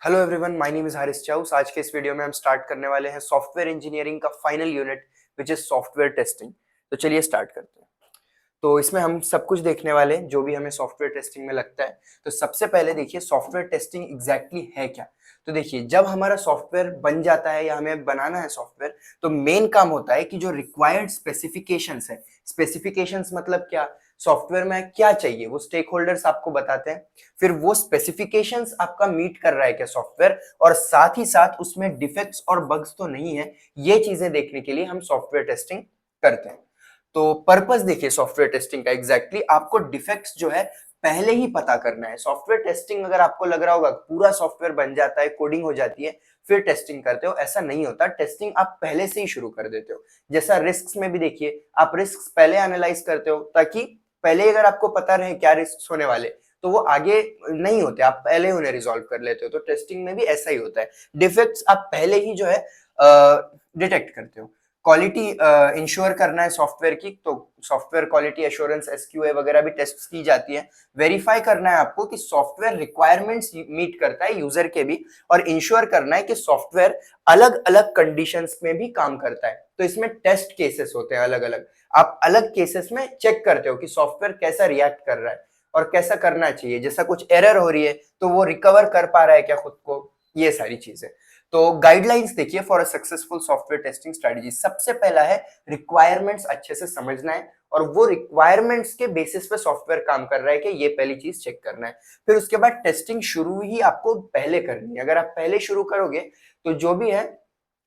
Hello everyone, my name is Haris chaos. आज के इस वीडियो में हम स्टार्ट करने वाले हैं सॉफ्टवेयर इंजीनियरिंग का final unit which is software testing. तो चलिए स्टार्ट करते हैं। तो इसमें हम सब कुछ देखने वाले हैं जो भी हमें सॉफ्टवेयर टेस्टिंग में लगता है। तो सबसे पहले देखिए सॉफ्टवेयर टेस्टिंग एग्जैक्टली है क्या। तो देखिए जब हमारा सॉफ्टवेयर बन जाता है या हमें बनाना है सॉफ्टवेयर, तो मेन काम होता है कि जो रिक्वायर्ड स्पेसिफिकेशंस है, स्पेसिफिकेशंस मतलब क्या, सॉफ्टवेयर में क्या चाहिए वो स्टेक होल्डर्स आपको बताते हैं। फिर वो स्पेसिफिकेशंस आपका मीट कर रहा है क्या सॉफ्टवेयर, और साथ ही साथ उसमें डिफेक्ट्स और बग्स तो नहीं है, ये चीजें देखने के लिए हम सॉफ्टवेयर टेस्टिंग करते हैं। तो पर्पस देखिए सॉफ्टवेयर टेस्टिंग का एग्जैक्टली आपको डिफेक्ट्स जो है पहले ही पता करना है। सॉफ्टवेयर टेस्टिंग अगर आपको लग रहा होगा पूरा सॉफ्टवेयर बन जाता है, कोडिंग हो जाती है फिर टेस्टिंग करते हो, ऐसा नहीं होता। टेस्टिंग आप पहले से ही शुरू कर देते हो। जैसा रिस्क में भी देखिए, आप रिस्क पहले एनालाइज करते हो ताकि पहले अगर आपको पता रहे क्या रिस्क होने वाले, तो वो आगे नहीं होते, आप पहले उन्हें रिजॉल्व कर लेते हो। तो टेस्टिंग में भी ऐसा ही होता है, डिफेक्ट्स आप पहले ही जो है डिटेक्ट करते हो। क्वालिटी इंश्योर करना है सॉफ्टवेयर की, तो सॉफ्टवेयर क्वालिटी एश्योरेंस एसक्यूए वगैरह भी टेस्ट की जाती है। वेरीफाई करना है आपको कि सॉफ्टवेयर रिक्वायरमेंट्स मीट करता है यूजर के भी, और इंश्योर करना है कि सॉफ्टवेयर अलग अलग कंडीशंस में भी काम करता है। तो इसमें टेस्ट केसेस होते हैं अलग अलग, आप अलग केसेस में चेक करते हो कि सॉफ्टवेयर कैसा रिएक्ट कर रहा है और कैसा करना चाहिए। जैसा कुछ एरर हो रही है तो वो रिकवर कर पा रहा है क्या खुद को, ये सारी चीजें। तो गाइडलाइंस देखिए for a successful software testing strategy. सबसे पहला है रिक्वायरमेंट्स अच्छे से समझना है, और वो रिक्वायरमेंट्स के बेसिस पे सॉफ्टवेयर काम कर रहा है कि ये पहली चीज चेक करना है। फिर उसके बाद टेस्टिंग शुरू ही आपको पहले करनी है। अगर आप पहले शुरू करोगे तो जो भी है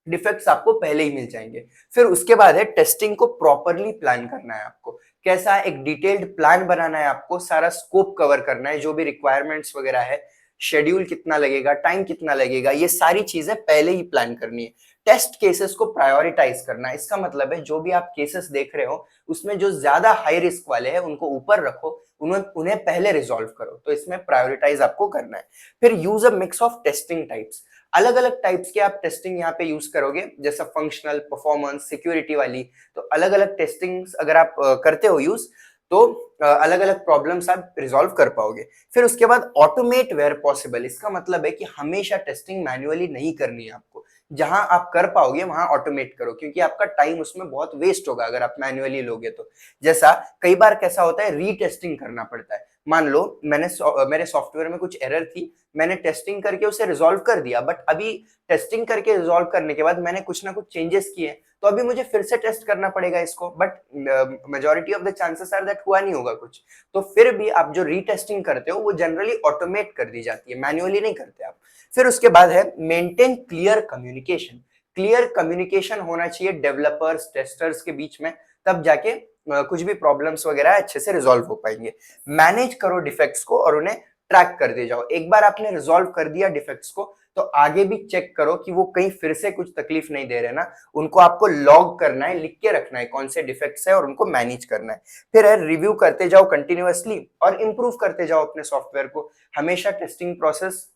डिफेक्ट्स आपको पहले ही मिल जाएंगे। फिर उसके बाद है टेस्टिंग को प्रॉपरली प्लान करना है आपको। कैसा, एक डिटेल्ड प्लान बनाना है आपको, सारा स्कोप कवर करना है, जो भी रिक्वायरमेंट्स वगैरह है, शेड्यूल कितना लगेगा, टाइम कितना लगेगा, ये सारी चीजें पहले ही प्लान करनी है। टेस्ट केसेस को प्रायोरिटाइज करना है, इसका मतलब है जो भी आप केसेस देख रहे हो उसमें जो ज्यादा हाई रिस्क वाले हैं उनको ऊपर रखो, उन्हें पहले रिजॉल्व करो। तो इसमें प्रायोरिटाइज आपको करना है। फिर use a mix of testing types. अलग अलग टाइप्स के आप टेस्टिंग यहाँ पे यूज करोगे, जैसा फंक्शनल, परफॉर्मेंस, सिक्योरिटी वाली। तो अलग अलग टेस्टिंग अगर आप करते हो यूज, तो अलग अलग प्रॉब्लम्स आप रिजॉल्व कर पाओगे। फिर उसके बाद ऑटोमेट वेयर पॉसिबल। इसका मतलब है कि हमेशा टेस्टिंग मैन्युअली नहीं करनी है आपको, जहां आप कर पाओगे वहां ऑटोमेट करो, क्योंकि आपका टाइम उसमें बहुत वेस्ट होगा अगर आप मैन्युअली लोगे तो। जैसा कई बार कैसा होता है, रीटेस्टिंग करना पड़ता है। मान लो मेरे सॉफ्टवेयर में कुछ एरर थी, मैंने टेस्टिंग करके उसे रिजॉल्व कर दिया, बट अभी टेस्टिंग करके रिजॉल्व करने के बाद मैंने कुछ ना कुछ चेंजेस किए, तो अभी मुझे फिर से टेस्ट करना पड़ेगा इसको। But majority of the chances are that हुआ नहीं होगा कुछ। तो फिर भी आप जो रीटेस्टिंग करते हो वो जनरली ऑटोमेट कर दी जाती है, मैन्युअली नहीं करते आप। फिर उसके बाद है maintain clear communication. Clear communication होना चाहिए डेवलपर्स टेस्टर्स के बीच में, तब जाके कुछ भी प्रॉब्लम्स वगैरह अच्छे से रिजॉल्व हो पाएंगे। मैनेज करो डिफेक्ट्स को और उन्हें ट्रैक कर दे जाओ। एक बार आपने रिजॉल्व कर दिया डिफेक्ट्स को, तो आगे भी चेक करो कि वो कहीं फिर से कुछ तकलीफ नहीं दे रहे ना, उनको आपको लॉग करना है, लिख के रखना है कौन से डिफेक्ट्स है और उनको मैनेज करना है। फिर है रिव्यू करते जाओ कंटिन्यूअसली और इंप्रूव करते जाओ अपने सॉफ्टवेयर को। हमेशा टेस्टिंग प्रोसेस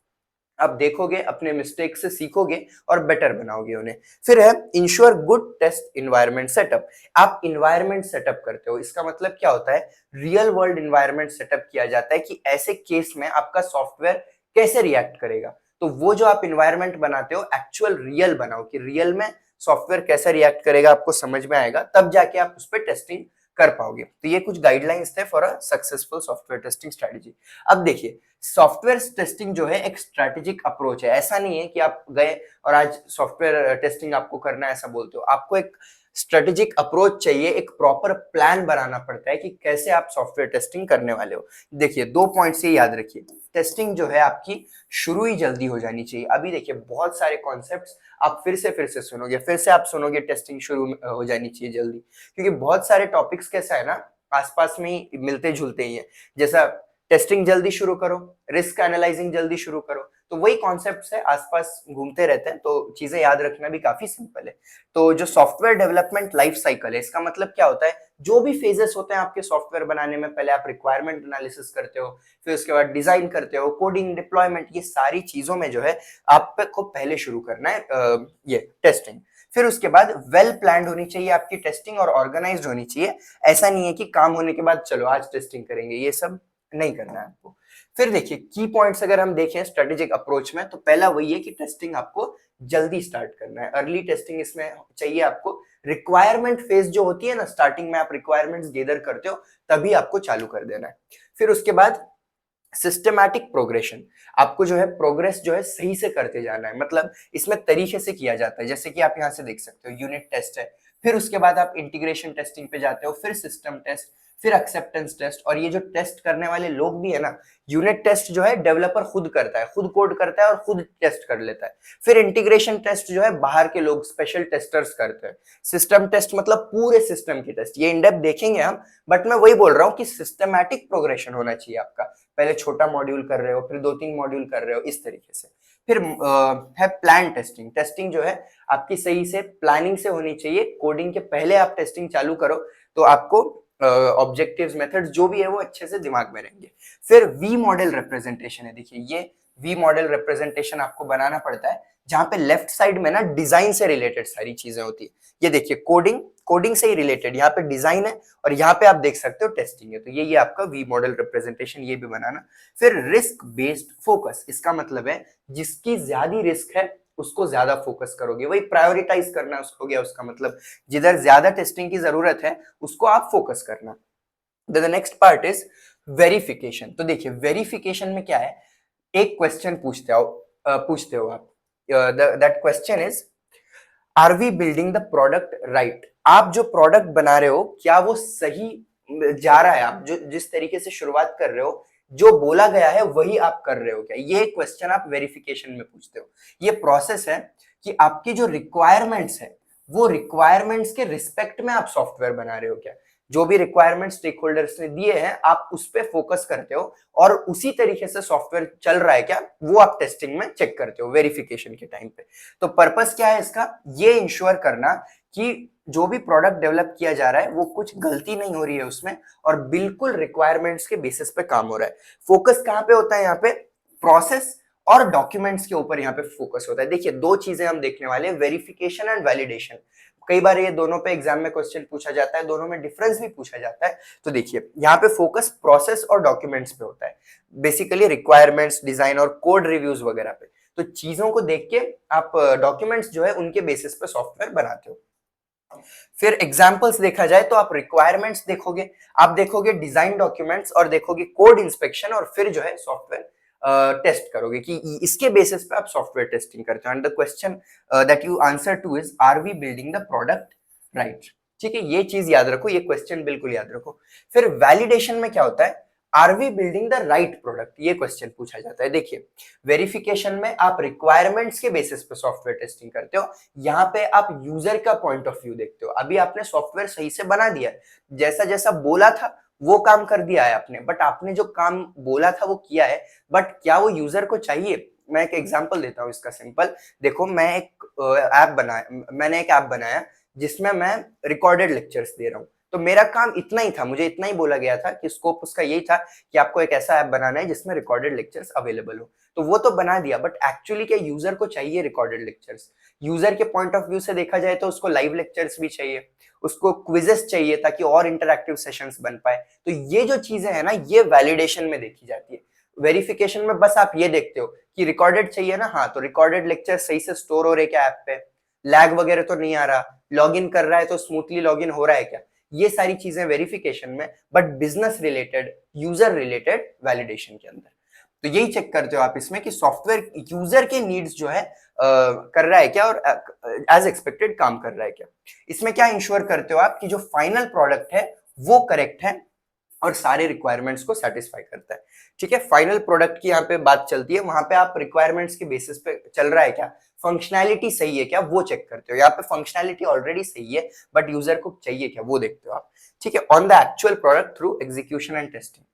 आप देखोगे, अपने मिस्टेक से सीखोगे और बेटर बनाओगे उन्हें। फिर है ensure good test environment setup. आप इन्वायरमेंट सेटअप करते हो, इसका मतलब क्या होता है, रियल वर्ल्ड इन्वायरमेंट सेटअप किया जाता है कि ऐसे केस में आपका सॉफ्टवेयर कैसे रिएक्ट करेगा। तो वो जो आप इन्वायरमेंट बनाते हो एक्चुअल रियल बनाओ, कि रियल में सॉफ्टवेयर कैसा रिएक्ट करेगा आपको समझ में आएगा, तब जाके आप उस पर टेस्टिंग कर पाओगे। तो ये कुछ गाइडलाइंस थे for a successful software testing strategy. अब देखिए सॉफ्टवेयर टेस्टिंग जो है एक स्ट्रेटेजिक अप्रोच है। ऐसा नहीं है कि आप गए और आज सॉफ्टवेयर टेस्टिंग आपको करना है ऐसा बोलते हो। आपको एक स्ट्रेटेजिक अप्रोच चाहिए, एक प्रॉपर प्लान बनाना पड़ता है कि कैसे आप सॉफ्टवेयर टेस्टिंग करने वाले हो। देखिए 2 पॉइंट से याद रखिए, टेस्टिंग जो है आपकी शुरू ही जल्दी हो जानी चाहिए। अभी देखिए बहुत सारे कॉन्सेप्ट्स आप फिर से सुनोगे, फिर से आप सुनोगे टेस्टिंग शुरू हो जानी चाहिए जल्दी, क्योंकि बहुत सारे टॉपिक्स कैसा है ना, आसपास में ही मिलते जुलते ही है। जैसा टेस्टिंग जल्दी शुरू करो, रिस्क एनालाइजिंग जल्दी शुरू करो, तो वही कॉन्सेप्ट्स है, आसपास घूमते रहते हैं। तो चीजें याद रखना भी काफी सिंपल है। तो जो सॉफ्टवेयर डेवलपमेंट लाइफ साइकिल है, इसका मतलब क्या होता है, जो भी फेजेस होते हैं आपके सॉफ्टवेयर बनाने में, पहले आप रिक्वायरमेंट एनालिसिस करते हो, फिर उसके बाद डिजाइन करते हो, कोडिंग, डिप्लॉयमेंट, ये सारी चीजों में जो है आपको पहले शुरू करना है ये टेस्टिंग। फिर उसके बाद वेल प्लान्ड होनी चाहिए आपकी टेस्टिंग और ऑर्गेनाइज्ड होनी चाहिए। ऐसा नहीं है कि काम होने के बाद चलो आज टेस्टिंग करेंगे, ये सब नहीं करना है आपको। फिर देखिए की पॉइंट्स अगर हम देखें स्ट्रेटेजिक अप्रोच में, तो पहला वही है कि टेस्टिंग आपको जल्दी स्टार्ट करना है। अर्ली टेस्टिंग इसमें चाहिए आपको। रिक्वायरमेंट फेज जो होती है ना, स्टार्टिंग में आप रिक्वायरमेंट्स गेदर करते हो, तभी आपको चालू कर देना है। फिर उसके बाद सिस्टमैटिक प्रोग्रेशन, आपको जो है प्रोग्रेस जो है सही से करते जाना है। मतलब इसमें तरीके से किया जाता है, जैसे कि आप यहाँ से देख सकते हो यूनिट टेस्ट है, फिर उसके बाद आप इंटीग्रेशन टेस्टिंग पे जाते हो, फिर सिस्टम टेस्ट, फिर एक्सेप्टेंस टेस्ट। और ये जो टेस्ट करने वाले लोग भी है ना, यूनिट टेस्ट जो है डेवलपर खुद करता है, खुद कोड करता है और खुद टेस्ट कर लेता है। फिर इंटीग्रेशन टेस्ट जो है बाहर के लोग स्पेशल टेस्टर्स करते हैं। सिस्टम टेस्ट मतलब पूरे सिस्टम की टेस्ट, ये इन डेप्थ देखेंगे हम, बट मैं वही बोल रहा हूँ कि सिस्टमैटिक प्रोग्रेशन होना चाहिए आपका। पहले छोटा मॉड्यूल कर रहे हो, फिर 2-3 मॉड्यूल कर रहे हो, इस तरीके से। फिर है प्लान टेस्टिंग। टेस्टिंग जो है आपकी सही से प्लानिंग से होनी चाहिए। कोडिंग के पहले आप टेस्टिंग चालू करो, तो आपको ऑब्जेक्टिव्स मेथड्स जो भी है वो अच्छे से दिमाग में रहेंगे। फिर वी मॉडल रिप्रेजेंटेशन है। देखिए ये वी मॉडल रिप्रेजेंटेशन आपको बनाना पड़ता है, जहां पे लेफ्ट साइड में ना डिजाइन से रिलेटेड सारी चीजें होती है। ये देखिए कोडिंग से ही रिलेटेड यहाँ पे डिजाइन है, और यहाँ पे आप देख सकते हो टेस्टिंग है। तो ये आपका वी मॉडल रिप्रेजेंटेशन, ये भी बनाना। फिर रिस्क बेस्ड फोकस, इसका मतलब है जिसकी ज्यादा रिस्क है उसको ज्यादा फोकस करोगे, वही प्रायोरिटाइज करना हो गया उसका मतलब। जिधर ज्यादा टेस्टिंग की जरूरत है उसको आप फोकस करना। The next part is verification. तो देखिए वेरिफिकेशन में क्या है, एक क्वेश्चन पूछते हो आप। That question is, are we building the product right. आप जो प्रोडक्ट बना रहे हो क्या वो सही जा रहा है, आप जो जिस तरीके से शुरुआत कर रहे हो, जो बोला गया है वही आप कर रहे हो क्या, ये क्वेश्चन आप वेरिफिकेशन में पूछते हो। ये प्रोसेस है कि आपकी जो रिक्वायरमेंट्स है वो रिक्वायरमेंट्स के रिस्पेक्ट में आप सॉफ्टवेयर बना रहे हो क्या। जो भी रिक्वायरमेंट स्टेक होल्डर्स ने दिए हैं आप उस पर फोकस करते हो, और उसी तरीके से सॉफ्टवेयर चल रहा है क्या, वो आप टेस्टिंग में चेक करते हो वेरिफिकेशन के टाइम पे। तो पर्पस क्या है इसका, ये इंश्योर करना कि जो भी प्रोडक्ट डेवलप किया जा रहा है वो कुछ गलती नहीं हो रही है उसमें, और बिल्कुल रिक्वायरमेंट्स के बेसिस पे काम हो रहा है। फोकस कहां पे होता है यहाँ पे, प्रोसेस और डॉक्यूमेंट्स के ऊपर यहाँ पे फोकस होता है। देखिए दो चीजें हम देखने वाले हैं, वेरिफिकेशन एंड वैलिडेशन। कई बार ये दोनों पे एग्जाम में क्वेश्चन पूछा जाता है, दोनों में डिफरेंस भी पूछा जाता है। तो देखिए यहाँ पे फोकस प्रोसेस और डॉक्यूमेंट्स पे होता है, बेसिकली रिक्वायरमेंट्स, डिजाइन और कोड रिव्यूज वगैरह पे। तो चीजों को देख के आप डॉक्यूमेंट्स जो है उनके बेसिस पे सॉफ्टवेयर बनाते हो। फिर एग्जांपल्स देखा जाए तो आप रिक्वायरमेंट्स देखोगे, आप देखोगे डिजाइन डॉक्यूमेंट्स, और देखोगे कोड इंस्पेक्शन, और फिर जो है सॉफ्टवेयर टेस्ट करोगे कि इसके बेसिस पे आप सॉफ्टवेयर टेस्टिंग करते हो। And the question that you answer to is, are we building the product right. ठीक है, ये चीज याद रखो, ये क्वेश्चन बिल्कुल याद रखो। फिर वैलिडेशन में क्या होता है, are we building the right product, ये क्वेश्चन पूछा जाता है। देखिए वेरिफिकेशन में आप रिक्वायरमेंट्स के बेसिस पे सॉफ्टवेयर टेस्टिंग करते हो, यहाँ पे आप यूजर का पॉइंट ऑफ व्यू देखते हो। अभी आपने सॉफ्टवेयर सही से बना दिया, जैसा जैसा बोला था वो काम कर दिया है आपने, बट आपने जो काम बोला था वो किया है, बट क्या वो यूजर को चाहिए। मैं एक एग्जांपल देता हूँ इसका सिंपल। देखो मैंने एक ऐप बनाया जिसमें मैं रिकॉर्डेड लेक्चर्स दे रहा हूँ। तो मेरा काम इतना ही था, मुझे इतना ही बोला गया था कि स्कोप उसका यही था कि आपको एक ऐसा ऐप बनाना है जिसमें रिकॉर्डेड लेक्चर्स अवेलेबल हो। तो वो तो बना दिया, बट एक्चुअली क्या यूजर को चाहिए रिकॉर्डेड लेक्चर्स। यूजर के पॉइंट ऑफ व्यू से देखा जाए तो उसको लाइव लेक्चर्स भी चाहिए, उसको क्विजेस चाहिए ताकि और इंटरैक्टिव सेशंस बन पाए। तो ये जो चीजें है ना, ये वैलिडेशन में देखी जाती है। वेरिफिकेशन में बस आप ये देखते हो कि रिकॉर्डेड चाहिए ना, हाँ तो रिकॉर्डेड लेक्चर सही से स्टोर हो रहे क्या ऐप पे, लैग वगैरह तो नहीं आ रहा, लॉगिन कर रहा है तो स्मूथली लॉगिन हो रहा है क्या, ये सारी चीजें वेरिफिकेशन में। But business related, user related validation के अंदर। तो यही चेक करते हो आप इसमें कि सॉफ्टवेयर यूजर के नीड्स जो है कर रहा है क्या, और एज एक्सपेक्टेड काम कर रहा है क्या। इसमें क्या इंश्योर करते हो आप कि जो फाइनल प्रोडक्ट है वो करेक्ट है और सारे रिक्वायरमेंट्स को सेटिस्फाई करता है। ठीक है, फाइनल प्रोडक्ट की यहाँ पे बात चलती है, वहां पे आप रिक्वायरमेंट्स के बेसिस पे चल रहा है क्या, फंक्शनैलिटी सही है क्या, वो चेक करते हो। यहाँ पे फंक्शनैलिटी ऑलरेडी सही है बट यूजर को चाहिए क्या, वो देखते हो आप। ठीक है, on the actual product through execution and testing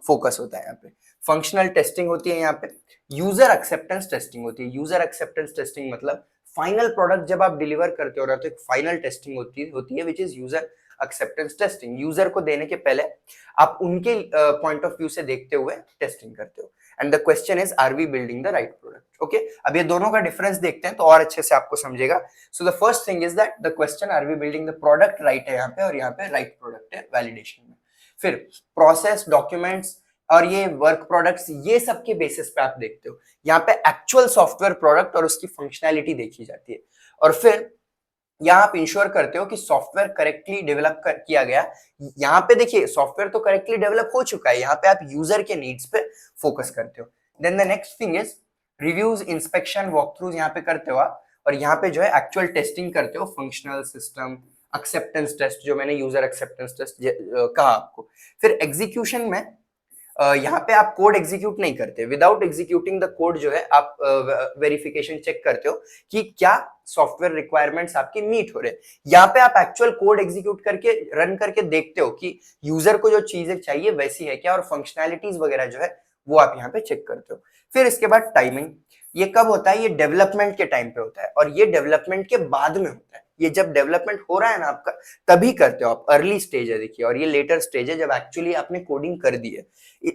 focus होता है यहाँ पे। फंक्शनल टेस्टिंग होती है यहाँ पे, यूजर एक्सेप्टेंस टेस्टिंग होती है। यूजर एक्सेप्टेंस टेस्टिंग मतलब फाइनल प्रोडक्ट जब आप डिलीवर करते हो ना, तो एक फाइनल टेस्टिंग होती है which is user acceptance testing. User को देने के पहले आप उनके पॉइंट ऑफ व्यू से देखते हुए टेस्टिंग करते हो। And the question is, are we building the right product. Okay, अब ये दोनों का डिफरेंस देखते हैं तो और अच्छे से आपको समझेगा। So the first thing is that the question are we building the product right है यहाँ पे, और यहाँ पे राइट प्रोडक्ट है वैलिडेशन में। फिर प्रोसेस, डॉक्यूमेंट्स, और ये वर्क प्रोडक्ट्स, ये सब के बेसिस पे आप देखते हो। यहाँ पे एक्चुअल सॉफ्टवेयर प्रोडक्ट और उसकी फंक्शनैलिटी देखी जाती है, और फिर यहाँ आप इंश्योर करते हो कि सॉफ्टवेयर करेक्टली डेवलप किया गया। यहाँ पे देखिए सॉफ्टवेयर तो करेक्टली डेवलप हो चुका है, यहाँ पे आप यूजर के नीड्स पे फोकस करते हो। Then the next thing is reviews, inspection, walk throughs यहाँ पे करते हो आप, और यहाँ पे जो है एक्चुअल टेस्टिंग करते हो, फंक्शनल सिस्टम एक्सेप्टेंस टेस्ट, जो मैंने यूजर एक्सेप्टेंस टेस्ट कहा आपको। फिर एग्जीक्यूशन में यहाँ पे आप कोड एग्जीक्यूट नहीं करते, विदाउट एग्जीक्यूटिंग द कोड जो है आप वेरिफिकेशन चेक करते हो कि क्या सॉफ्टवेयर रिक्वायरमेंट्स आपके मीट हो रहे हैं। यहाँ पे आप एक्चुअल कोड एग्जीक्यूट करके रन करके देखते हो कि यूजर को जो चीजें चाहिए वैसी है क्या, और फंक्शनैलिटीज वगैरह जो है वो आप यहाँ पे चेक करते हो। फिर इसके बाद टाइमिंग, ये कब होता है, ये डेवलपमेंट के टाइम पे होता है, और ये डेवलपमेंट के बाद में होता है। ये जब डेवलपमेंट हो रहा है ना आपका, तभी करते हो आप, अर्ली स्टेज है देखिए, और ये लेटर स्टेज है जब एक्चुअली आपने कोडिंग कर दी है।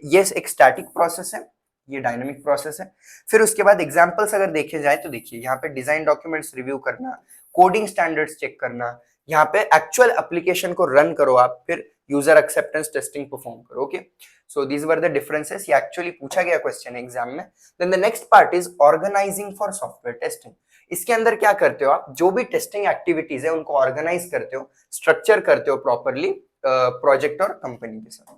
ये एक स्टैटिक प्रोसेस है, ये डायनामिक प्रोसेस है। फिर उसके बाद एग्जांपल्स अगर देखे जाए तो देखिए यहाँ पे डिजाइन डॉक्यूमेंट्स रिव्यू करना, कोडिंग स्टैंडर्ड्स चेक करना, यहाँ पे एक्चुअल एप्लीकेशन को रन करो आप, फिर यूजर एक्सेप्टेंस टेस्टिंग परफॉर्म करो। Okay, so these were the differences, ये एक्चुअली पूछा गया क्वेश्चन है एग्जाम में। Then the next part is organising for software testing. इसके अंदर क्या करते हो आप, जो भी टेस्टिंग एक्टिविटीज है उनको ऑर्गेनाइज करते हो, स्ट्रक्चर करते हो प्रॉपरली प्रोजेक्ट और कंपनी के साथ।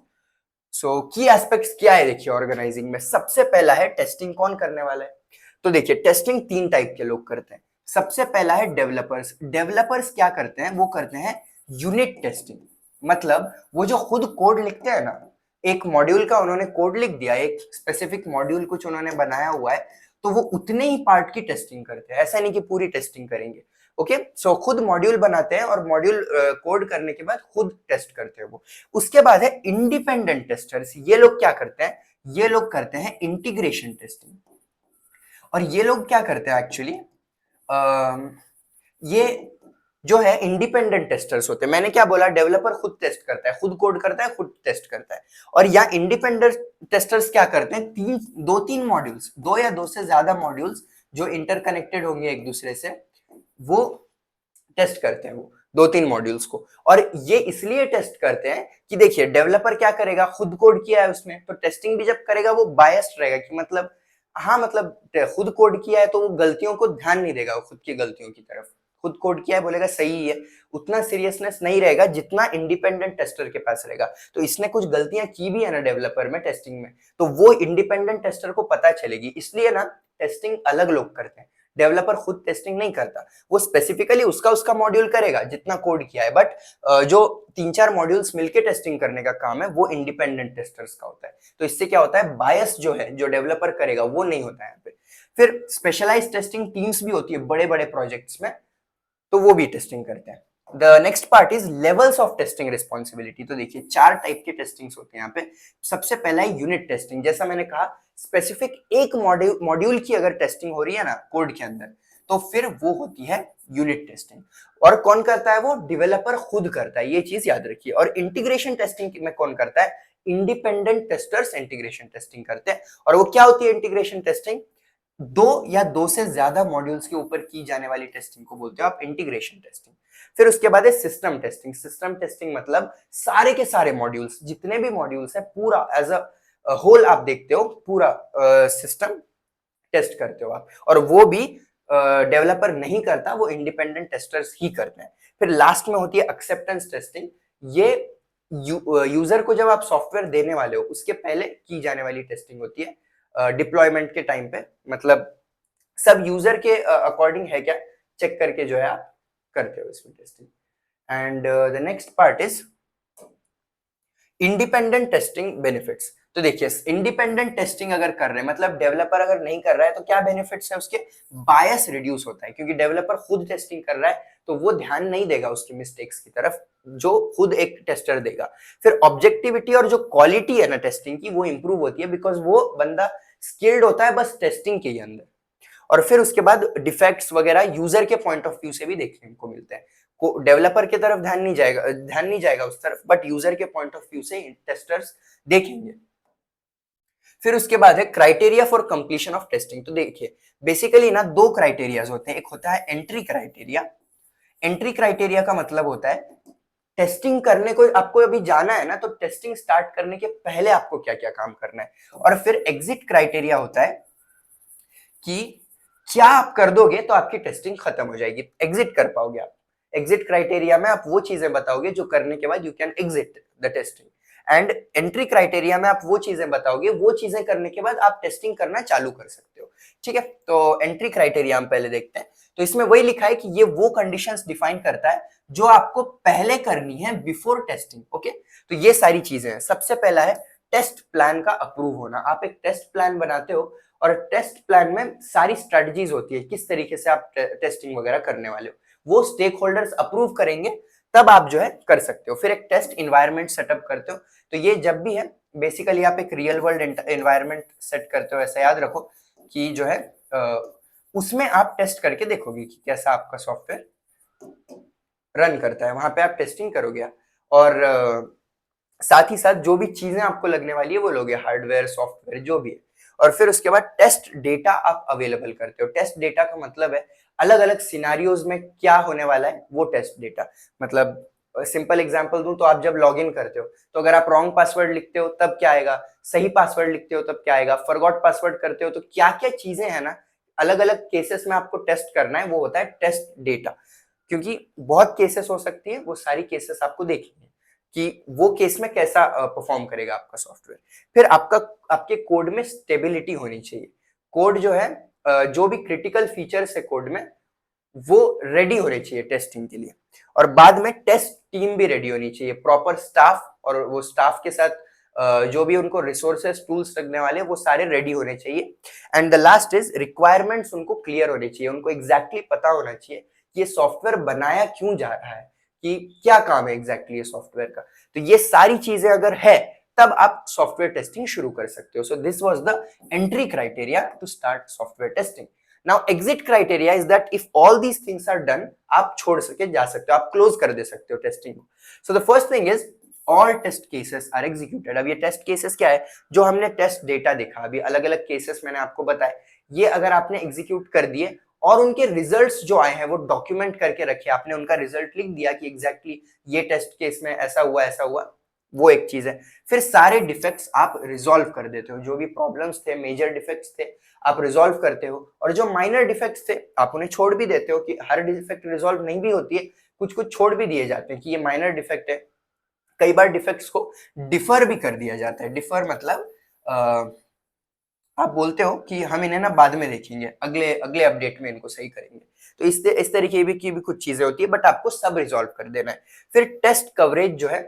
सो की एस्पेक्ट्स क्या है देखिए ऑर्गेनाइजिंग में। सबसे पहला है टेस्टिंग कौन करने वाला है, तो देखिए टेस्टिंग 3 टाइप के लोग करते हैं। सबसे पहला है डेवलपर्स। डेवलपर्स क्या करते हैं, वो करते हैं यूनिट टेस्टिंग, मतलब वो जो खुद कोड लिखते हैं ना, एक मॉड्यूल का उन्होंने कोड लिख दिया, एक स्पेसिफिक मॉड्यूल कुछ उन्होंने बनाया हुआ है, तो वो उतने ही पार्ट की टेस्टिंग करते हैं, ऐसा नहीं कि पूरी टेस्टिंग करेंगे। ओके, सो खुद मॉड्यूल बनाते हैं और मॉड्यूल कोड करने के बाद खुद टेस्ट करते हैं वो। उसके बाद है इंडिपेंडेंट टेस्टर्स। ये लोग क्या करते हैं, ये लोग करते हैं इंटीग्रेशन टेस्टिंग। और ये लोग क्या करते हैं एक्चुअली, ये जो है इंडिपेंडेंट टेस्टर्स होते हैं। मैंने क्या बोला, डेवलपर खुद टेस्ट करता है, खुद कोड करता है, खुद टेस्ट करता है। और यहाँ इंडिपेंडेंट टेस्टर्स क्या करते हैं, दो तीन मॉड्यूल्स, दो या दो से ज्यादा मॉड्यूल्स जो इंटरकनेक्टेड होंगे एक दूसरे से, वो टेस्ट करते हैं, वो 2-3 मॉड्यूल्स को। और ये इसलिए टेस्ट करते हैं कि देखिए डेवलपर क्या करेगा, खुद कोड किया है उसने, तो टेस्टिंग भी जब करेगा वो बायस्ड रहेगा, कि मतलब हाँ मतलब खुद कोड किया है तो वो गलतियों को ध्यान नहीं देगा, वो खुद की गलतियों की तरफ। खुद कोड किया है बोलेगा सही है, उतना सीरियसनेस नहीं रहेगा जितना इंडिपेंडेंट टेस्टर के पास रहेगा। तो इसने कुछ गलतियां की भी है ना डेवलपर में टेस्टिंग में, तो वो इंडिपेंडेंट टेस्टर को पता चलेगी। इसलिए ना टेस्टिंग अलग लोग करते हैं, डेवलपर खुद टेस्टिंग नहीं करता, वो स्पेसिफिकली उसका मॉड्यूल करेगा जितना कोड किया है, बट जो 3-4 मॉड्यूल्स मिलके टेस्टिंग करने का काम है वो इंडिपेंडेंट टेस्टर्स का होता है। तो इससे क्या होता है, बायस जो है जो डेवलपर करेगा वो नहीं होता है यहाँ पे। फिर स्पेशलाइज टेस्टिंग टीम्स भी होती है बड़े बड़े प्रोजेक्ट्स में, तो वो भी टेस्टिंग करते हैं। The next part is levels of testing responsibility. तो देखिए 4 टाइप के टेस्टिंग्स होते हैं यहाँ पे। सबसे पहला है यूनिट टेस्टिंग। जैसा मैंने कहा, स्पेसिफिक एक मॉड्यूल की अगर टेस्टिंग हो रही है ना कोड के अंदर, तो फिर वो होती है यूनिट टेस्टिंग। और कौन करता है वो, डेवलपर खुद करता है, ये चीज याद रखिए। और इंटीग्रेशन टेस्टिंग में कौन करता है, इंडिपेंडेंट टेस्टर्स इंटीग्रेशन टेस्टिंग करते हैं। और वो क्या होती है इंटीग्रेशन टेस्टिंग, 2 या 2 से ज्यादा मॉड्यूल्स के ऊपर की जाने वाली टेस्टिंग को बोलते हो आप इंटीग्रेशन टेस्टिंग। फिर उसके बाद है सिस्टम टेस्टिंग। सिस्टम टेस्टिंग मतलब सारे के सारे मॉड्यूल्स, जितने भी मॉड्यूल्स है पूरा एज अ होल आप देखते हो, पूरा सिस्टम टेस्ट करते हो आप, और वो भी डेवलपर नहीं करता, वो इंडिपेंडेंट टेस्टर्स ही करते हैं। फिर लास्ट में होती है एक्सेप्टेंस टेस्टिंग। ये यूजर को जब आप सॉफ्टवेयर देने वाले हो उसके पहले की जाने वाली टेस्टिंग होती है डिप्लॉयमेंट के टाइम पे, मतलब सब यूजर के अकॉर्डिंग है क्या चेक करके जो है आप करते हो इसमें testing. And the next part is independent testing benefits. तो देखिए इंडिपेंडेंट टेस्टिंग अगर कर रहे हैं, मतलब डेवलपर अगर नहीं कर रहा है, तो क्या बेनिफिट्स है उसके, बायस रिड्यूस होता है, क्योंकि डेवलपर खुद टेस्टिंग कर रहा है तो वो ध्यान नहीं देगा उसकी मिस्टेक्स की तरफ, जो खुद एक टेस्टर देगा। फिर ऑब्जेक्टिविटी और जो क्वालिटी है ना टेस्टिंग की, वो इंप्रूव होती है, बिकॉज वो बंदा स्किल्ड होता है बस टेस्टिंग के ही अंदर। और फिर उसके बाद डिफेक्ट्स वगैरह यूजर के पॉइंट ऑफ व्यू से भी देखने को मिलते हैं। को डेवलपर की तरफ ध्यान नहीं जाएगा उस तरफ, बट यूजर के पॉइंट ऑफ व्यू से टेस्टर्स देखेंगे। फिर उसके बाद है criteria for completion of testing. तो देखिए बेसिकली ना 2 क्राइटेरियाज होते हैं, एक होता है एंट्री क्राइटेरिया। एंट्री क्राइटेरिया का मतलब होता है टेस्टिंग करने को आपको अभी जाना है ना, तो टेस्टिंग स्टार्ट करने के पहले आपको क्या क्या काम करना है, और फिर एग्जिट क्राइटेरिया होता है कि क्या आप कर दोगे तो आपकी टेस्टिंग खत्म हो जाएगी, एग्जिट कर पाओगे आप। एग्जिट क्राइटेरिया में आप वो चीजें बताओगे जो करने के बाद you can exit the testing, and entry criteria में आप वो चीजें बताओगे, वो चीजें करने के बाद आप टेस्टिंग करना चालू कर सकते हो। ठीक है, तो एंट्री क्राइटेरिया हम पहले देखते हैं। तो इसमें वही लिखा है कि ये वो कंडीशंस डिफाइन करता है जो आपको पहले करनी है बिफोर टेस्टिंग। ओके, तो ये सारी चीजें हैं। सबसे पहला है टेस्ट प्लान का अप्रूव होना। आप एक टेस्ट प्लान बनाते हो और टेस्ट प्लान में सारी स्ट्रेटजीज होती है, किस तरीके से आप टेस्टिंग वगैरह करने वाले हो, वो स्टेक होल्डर्स अप्रूव करेंगे तब आप जो है कर सकते हो। फिर एक टेस्ट इन्वायरमेंट सेटअप करते हो, तो ये जब भी है बेसिकली आप एक रियल वर्ल्ड एनवायरनमेंट सेट करते हो, ऐसा याद रखो कि जो है उसमें आप टेस्ट करके देखोगे कि कैसा आपका सॉफ्टवेयर रन करता है, वहां पे आप टेस्टिंग करोगे। और साथ ही साथ जो भी चीजें आपको लगने वाली है वो लोगे, हार्डवेयर सॉफ्टवेयर जो भी है। और फिर उसके बाद टेस्ट डेटा आप अवेलेबल करते हो। टेस्ट डेटा का मतलब है अलग अलग सिनारियोज में क्या होने वाला है वो टेस्ट डेटा। मतलब सिंपल एग्जांपल दूं तो आप जब लॉगिन करते हो तो अगर आप रॉन्ग पासवर्ड लिखते हो तब क्या आएगा, सही पासवर्ड लिखते हो तब क्या आएगा, फॉरगॉट पासवर्ड करते हो तो क्या क्या चीजें हैं ना, अलग अलग केसेस में आपको टेस्ट करना है, वो होता है टेस्ट डेटा। क्योंकि बहुत केसेस हो सकती है, वो सारी केसेस आपको देखनी है कि वो केस में कैसा परफॉर्म करेगा आपका सॉफ्टवेयर। फिर आपके कोड में स्टेबिलिटी होनी चाहिए। कोड जो है जो भी क्रिटिकल फीचर्स है कोड में वो रेडी होने चाहिए टेस्टिंग के लिए। और बाद में टेस्ट टीम भी रेडी होनी चाहिए, प्रॉपर स्टाफ, और वो स्टाफ के साथ जो भी उनको रिसोर्सेस टूल्स लगने वाले वो सारे रेडी होने चाहिए। And the last is requirements उनको क्लियर होने चाहिए, उनको एग्जैक्टली पता होना चाहिए कि ये सॉफ्टवेयर बनाया क्यों जा रहा है, कि क्या काम है एग्जैक्टली ये सॉफ्टवेयर का। तो ये सारी चीजें अगर है तब आप सॉफ्टवेयर टेस्टिंग शुरू कर सकते हो। So this was the entry criteria to start software testing. Now exit criteria is that if all these things are done, आप छोड़ सके जा सकते हो, आप क्लोज कर दे सकते हो टेस्टिंग को। So the first thing is all test cases are executed। अब ये टेस्ट केसेस क्या है, जो हमने टेस्ट डेटा देखा अभी अलग अलग केसेस मैंने आपको बताए, ये अगर आपने एग्जीक्यूट कर दिए और उनके रिजल्ट्स जो आए हैं वो डॉक्यूमेंट करके रखे, आपने उनका रिजल्ट लिख दिया कि एग्जैक्टली ये टेस्ट केस में ऐसा हुआ, वो एक चीज है। फिर सारे डिफेक्ट्स आप रिजॉल्व कर देते हो, जो भी प्रॉब्लम्स थे, मेजर डिफेक्ट्स थे, आप रिजॉल्व करते हो। और जो माइनर डिफेक्ट्स थे आप उन्हें छोड़ भी देते हो, कि हर डिफेक्ट रिजॉल्व नहीं भी होती है, कुछ कुछ छोड़ भी दिए जाते हैं कि ये माइनर डिफेक्ट है। कई बार डिफेक्ट्स को डिफर भी कर दिया जाता है। डिफर मतलब आप बोलते हो कि हम इन्हें ना बाद में देखेंगे, अगले अगले अपडेट में इनको सही करेंगे। तो इस तरीके की भी कुछ चीजें होती है, बट आपको सब रिजॉल्व कर देना है। फिर टेस्ट कवरेज जो है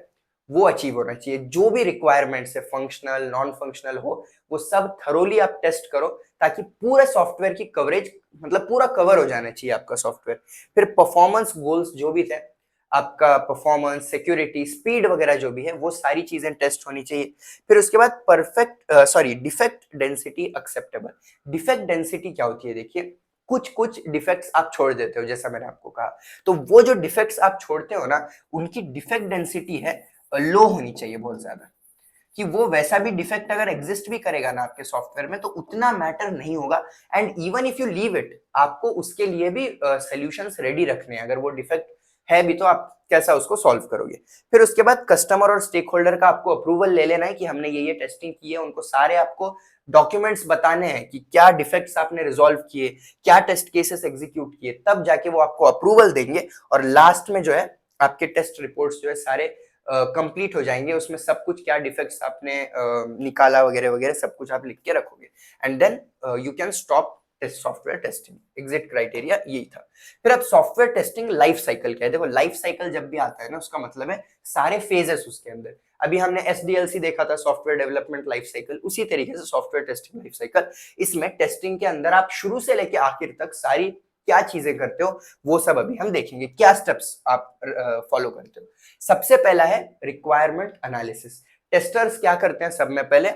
वो अचीव होना चाहिए, जो भी रिक्वायरमेंट्स है फंक्शनल नॉन फंक्शनल हो वो सब थरोली आप टेस्ट करो, ताकि पूरे सॉफ्टवेयर की कवरेज मतलब पूरा कवर हो जाना चाहिए आपका सॉफ्टवेयर। फिर परफॉर्मेंस गोल्स जो भी थे, आपका परफॉर्मेंस, सिक्योरिटी, स्पीड वगैरह जो भी है वो सारी चीजें टेस्ट होनी चाहिए। फिर उसके बाद defect density acceptable. Defect density क्या होती है, देखिए कुछ कुछ डिफेक्ट्स आप छोड़ देते हो, जैसा मैंने आपको कहा, तो वो जो डिफेक्ट्स आप छोड़ते हो ना, उनकी डिफेक्ट डेंसिटी है लो होनी चाहिए बहुत ज्यादा, कि वो वैसा भी डिफेक्ट अगर एग्जिस्ट भी करेगा ना आपके सॉफ्टवेयर में तो उतना मैटर नहीं होगा। And even if you leave it, आपको उसके लिए भी सॉल्यूशंस रेडी रखने हैं, अगर वो डिफेक्ट है भी तो आप कैसा उसको सॉल्व करोगे। फिर उसके बाद कस्टमर और स्टेक होल्डर का आपको अप्रूवल ले लेना है कि हमने ये टेस्टिंग की है, उनको सारे आपको डॉक्यूमेंट्स बताने हैं कि क्या डिफेक्ट्स आपने रिजॉल्व किए, क्या टेस्ट केसेस एग्जीक्यूट किए, तब जाके वो आपको अप्रूवल देंगे। और लास्ट में जो है आपके टेस्ट रिपोर्ट्स जो है सारे कंप्लीट हो जाएंगे, उसमें सब कुछ क्या डिफेक्ट्स आपने निकाला वगैरह वगैरह सब कुछ आप लिख के रखोगे, and then you can stop test software testing. Exit criteria यही था। फिर अब सॉफ्टवेयर टेस्टिंग लाइफ साइकिल क्या है, देखो लाइफ साइकिल जब भी आता है ना उसका मतलब है सारे फेजेस उसके अंदर। अभी हमने SDLC देखा था, सॉफ्टवेयर डेवलपमेंट लाइफ साइकिल, उसी तरीके से सॉफ्टवेयर टेस्टिंग लाइफ साइकिल। इसमें टेस्टिंग के अंदर आप शुरू से लेके आखिर तक सारी क्या चीजें करते हो वो सब अभी हम देखेंगे, क्या स्टेप्स आप फॉलो करते हो। सबसे पहला है रिक्वायरमेंट एनालिसिस। टेस्टर्स क्या करते हैं, सब में पहले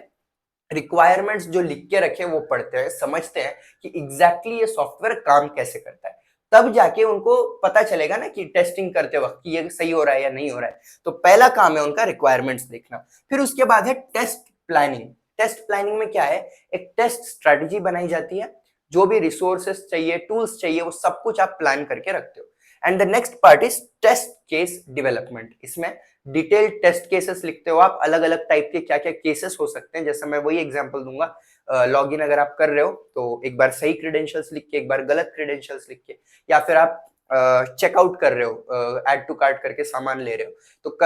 रिक्वायरमेंट्स जो लिख के रखे वो पढ़ते हैं, समझते हैं कि एग्जैक्टली ये सॉफ्टवेयर काम कैसे करता है, तब जाके उनको पता चलेगा ना कि टेस्टिंग करते वक्त कि ये सही हो रहा है या नहीं हो रहा है। तो पहला काम है उनका रिक्वायरमेंट्स देखना। फिर उसके बाद है टेस्ट प्लानिंग। टेस्ट प्लानिंग में क्या है, एक टेस्ट स्ट्रेटजी बनाई जाती है, जो भी रिसोर्सेस चाहिए, टूल्स चाहिए, वो सब कुछ आप प्लान करके रखते हो। And the next part is test case development. इसमें डिटेल्ड टेस्ट केसेस लिखते हो आप, अलग अलग टाइप के क्या क्या केसेस हो सकते हैं। जैसे मैं वही एग्जांपल दूंगा, लॉगिन अगर आप कर रहे हो तो एक बार सही क्रेडेंशियल्स लिख के, एक बार गलत क्रेडेंशियल्स लिख के, या फिर आप चेकआउट कर रहे हो, ऐड टू कार्ट करके सामान ले रहे हो, तो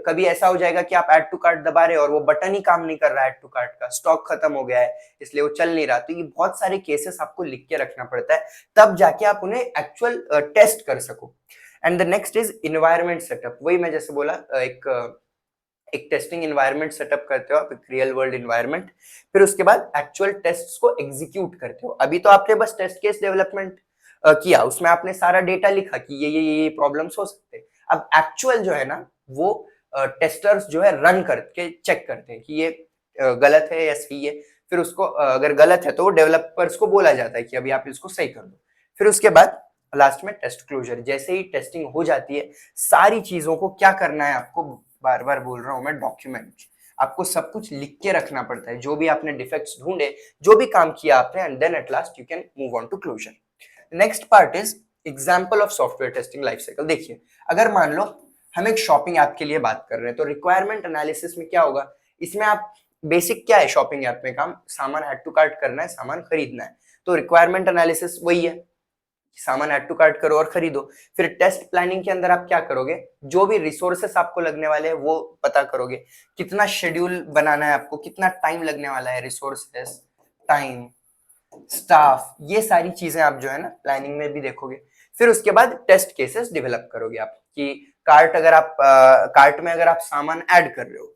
कभी ऐसा हो जाएगा कि आप ऐड टू कार्ट दबा रहे हो और वो बटन ही काम नहीं कर रहा है, ऐड टू कार्ट का स्टॉक खत्म हो गया है इसलिए वो चल नहीं रहा। तो ये बहुत सारे केसेस आपको लिख के रखना पड़ता है, तब जाके आप उन्हें एक्चुअल टेस्ट कर सको। And the next is environment setup. वही मैं जैसे बोला, एक टेस्टिंग इन्वायरमेंट सेटअप करते हो आप, एक रियल वर्ल्ड इन्वायरमेंट। फिर उसके बाद एक्चुअल टेस्ट्स को एग्जीक्यूट करते हो। अभी तो आपने बस टेस्ट केस डेवलपमेंट किया, उसमें आपने सारा डेटा लिखा कि ये प्रॉब्लम्स हो सकते हैं। अब एक्चुअल जो है ना, वो टेस्टर्स जो है रन करके चेक करते हैं कि ये गलत है या सही है। फिर उसको अगर गलत है तो डेवलपर्स को बोला जाता है कि अभी आप इसको सही कर दो। फिर उसके बाद लास्ट में टेस्ट क्लोजर। जैसे ही टेस्टिंग हो जाती है, सारी चीजों को क्या करना है आपको, बार बार बोल रहा हूं मैं, डॉक्यूमेंट। आपको सब कुछ लिख के रखना पड़ता है, जो भी आपने डिफेक्ट्स ढूंढे, जो भी काम किया आपने, and then at last you can move on to closure. Next part is example of software testing life cycle. देखिए, अगर मान लो हम एक शॉपिंग ऐप के लिए बात कर रहे हैं, तो रिक्वायरमेंट एनालिसिस में क्या होगा, इसमें आप बेसिक क्या है शॉपिंग ऐप में काम, सामान ऐड टू कार्ट करना है, सामान खरीदना है। तो रिक्वायरमेंट एनालिसिस वही है, सामान ऐड टू कार्ट करो और खरीदो। फिर टेस्ट प्लानिंग के अंदर आप क्या करोगे, जो भी रिसोर्सेस आपको लगने वाले हैं वो पता करोगे, कितना शेड्यूल बनाना है आपको, कितना टाइम लगने वाला है, रिसोर्सेस, टाइम, स्टाफ, ये सारी चीजें आप जो है ना प्लानिंग में भी देखोगे। फिर उसके बाद टेस्ट केसेस डेवलप करोगे आप, कि कार्ट अगर आप कार्ट में अगर आप सामान ऐड कर रहे हो,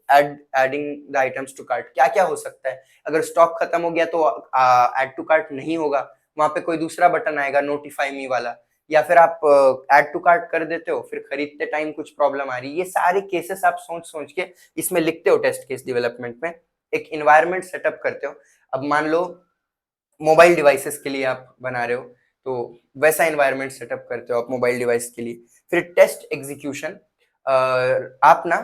adding the items to cart, क्या क्या हो सकता है। अगर स्टॉक खत्म हो गया तो ऐड टू कार्ट नहीं होगा, वहां पे कोई दूसरा बटन आएगा, नोटिफाई मी वाला, या फिर आप ऐड टू कार्ट कर देते हो, फिर खरीदते टाइम कुछ प्रॉब्लम आ रही है। ये सारे केसेस आप सोच सोच के इसमें लिखते हो टेस्ट केस डेवलपमेंट में, एक इन्वायरमेंट सेटअप करते हो। अब मान लो मोबाइल डिवाइसेस के लिए आप बना रहे हो, तो वैसा एनवायरनमेंट सेटअप करते हो आप मोबाइल डिवाइस के लिए। फिर टेस्ट एग्जीक्यूशन, आप ना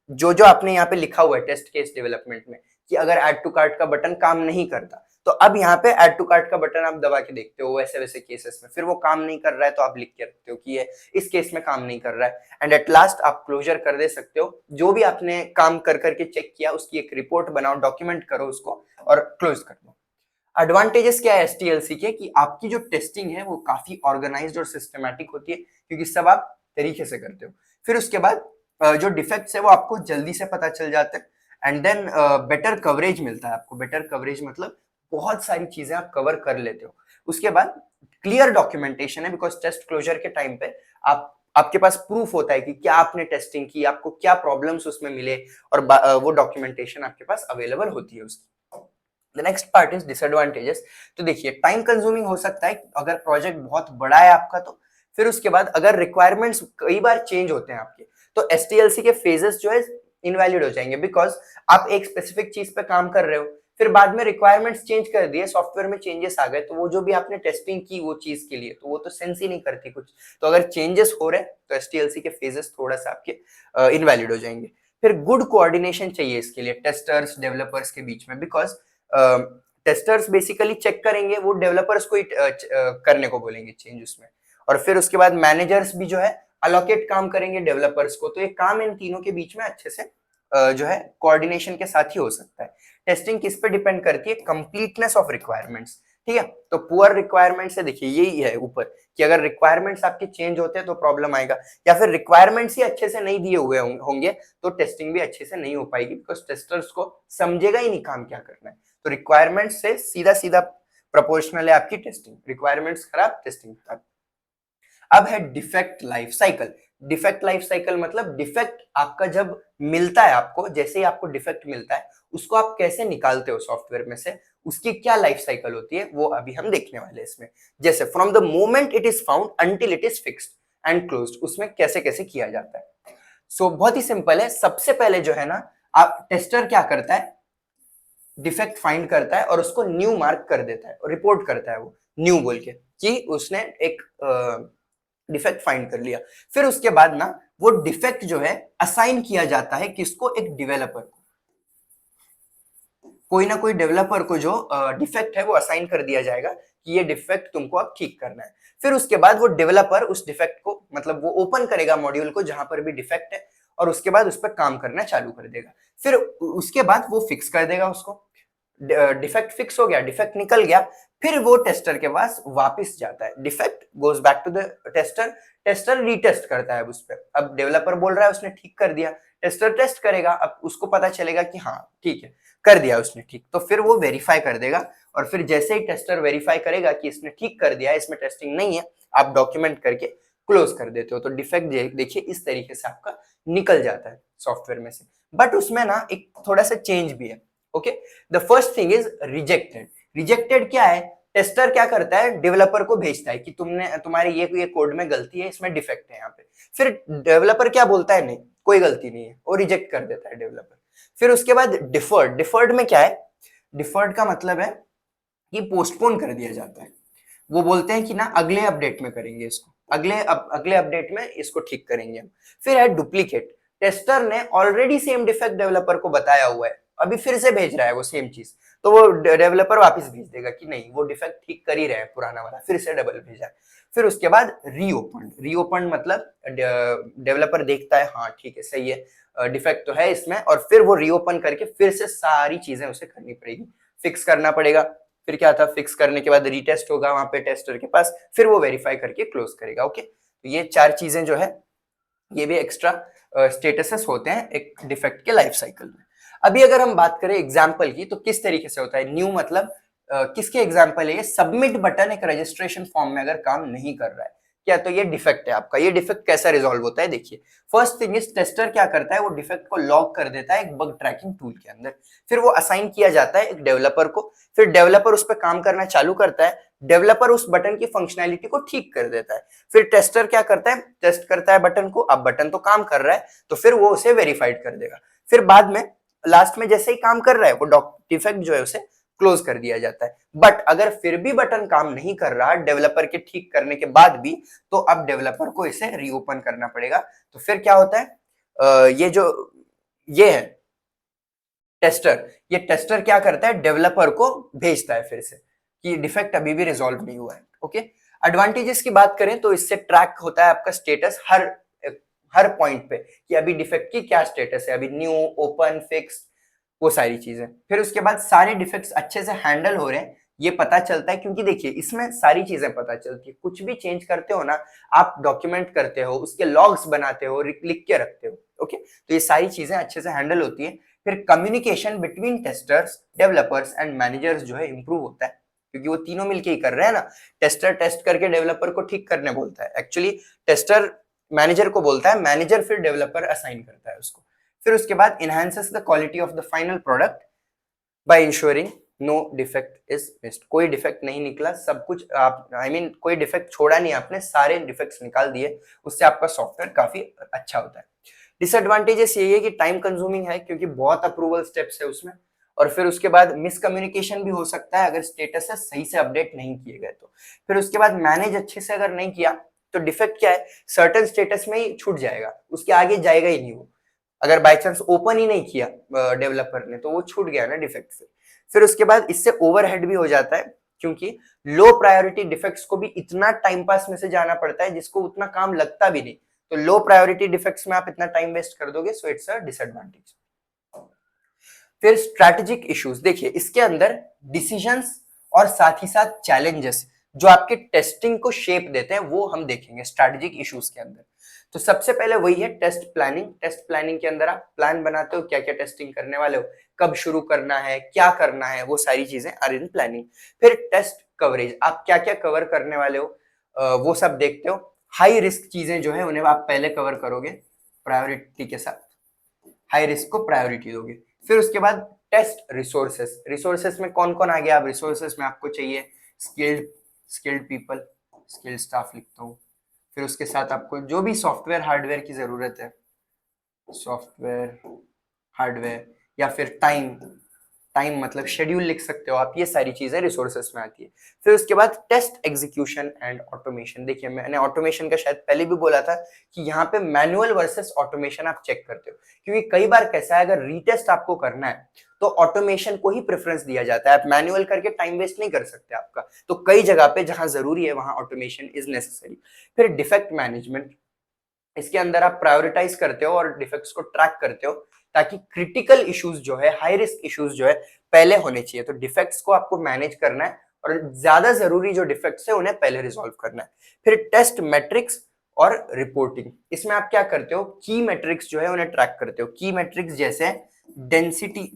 जो जो आपने यहाँ पे लिखा हुआ है टेस्ट केस डेवलपमेंट में, कि अगर ऐड टू कार्ट का बटन काम नहीं करता, तो अब यहाँ पे ऐड टू कार्ट का बटन आप दबा के देखते हो वैसे वैसे केसेस में, फिर वो काम नहीं कर रहा है तो आप लिख के रखते हो कि ये इस केस में काम नहीं कर रहा है, एंड एट लास्ट आप क्लोजर कर दे सकते हो। जो भी आपने काम कर करके चेक किया उसकी एक रिपोर्ट बनाओ, डॉक्यूमेंट करो उसको और क्लोज कर दो। एडवांटेजेस क्या है एसटीएलसी के, कि आपकी जो टेस्टिंग है वो काफी ऑर्गेनाइज्ड और सिस्टमैटिक होती है, क्योंकि सब आप तरीके से करते हो। फिर उसके बाद जो डिफेक्ट्स है वो आपको जल्दी से पता चल जाते हैं, एंड देन बेटर कवरेज मिलता है आपको। बेटर कवरेज मतलब बहुत सारी चीजें आप कवर कर लेते हो। उसके बाद क्लियर डॉक्यूमेंटेशन है, बिकॉज टेस्ट क्लोजर के टाइम पे आपके पास प्रूफ होता है कि क्या आपने टेस्टिंग की, आपको क्या प्रॉब्लम्स उसमें मिले, और वो डॉक्यूमेंटेशन आपके पास अवेलेबल होती है उसकी। The next part is disadvantages. तो देखिए, टाइम कंज्यूमिंग हो सकता है अगर प्रोजेक्ट बहुत बड़ा है आपका तो। फिर उसके बाद अगर रिक्वायरमेंट्स कई बार चेंज होते हैं आपके, तो एसटीएलसी के फेजेस जो है इनवैलिड हो जाएंगे, बिकॉज आप एक स्पेसिफिक चीज पे काम कर रहे हो, फिर बाद में रिक्वायरमेंट्स चेंज कर दिए, सॉफ्टवेयर में चेंजस आ गए, तो वो जो भी आपने टेस्टिंग की वो चीज के लिए, तो वो तो सेंस ही नहीं करती कुछ। तो अगर चेंजेस हो रहे हैं तो एसटीएलसी के फेजेस थोड़ा सा आपके इनवैलिड हो जाएंगे। फिर गुड कोऑर्डिनेशन चाहिए इसके लिए टेस्टर्स डेवलपर्स के बीच में, बिकॉज टेस्टर्स बेसिकली चेक करेंगे, वो डेवलपर्स को ही करने को बोलेंगे चेंज उसमें। और फिर उसके बाद मैनेजर्स भी जो है अलोकेट काम करेंगे डेवलपर्स को, तो ये काम इन तीनों के बीच में अच्छे से जो है कोऑर्डिनेशन के साथ ही हो सकता है। टेस्टिंग किस पे डिपेंड करती है, कंप्लीटनेस ऑफ रिक्वायरमेंट्स। ठीक है, तो पुअर रिक्वायरमेंट्स है, देखिए यही है ऊपर, कि अगर रिक्वायरमेंट्स आपके चेंज होते हैं तो प्रॉब्लम आएगा, या फिर रिक्वायरमेंट्स ही अच्छे से नहीं दिए हुए होंगे तो टेस्टिंग भी अच्छे से नहीं हो पाएगी, बिकॉज टेस्टर्स को समझेगा ही नहीं काम क्या करना है। तो रिक्वायरमेंट से सीधा सीधा प्रोपोर्शनल है आपकी टेस्टिंग, रिक्वायरमेंट्स खराब, टेस्टिंग खराब। अब है defect life cycle. Defect life cycle मतलब डिफेक्ट आपका जब मिलता है आपको, जैसे ही आपको डिफेक्ट मिलता है उसको आप कैसे निकालते हो सॉफ्टवेयर में से, उसकी क्या लाइफ साइकिल होती है वो अभी हम देखने वाले हैं इसमें। जैसे from the moment it is found until it is fixed and closed, उसमें कैसे कैसे किया जाता है। सो बहुत ही सिंपल है। सबसे पहले जो है ना, आप टेस्टर क्या करता है, डिफेक्ट फाइंड करता है और उसको न्यू मार्क कर देता है और रिपोर्ट करता है वो न्यू बोल के, कि उसने एक डिफेक्ट फाइंड कर लिया। फिर उसके बाद ना वो डिफेक्ट जो है असाइन किया जाता है किसको, एक डेवलपर को। कोई ना कोई डेवलपर को जो डिफेक्ट है वो असाइन कर दिया जाएगा कि ये डिफेक्ट तुमको अब ठीक करना है। फिर उसके बाद वो डेवलपर उस डिफेक्ट को मतलब वो ओपन करेगा मॉड्यूल को जहां पर भी डिफेक्ट है और उसके बाद उस पर काम करना चालू कर देगा। फिर उसके बाद वो फिक्स कर देगा उसको, डिफेक्ट फिक्स हो गया, डिफेक्ट निकल गया, फिर वो टेस्टर के पास वापस जाता है, defect goes back to the tester, tester retest करता है उस पर। अब डेवलपर बोल रहा है उसने ठीक कर दिया, टेस्टर टेस्ट करेगा, अब उसको पता चलेगा कि हाँ ठीक है कर दिया उसने ठीक, तो फिर वो वेरीफाई कर देगा और फिर जैसे ही टेस्टर वेरीफाई करेगा कि इसने ठीक कर दिया, इसमें टेस्टिंग नहीं है, आप डॉक्यूमेंट करके क्लोज कर देते हो। तो डिफेक्ट देखिए इस तरीके से आपका निकल जाता है सॉफ्टवेयर में से। बट उसमें ना एक थोड़ा सा चेंज भी है। Okay, the first thing is rejected. Rejected क्या है? टेस्टर क्या करता है, डेवलपर को भेजता है कि तुम्हारे ये कोड में गलती है, इसमें डिफेक्ट है यहाँ पे। फिर डेवलपर क्या बोलता है, नहीं कोई गलती नहीं है, वो रिजेक्ट कर देता है डेवलपर। फिर उसके बाद डिफर्ड। डिफर्ड में क्या है? डिफर्ड का मतलब है कि पोस्टपोन कर दिया जाता है। वो बोलते हैं कि ना अगले अपडेट में करेंगे इसको, अगले अपडेट में इसको ठीक करेंगे हम। फिर है डुप्लीकेट। टेस्टर ने ऑलरेडी सेम डिफेक्ट डेवलपर को बताया हुआ है, अभी फिर से भेज रहा है वो सेम चीज, तो वो डेवलपर वापस भेज देगा कि नहीं वो डिफेक्ट ठीक कर ही रहे हैं पुराना वाला, फिर से डबल भेजा है। फिर उसके बाद रीओपन। रीओपन मतलब डेवलपर देखता है हाँ ठीक है सही है, डिफेक्ट तो है इसमें, और फिर वो रीओपन करके फिर से सारी चीजें उसे करनी पड़ेगी, फिक्स करना पड़ेगा। फिर क्या था, फिक्स करने के बाद रीटेस्ट होगा वहां पे टेस्टर के पास, फिर वो वेरीफाई करके क्लोज करेगा। ओके, तो ये चार चीजें जो है ये भी एक्स्ट्रा स्टेटसेस होते हैं एक डिफेक्ट के लाइफ साइकिल में। अभी अगर हम बात करें एग्जाम्पल की, तो किस तरीके से होता है न्यू मतलब किसके एग्जाम्पल है ये? सबमिट बटन एक रजिस्ट्रेशन फॉर्म में अगर काम नहीं कर रहा है क्या, तो ये डिफेक्ट है आपका। ये डिफेक्ट कैसा रिजॉल्व होता है देखिए। फर्स्ट थिंग इज टेस्टर क्या करता है, वो डिफेक्ट को लॉग कर देता है एक बग ट्रैकिंग टूल के अंदर, फिर वो असाइन किया जाता है एक डेवलपर को, फिर डेवलपर उस पर काम करना चालू करता है, डेवलपर उस बटन की फंक्शनैलिटी को ठीक कर देता है, फिर टेस्टर क्या करता है, टेस्ट करता है बटन को, अब बटन तो काम कर रहा है तो फिर वो उसे वेरीफाइड कर देगा, फिर बाद में लास्ट में जैसे ही काम कर रहा है वो डिफेक्ट जो है उसे क्लोज कर दिया जाता है। बट अगर फिर भी बटन काम नहीं कर रहा डेवलपर के ठीक करने के बाद भी, तो अब डेवलपर को इसे रीओपन करना पड़ेगा। तो फिर क्या होता है, ये है टेस्टर, ये टेस्टर क्या करता है, डेवलपर को भेजता है फिर से कि डिफेक्ट अभी भी रिजॉल्व नहीं हुआ है। ओके, एडवांटेजेस की बात करें तो इससे ट्रैक होता है आपका स्टेटस हर पॉइंट पे कि अभी डिफेक्ट की क्या स्टेटस है, अभी न्यू, ओपन, फिक्स, वो सारी चीजें। फिर उसके बाद सारे डिफेक्ट्स अच्छे से हैंडल हो रहे हैं ये पता चलता है, क्योंकि देखिए इसमें सारी चीजें पता चलती है। कुछ भी चेंज करते हो ना आप डॉक्यूमेंट करते हो, उसके लॉग्स बनाते हो, लिख के रखते हो। ओके, तो ये सारी चीजें अच्छे से हैंडल होती है। फिर communication between testers, developers and managers जो है इंप्रूव होता है, क्योंकि वो तीनों मिलके ही कर रहे हैं ना। टेस्टर टेस्ट करके डेवलपर को ठीक करने बोलता है, एक्चुअली टेस्टर मैनेजर को बोलता है, मैनेजर फिर डेवलपर असाइन करता है उसको। फिर उसके बाद enhances the quality of the final product by ensuring no defect is missed। कोई डिफेक्ट नहीं निकला, सब कुछ आप कोई डिफेक्ट छोड़ा नहीं आपने, सारे डिफेक्ट्स निकाल दिए, उससे आपका सॉफ्टवेयर काफी अच्छा होता है। डिसएडवांटेजेस यही है कि टाइम कंज्यूमिंग है, क्योंकि बहुत अप्रूवल स्टेप्स है उसमें, और फिर उसके बाद मिसकम्युनिकेशन भी हो सकता है अगर स्टेटस सही से अपडेट नहीं किए गए तो। फिर उसके बाद मैनेज अच्छे से अगर नहीं किया तो डिफेक्ट क्या है, सर्टेन स्टेटस में ही छूट जाएगा, उसके आगे जाएगा ही नहीं वो। अगर बाय चांस ओपन ही नहीं किया डेवलपर ने तो वो छूट गया ना डिफेक्ट से। फिर उसके बाद इससे ओवरहेड भी हो जाता है, क्योंकि लो प्रायोरिटी डिफेक्ट्स को भी इतना टाइम पास में से जाना पड़ता है जिसको उतना काम लगता भी नहीं, तो लो प्रायोरिटी डिफेक्ट्स में आप इतना टाइम वेस्ट कर दोगे, सो इट्स अ डिसएडवांटेज। फिर स्ट्रैटेजिक इश्यूज देखिए, इसके अंदर डिसीजंस और साथ ही साथ चैलेंजेस जो आपके टेस्टिंग को शेप देते हैं वो हम देखेंगे स्ट्रैटेजिक इश्यूज के अंदर। तो सबसे पहले वही है टेस्ट प्लानिंग। टेस्ट प्लानिंग के अंदर आप प्लान बनाते हो, क्या क्या टेस्टिंग करने वाले हो, कब शुरू करना है, क्या करना है, वो सारी चीजें आर इन प्लानिंग। फिर टेस्ट कवरेज, आप क्या क्या कवर करने वाले हो वो सब देखते हो। हाई रिस्क चीजें जो है उन्हें आप पहले कवर करोगे प्रायोरिटी के साथ, हाई रिस्क को प्रायोरिटी दोगे। फिर उसके बाद टेस्ट रिसोर्सेस, रिसोर्सेस में कौन कौन आ गया, अब रिसोर्सेस में आपको चाहिए स्किल्ड पीपल, स्किल्ड स्टाफ लिखता हूँ। फिर उसके साथ आपको जो भी सॉफ्टवेयर हार्डवेयर की जरूरत है, सॉफ्टवेयर हार्डवेयर, या फिर टाइम मतलब शेड्यूल लिख सकते हो आप, ये सारी चीजें रिसोर्सेस में आती है। फिर उसके बाद टेस्ट एग्जीक्यूशन एंड ऑटोमेशन। देखिए मैंने ऑटोमेशन का शायद पहले भी बोला था कि यहाँ पे मैनुअल वर्सेस ऑटोमेशन आप चेक करते हो, क्योंकि कई बार कैसा है अगर रीटेस्ट आपको करना है तो ऑटोमेशन को ही प्रेफरेंस दिया जाता है। आप मैनुअल करके टाइम वेस्ट नहीं कर सकते आपका, तो कई जगह पे जहां जरूरी है वहां ऑटोमेशन इज नेसेसरी। फिर डिफेक्ट मैनेजमेंट, इसके अंदर आप प्रायोरिटाइज करते हो और डिफेक्ट्स को ट्रैक करते हो ताकि क्रिटिकल इश्यूज जो है, हाई रिस्क इश्यूज जो है पहले होने चाहिए, तो डिफेक्ट्स को आपको मैनेज करना है और ज्यादा जरूरी जो डिफेक्ट्स है उन्हें पहले रिजॉल्व करना है। फिर टेस्ट मैट्रिक्स और रिपोर्टिंग, इसमें आप क्या करते हो, की मैट्रिक्स जो है उन्हें ट्रैक करते हो। की मैट्रिक्स जैसे डेंसिटी,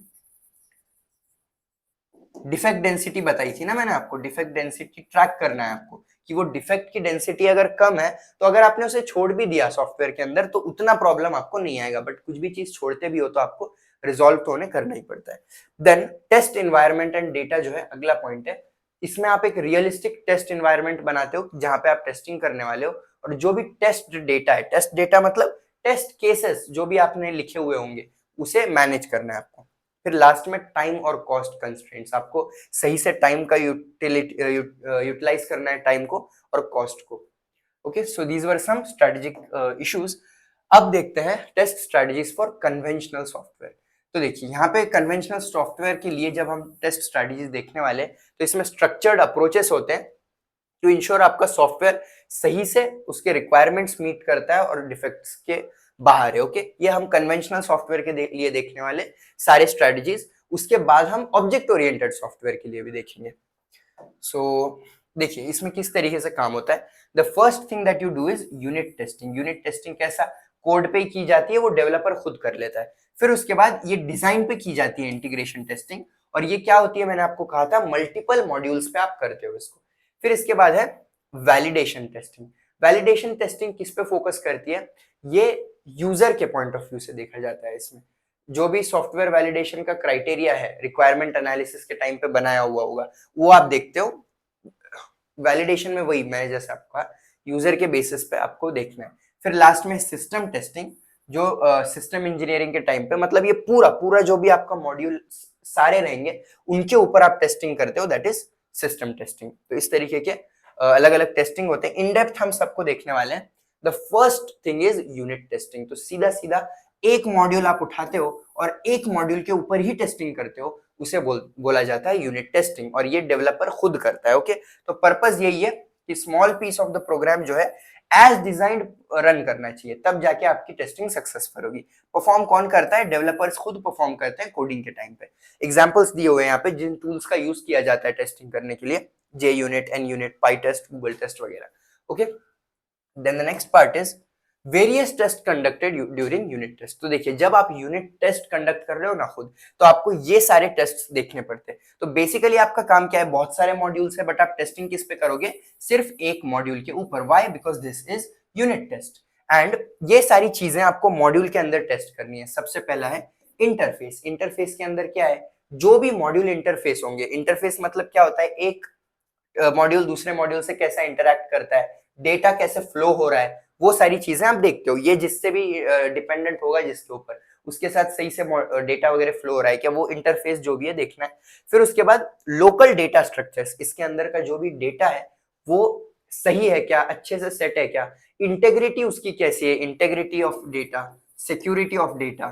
डिफेक्ट डेंसिटी बताई थी ना मैंने आपको, डिफेक्ट डेंसिटी ट्रैक करना है आपको कि वो डिफेक्ट की डेंसिटी अगर कम है तो अगर आपने उसे छोड़ भी दिया सॉफ्टवेयर के अंदर तो उतना प्रॉब्लम आपको नहीं आएगा, बट कुछ भी चीज छोड़ते भी हो तो आपको रिजॉल्व तो उन्हें करना ही पड़ता है। Then test environment and data जो है अगला पॉइंट है, इसमें आप एक रियलिस्टिक टेस्ट एनवायरनमेंट बनाते हो जहां पे आप टेस्टिंग करने वाले हो, और जो भी टेस्ट डेटा है, टेस्ट डेटा मतलब टेस्ट केसेस जो भी आपने लिखे हुए होंगे उसे मैनेज करना है आपको। फिर लास्ट में टाइम और कॉस्ट कंस्ट्रेंट्स, आपको सही से टाइम का यूटिलाइज करना है, टाइम को और कॉस्ट को। Okay, so these were some strategic issues. अब देखते हैं test strategies for conventional software. तो देखिए यहाँ पे कन्वेंशनल सॉफ्टवेयर के लिए जब हम टेस्ट स्ट्रेटजीज देखने वाले तो इसमें स्ट्रक्चर्ड अप्रोचेस होते हैं टू इंश्योर आपका सॉफ्टवेयर सही से उसके रिक्वायरमेंट्स मीट करता है और डिफेक्ट्स के बाहर है। ओके, ये हम कन्वेंशनल सॉफ्टवेयर के लिए देखने वाले सारे स्ट्रेटजीज। उसके बाद हम ऑब्जेक्ट ओरिएंटेड सॉफ्टवेयर के लिए भी देखेंगे। देखिए इसमें किस तरीके से काम होता है। The first thing that you do is unit testing. Unit testing कैसा, कोड पे ही की जाती है, वो डेवलपर खुद कर लेता है। फिर उसके बाद ये डिजाइन पे की जाती है इंटीग्रेशन टेस्टिंग, और ये क्या होती है मैंने आपको कहा था मल्टीपल मॉड्यूल्स पे आप करते हो इसको। फिर इसके बाद है वैलिडेशन टेस्टिंग। वैलिडेशन टेस्टिंग किस पे फोकस करती है, ये यूजर के पॉइंट ऑफ व्यू से देखा जाता है। इसमें जो भी सॉफ्टवेयर वैलिडेशन का क्राइटेरिया है, रिक्वायरमेंट एनालिसिस के टाइम पे बनाया हुआ होगा, वो आप देखते हो। वैलिडेशन में वही मैं जैसे आपका यूजर के बेसिस पे आपको देखना है। फिर लास्ट में सिस्टम टेस्टिंग, जो सिस्टम इंजीनियरिंग के टाइम पे मतलब ये पूरा पूरा जो भी आपका मॉड्यूल सारे रहेंगे उनके ऊपर आप टेस्टिंग करते हो, दैट इज सिस्टम टेस्टिंग। तो इस तरीके के अलग अलग टेस्टिंग होते हैं, इन डेप्थ हम सबको देखने वाले हैं। The first thing is unit testing. तो सीधा सीधा एक मॉड्यूल आप उठाते हो और एक मॉड्यूल के ऊपर ही टेस्टिंग करते हो, उसे बोला जाता है यूनिट टेस्टिंग, और ये डेवलपर खुद करता है। ओके, तो पर्पस यही है कि small piece of the program जो है एज डिजाइंड रन करना चाहिए, तब जाके आपकी टेस्टिंग सक्सेसफुल होगी। परफॉर्म कौन करता है, डेवलपर्स खुद परफॉर्म करते हैं कोडिंग के टाइम पे। एग्जांपल्स दिए हुए हैं यहाँ पे जिन टूल्स का यूज किया जाता है टेस्टिंग करने के लिए, JUnit, NUnit, PyTest, Google test वगैरह। Okay, then the next part is various test conducted during unit test. तो देखिए जब आप यूनिट टेस्ट कंडक्ट कर रहे हो ना खुद, तो आपको ये सारे टेस्ट देखने पड़ते हैं। तो बेसिकली आपका काम क्या है, बहुत सारे मॉड्यूल्स है बट आप टेस्टिंग किस पे करोगे, सिर्फ एक मॉड्यूल के ऊपर। Why, because this is unit test, and ये सारी चीजें आपको मॉड्यूल के अंदर टेस्ट करनी है। सबसे पहला है इंटरफेस। इंटरफेस के अंदर क्या है, जो भी मॉड्यूल इंटरफेस होंगे, इंटरफेस मतलब क्या होता है, एक मॉड्यूल दूसरे मॉड्यूल से कैसा इंटरैक्ट करता है, डेटा कैसे फ्लो हो रहा है, वो सारी चीजें आप देखते हो। ये जिससे भी डिपेंडेंट होगा जिसके ऊपर, उसके साथ सही से डेटा वगैरह फ्लो हो रहा है क्या, वो इंटरफेस जो भी है देखना है। फिर उसके बाद लोकल डेटा स्ट्रक्चर्स, इसके अंदर का जो भी डेटा है वो सही है क्या, अच्छे से सेट है क्या, इंटेग्रिटी उसकी कैसी है, integrity of data, security of data,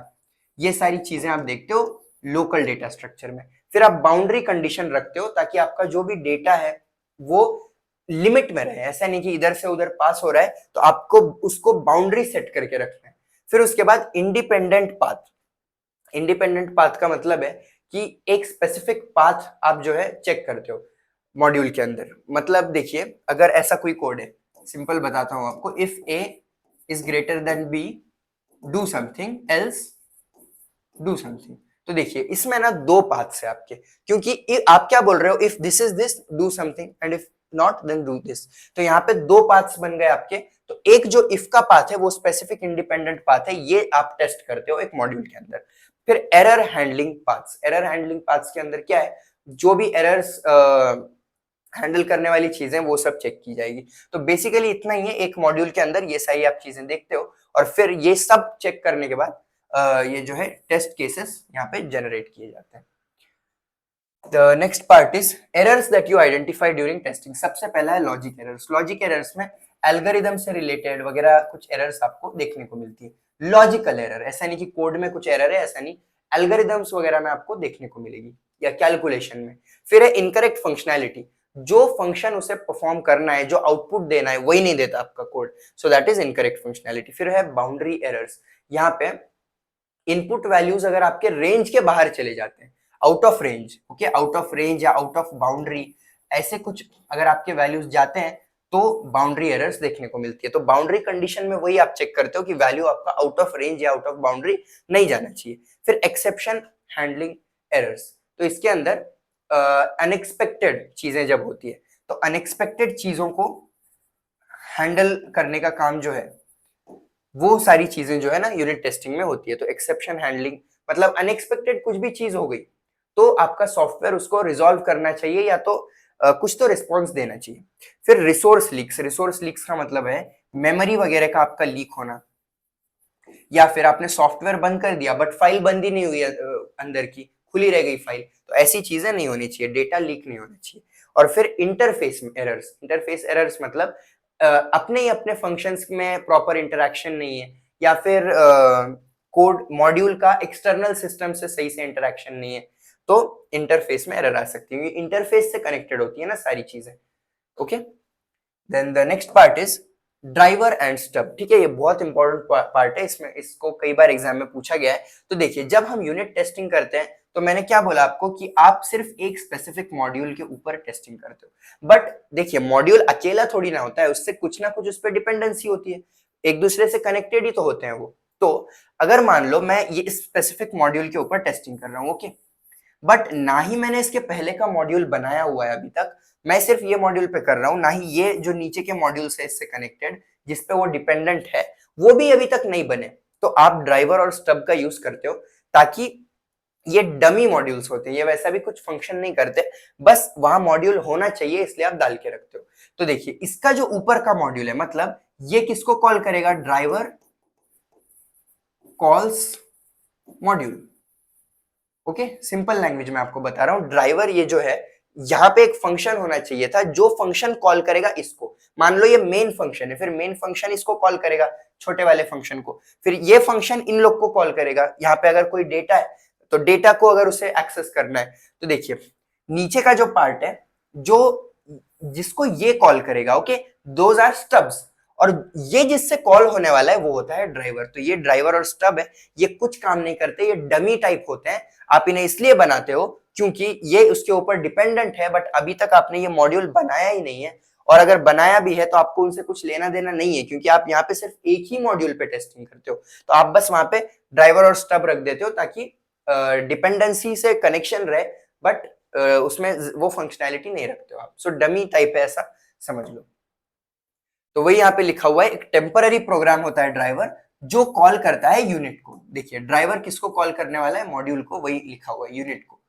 ये सारी चीजें आप देखते हो लोकल डेटा स्ट्रक्चर में। फिर आप बाउंड्री कंडीशन रखते हो ताकि आपका जो भी डेटा है वो लिमिट में रहे, ऐसा नहीं कि इधर से उधर पास हो रहा है, तो आपको उसको बाउंड्री सेट करके रखना है। फिर उसके बाद इंडिपेंडेंट पाथ। इंडिपेंडेंट पाथ का मतलब है कि एक स्पेसिफिक पाथ आप जो है चेक करते हो मॉड्यूल के अंदर। मतलब देखिए अगर ऐसा कोई कोड है, सिंपल बताता हूं आपको, if A is greater than B do something else do something. तो देखिए इसमें ना दो पाथ्स है आपके, क्योंकि आप क्या बोल रहे हो, if this is this do something and if not then do this. तो यहाँ पे दो पाथ्स बन गए आपके। तो एक जो इफ का पाथ है वो स्पेसिफिक इंडिपेंडेंट पाथ है, ये आप टेस्ट करते हो एक मॉड्यूल के अंदर। फिर error handling paths. Error handling paths के अंदर क्या है, जो भी एरर्स हैंडल करने वाली चीजें वो सब चेक की जाएगी। तो बेसिकली इतना ही है, एक मॉड्यूल के अंदर ये सारी आप चीजें देखते हो, और फिर ये सब चेक करने के बाद ये जो है टेस्ट केसेस यहाँ पे जनरेट किए जाते हैं। The next part is errors that you identify during testing. सबसे पहला है लॉजिक एरर्स। लॉजिक एरर्स में एल्गोरिदम से रिलेटेड वगैरह कुछ एरर्स आपको देखने को मिलती है। लॉजिकल एरर, ऐसा नहीं कि कोड में कुछ एरर है, ऐसा नहीं, एल्गोरिदम्स वगैरह में आपको देखने को मिलेगी या कैलकुलेशन में। फिर है इनकरेक्ट फंक्शनैलिटी, जो फंक्शन उसे परफॉर्म करना है, जो आउटपुट देना है वही नहीं देता आपका code, so that is incorrect functionality. फिर है बाउंड्री एरर्स, यहाँ पे इनपुट वैल्यूज अगर आपके रेंज के बाहर चले जाते हैं, out of range, okay, out of range या आउट ऑफ बाउंड्री, ऐसे कुछ अगर आपके वैल्यूज जाते हैं तो बाउंड्री एरर्स देखने को मिलती है। तो बाउंड्री कंडीशन में वही आप चेक करते हो कि वैल्यू आपका आउट ऑफ रेंज या आउट ऑफ बाउंड्री नहीं जाना चाहिए। फिर एक्सेप्शन हैंडलिंग एरर्स, तो इसके अंदर अनएक्सपेक्टेड चीजें जब होती है तो अनएक्सपेक्टेड चीजों को हैंडल करने का काम जो है वो सारी चीजें जो है ना यूनिट टेस्टिंग में होती है। तो एक्सेप्शन हैंडलिंग मतलब अनएक्सपेक्टेड कुछ भी चीज हो गई तो आपका सॉफ्टवेयर उसको रिजॉल्व करना चाहिए या तो कुछ तो रिस्पॉन्स देना चाहिए। फिर रिसोर्स लीक्स, रिसोर्स लीक्स का मतलब है मेमोरी वगैरह का आपका लीक होना, या फिर आपने सॉफ्टवेयर बंद कर दिया बट फाइल बंद ही नहीं हुई, अंदर की खुली रह गई फाइल, तो ऐसी चीजें नहीं होनी चाहिए, डेटा लीक नहीं होना चाहिए। और फिर इंटरफेस एरर्स, इंटरफेस एरर्स मतलब अपने ही अपने फंक्शंस में प्रॉपर इंटरेक्शन नहीं है, या फिर कोड मॉड्यूल का एक्सटर्नल सिस्टम से सही से इंटरेक्शन नहीं है, तो इंटरफेस में एरर आ सकती है। इंटरफेस से कनेक्टेड होती है ना सारी चीजें, okay. Then the next part is driver and stub, ठीक है, ये बहुत इंपॉर्टेंट पार्ट है, इसमें इसको कई बार एग्जाम में पूछा गया है। तो देखिए जब हम यूनिट टेस्टिंग करते हैं तो मैंने क्या बोला आपको कि आप सिर्फ एक स्पेसिफिक मॉड्यूल के ऊपर टेस्टिंग करते हो, बट देखिए मॉड्यूल अकेला थोड़ी ना होता है, उससे कुछ ना कुछ उस पर डिपेंडेंसी होती है, एक दूसरे से कनेक्टेड ही तो होते हैं वो। तो अगर मान लो मैं ये स्पेसिफिक मॉड्यूल के ऊपर टेस्टिंग कर रहा हूँ, ओके, बट ना ही मैंने इसके पहले का मॉड्यूल बनाया हुआ है अभी तक, मैं सिर्फ ये मॉड्यूल पे कर रहा हूँ, ना ही ये जो नीचे के मॉड्यूल्स है इससे कनेक्टेड जिसपे वो डिपेंडेंट है वो भी अभी तक नहीं बने, तो आप ड्राइवर और स्टब का यूज करते हो ताकि ये डमी मॉड्यूल्स होते हैं, ये वैसा भी कुछ फंक्शन नहीं करते, बस वहां मॉड्यूल होना चाहिए इसलिए आप डाल के रखते हो। तो देखिए इसका जो ऊपर का मॉड्यूल है मतलब ये किसको कॉल करेगा, driver calls module, okay, simple language में आपको बता रहा हूं, ड्राइवर ये जो है यहाँ पे एक फंक्शन होना चाहिए था जो फंक्शन कॉल करेगा इसको, मान लो ये मेन फंक्शन है, फिर मेन फंक्शन इसको कॉल करेगा छोटे वाले फंक्शन को, फिर ये फंक्शन इन लोग को कॉल करेगा, यहाँ पे अगर कोई डेटा है तो डेटा को अगर उसे एक्सेस करना है तो देखिए नीचे का जो पार्ट है जो जिसको ये कॉल करेगा, ओके, दोज आर स्टब्स, और ये जिससे कॉल होने वाला है वो होता है ड्राइवर। तो ये ड्राइवर और स्टब है, ये कुछ काम नहीं करते, ये डमी टाइप होते हैं, आप इन्हें इसलिए बनाते हो क्योंकि ये उसके ऊपर डिपेंडेंट है, बट अभी तक आपने ये मॉड्यूल बनाया ही नहीं है, और अगर बनाया भी है तो आपको उनसे कुछ लेना देना नहीं है क्योंकि आप यहाँ पे सिर्फ एक ही मॉड्यूल पे टेस्टिंग करते हो, तो आप बस वहां पे ड्राइवर और स्टब रख देते हो ताकि डिपेंडेंसी से कनेक्शन रहे, बट उसमें वो फंक्शनैलिटी नहीं रखते हो आप, सो डमी टाइप है ऐसा समझ लो। तो वही यहाँ पे लिखा हुआ है, एक टेम्पररी प्रोग्राम होता है ड्राइवर जो कॉल करता है यूनिट को, देखिए ड्राइवर किसको कॉल करने वाला है, मॉड्यूल को, वही लिखा हुआ है यूनिट को।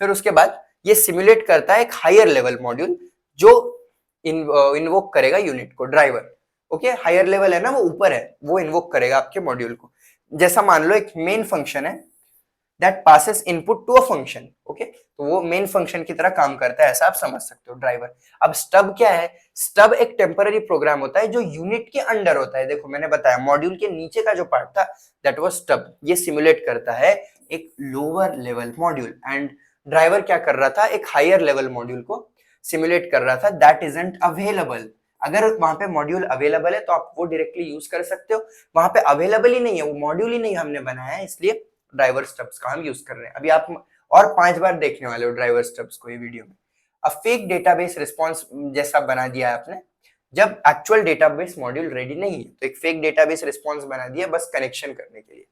फिर उसके बाद ये सिमुलेट करता है एक हायर लेवल मॉड्यूल जो इन्वोक करेगा यूनिट को, ड्राइवर, ओके, हायर लेवल है ना, वो ऊपर है, वो इन्वोक करेगा आपके मॉड्यूल को। जैसा मान लो एक मेन फंक्शन है that passes input to a function, okay, तो वो मेन फंक्शन की तरह काम करता है, ऐसा आप समझ सकते हो ड्राइवर। अब स्टब क्या है, स्टब एक टेम्पररी प्रोग्राम होता है जो यूनिट के अंडर होता है, देखो मैंने बताया मॉड्यूल के नीचे का जो पार्ट था दैट वाज स्टब, ये सिमुलेट करता है एक lower level module, and driver क्या कर रहा था, एक हायर लेवल मॉड्यूल को सिमुलेट कर रहा था दैट इजंट अवेलेबल। अगर वहां पे मॉड्यूल अवेलेबल है तो आप वो डायरेक्टली यूज कर सकते हो, वहां पे अवेलेबल ही नहीं है, वो मॉड्यूल ही नहीं हमने बनाया है, इसलिए ड्राइवर स्टब्स का हम यूज कर रहे हैं। अभी आप और 5 बार देखने वाले हो ड्राइवर स्टब्स को ये वीडियो में। अब फेक डेटाबेस रिस्पॉन्स जैसा बना दिया है आपने, जब एक्चुअल डेटाबेस मॉड्यूल रेडी नहीं है तो एक फेक डेटाबेस रिस्पॉन्स बना दिया बस कनेक्शन करने के लिए।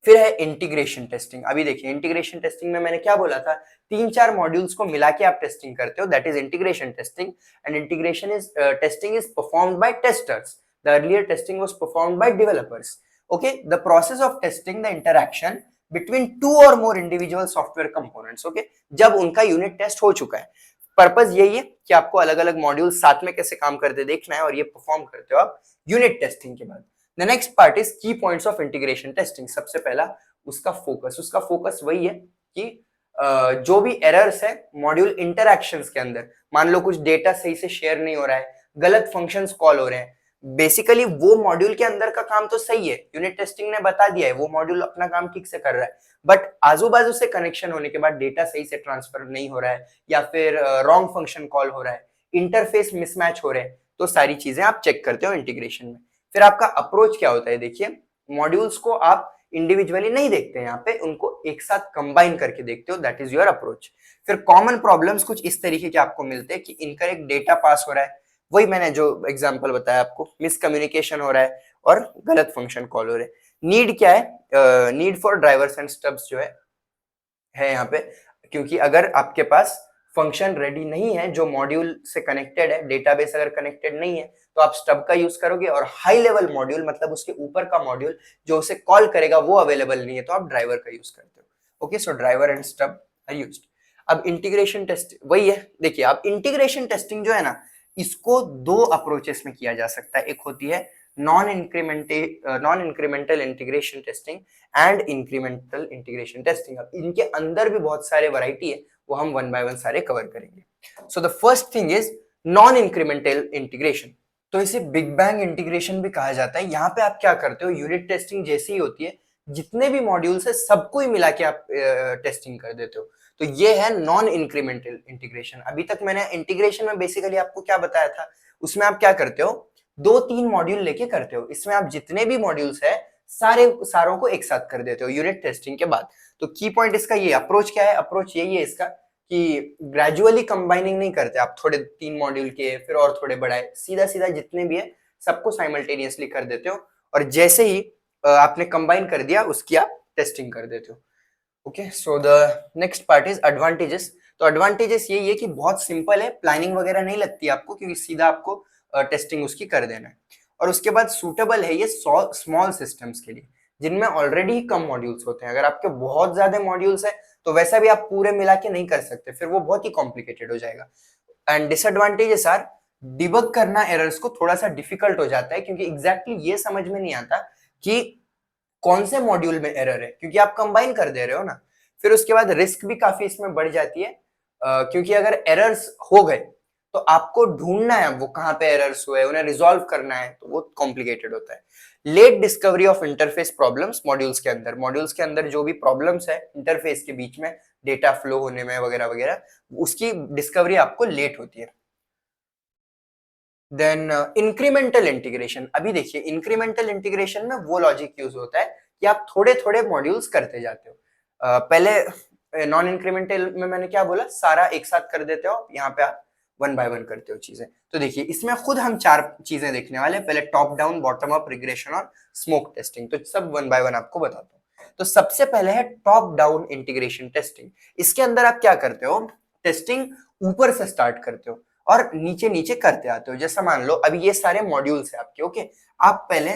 फिर है इंटीग्रेशन टेस्टिंग। अभी देखिए इंटीग्रेशन टेस्टिंग में मैंने क्या बोला था, 3-4 मॉड्यूल्स को मिला के आप टेस्टिंग करते हो, that is integration testing, and integration is testing is performed by testers, the earlier testing was performed by developers, okay, the process of testing the interaction between two or more individual software components, okay, जब उनका unit test हो चुका है। Purpose यही है कि आपको अलग अलग मॉड्यूल साथ में कैसे काम करते देखना है और ये परफॉर्म करते हो आप यूनिट टेस्टिंग के बाद। द नेक्स्ट पार्ट इज की पॉइंट्स ऑफ इंटीग्रेशन टेस्टिंग। सबसे पहला उसका फोकस वही है कि जो भी एरर्स है मॉड्यूल इंटरैक्शंस के अंदर, मान लो कुछ डेटा सही से शेयर नहीं हो रहा है, गलत फंक्शंस कॉल हो रहे हैं, बेसिकली वो मॉड्यूल के अंदर का काम तो सही है, यूनिट टेस्टिंग ने बता दिया है वो मॉड्यूल अपना काम ठीक से कर रहा है, बट आजू बाजू से कनेक्शन होने के बाद डेटा सही से ट्रांसफर नहीं हो रहा है या फिर रॉन्ग फंक्शन कॉल हो रहा है, इंटरफेस मिसमैच हो रहे हैं, तो सारी चीजें आप चेक करते हो इंटीग्रेशन में। फिर आपका अप्रोच क्या होता है, देखिए मॉड्यूल्स को आप इंडिविजुअली नहीं देखते हैं, यहाँ पे उनको एक साथ कंबाइन करके देखते हो, दैट इज योर अप्रोच। फिर कॉमन प्रॉब्लम्स कुछ इस तरीके के आपको मिलते हैं कि इनकरेक्ट डेटा पास हो रहा है, वही मैंने जो एग्जांपल बताया आपको, मिसकम्युनिकेशन हो रहा है और गलत फंक्शन कॉल हो रहे हैं। नीड क्या है, need for drivers and stubs जो है यहाँ पे, क्योंकि अगर आपके पास फंक्शन रेडी नहीं है जो मॉड्यूल से कनेक्टेड है, डेटाबेस अगर कनेक्टेड नहीं है तो आप स्टब का यूज करोगे, और हाई लेवल मॉड्यूल मतलब उसके ऊपर का मॉड्यूल जो उसे कॉल करेगा वो अवेलेबल नहीं है तो आप ड्राइवर का यूज करते हो। Okay, so driver and stub are used. अब इंटीग्रेशन टेस्ट वही है, देखिए आप इंटीग्रेशन टेस्टिंग जो है ना, इसको दो अप्रोचेस में किया जा सकता है, एक होती है non incremental integration testing and incremental integration testing. अब इनके अंदर भी बहुत सारे वैरायटी है, वो हम वन बाय वन सारे कवर करेंगे। सो the first thing is non incremental integration, तो इसे बिग बैंग इंटीग्रेशन भी कहा जाता है। यहाँ पे आप क्या करते हो, यूनिट टेस्टिंग जैसी ही होती है, जितने भी मॉड्यूल्स है सबको ही मिला के आप टेस्टिंग कर देते हो, तो ये है नॉन इंक्रीमेंटल इंटीग्रेशन। अभी तक मैंने इंटीग्रेशन में बेसिकली आपको क्या बताया था, उसमें आप क्या करते हो, दो तीन मॉड्यूल लेके करते हो, इसमें आप जितने भी मॉड्यूल्स है सारों को एक साथ कर देते हो यूनिट टेस्टिंग के बाद। तो की पॉइंट इसका ये, अप्रोच क्या है, अप्रोच यही है इसका कि ग्रेजुअली कंबाइनिंग नहीं करते आप, थोड़े तीन मॉड्यूल के फिर और थोड़े बढ़ाए, सीधा सीधा जितने भी है सबको साइमल्टेनियसली कर देते हो, और जैसे ही आपने कंबाइन कर दिया उसकी आप टेस्टिंग कर देते हो। Okay, so the next part is advantages. तो एडवांटेजेस यही है कि बहुत सिंपल है, प्लानिंग वगैरह नहीं लगती आपको, क्योंकि सीधा आपको टेस्टिंग उसकी कर देना है। और उसके बाद सूटेबल है ये स्मॉल सिस्टम्स के लिए जिनमें ऑलरेडी कम मॉड्यूल्स होते हैं। अगर आपके बहुत ज्यादा मॉड्यूल्स है तो वैसा भी आप पूरे मिला के नहीं कर सकते, फिर वो बहुत ही कॉम्प्लिकेटेड हो जाएगा। एंड डिसएडवांटेजेस आर, डिबग करना एरर्स को थोड़ा सा डिफिकल्ट हो जाता है, क्योंकि एग्जैक्टली ये समझ में नहीं आता कि कौन से मॉड्यूल में एरर है, क्योंकि आप कंबाइन कर दे रहे हो ना। फिर उसके बाद रिस्क भी काफी इसमें बढ़ जाती है, क्योंकि अगर एरर्स हो गए तो आपको ढूंढना है वो कहाँ पे एरर्स हुए, उन्हें रिजॉल्व करना है, तो वो कॉम्प्लिकेटेड होता है। Late discovery of interface problems, modules के अंदर जो भी प्रॉब्लम्स है इंटरफेस के बीच में, डेटा फ्लो होने में वगैरह वगैरह, उसकी डिस्कवरी आपको लेट होती है। देन इंक्रीमेंटल इंटीग्रेशन, अभी देखिए इंक्रीमेंटल इंटीग्रेशन में वो लॉजिक यूज होता है कि आप थोड़े थोड़े मॉड्यूल्स करते जाते हो। पहले नॉन इंक्रीमेंटल में मैंने क्या बोला, सारा एक साथ कर देते हो, यहाँ पे आप वन बाय वन करते हो चीजें। तो देखिए इसमें खुद हम चार चीजें देखने वाले, पहले top down, bottom up, regression और स्मोक टेस्टिंग, तो सब वन बाय वन आपको बताता हूँ। तो सबसे पहले है टॉप डाउन इंटीग्रेशन टेस्टिंग। इसके अंदर आप क्या करते हो, टेस्टिंग ऊपर से स्टार्ट करते हो और नीचे नीचे करते आते हो। जैसा मान लो अभी ये सारे मॉड्यूल्स है आपके, ओके, आप पहले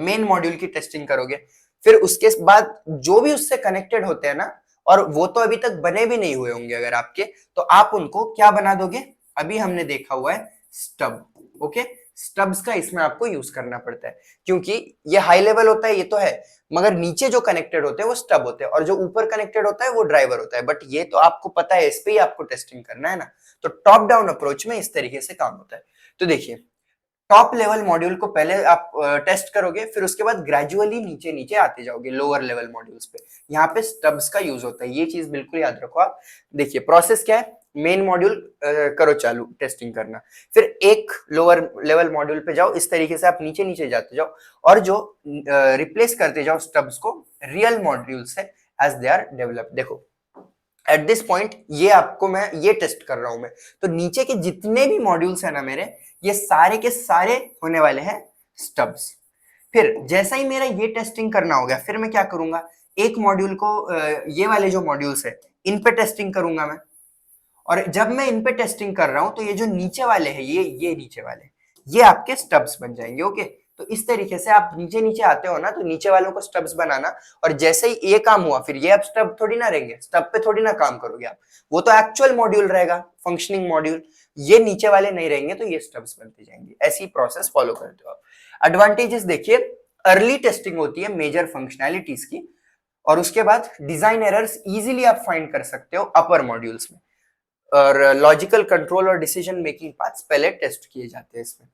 मेन मॉड्यूल की टेस्टिंग करोगे, फिर उसके बाद जो भी उससे कनेक्टेड होते हैं ना, और वो तो अभी तक बने भी नहीं हुए होंगे अगर आपके, तो आप उनको क्या बना दोगे, अभी हमने देखा हुआ है स्टब। ओके, स्टब्स का इसमें आपको यूज करना पड़ता है, क्योंकि ये हाई लेवल होता है ये तो है, मगर नीचे जो कनेक्टेड होते हैं वो स्टब होते हैं, और जो ऊपर कनेक्टेड होता है वो ड्राइवर होता है। बट ये तो आपको पता है, इस पे ही आपको टेस्टिंग करना है ना। तो टॉप डाउन अप्रोच में इस तरीके से काम होता है। तो देखिए टॉप लेवल मॉड्यूल को पहले आप टेस्ट करोगे, फिर उसके बाद ग्रेजुअली नीचे नीचे आते जाओगे लोअर लेवल मॉड्यूल्स पे, यहाँ पे स्टब्स का यूज होता है, ये चीज बिल्कुल याद रखो आप। देखिए प्रोसेस क्या है, मेन मॉड्यूल करो चालू टेस्टिंग करना, फिर एक लोअर लेवल मॉड्यूल पे जाओ, इस तरीके से आप नीचे नीचे जाते जाओ, और जो रिप्लेस करते जाओ स्टब्स को रियल मॉड्यूल से एज दे आर डेवलप। देखो एट दिस पॉइंट ये आपको मैं ये टेस्ट कर रहा हूं मैं, तो नीचे के जितने भी मॉड्यूल्स है ना मेरे, ये सारे के सारे होने वाले हैं स्टब्स। फिर जैसा ही मेरा ये टेस्टिंग करना हो गया, फिर मैं क्या करूंगा, एक मॉड्यूल को ये वाले जो मॉड्यूल्स है इन पे टेस्टिंग करूंगा मैं, और जब मैं इन पे टेस्टिंग कर रहा हूं तो ये जो नीचे वाले हैं, ये नीचे वाले, ये आपके स्टब्स बन जाएंगे। ओके, तो इस तरीके से आप नीचे नीचे आते हो ना, तो नीचे वालों को स्टब्स बनाना, और जैसे ही ये काम हुआ फिर ये अब स्टब थोड़ी ना रहेंगे, स्टब पे थोड़ी ना काम करोगे आप, वो तो एक्चुअल मॉड्यूल रहेगा, फंक्शनिंग मॉड्यूल, ये नीचे वाले नहीं रहेंगे, तो ये स्टब्स बनते जाएंगे। ऐसी प्रोसेस फॉलो करते हो आप। एडवांटेजेस देखिए, अर्ली टेस्टिंग होती है मेजर फंक्शनैलिटीज की, और उसके बाद डिजाइन एरर्स इजीली आप फाइंड कर सकते हो अपर मॉड्यूल्स में, और लॉजिकल कंट्रोल और डिसीजन मेकिंग पार्ट्स पहले टेस्ट किए जाते हैं इसमें।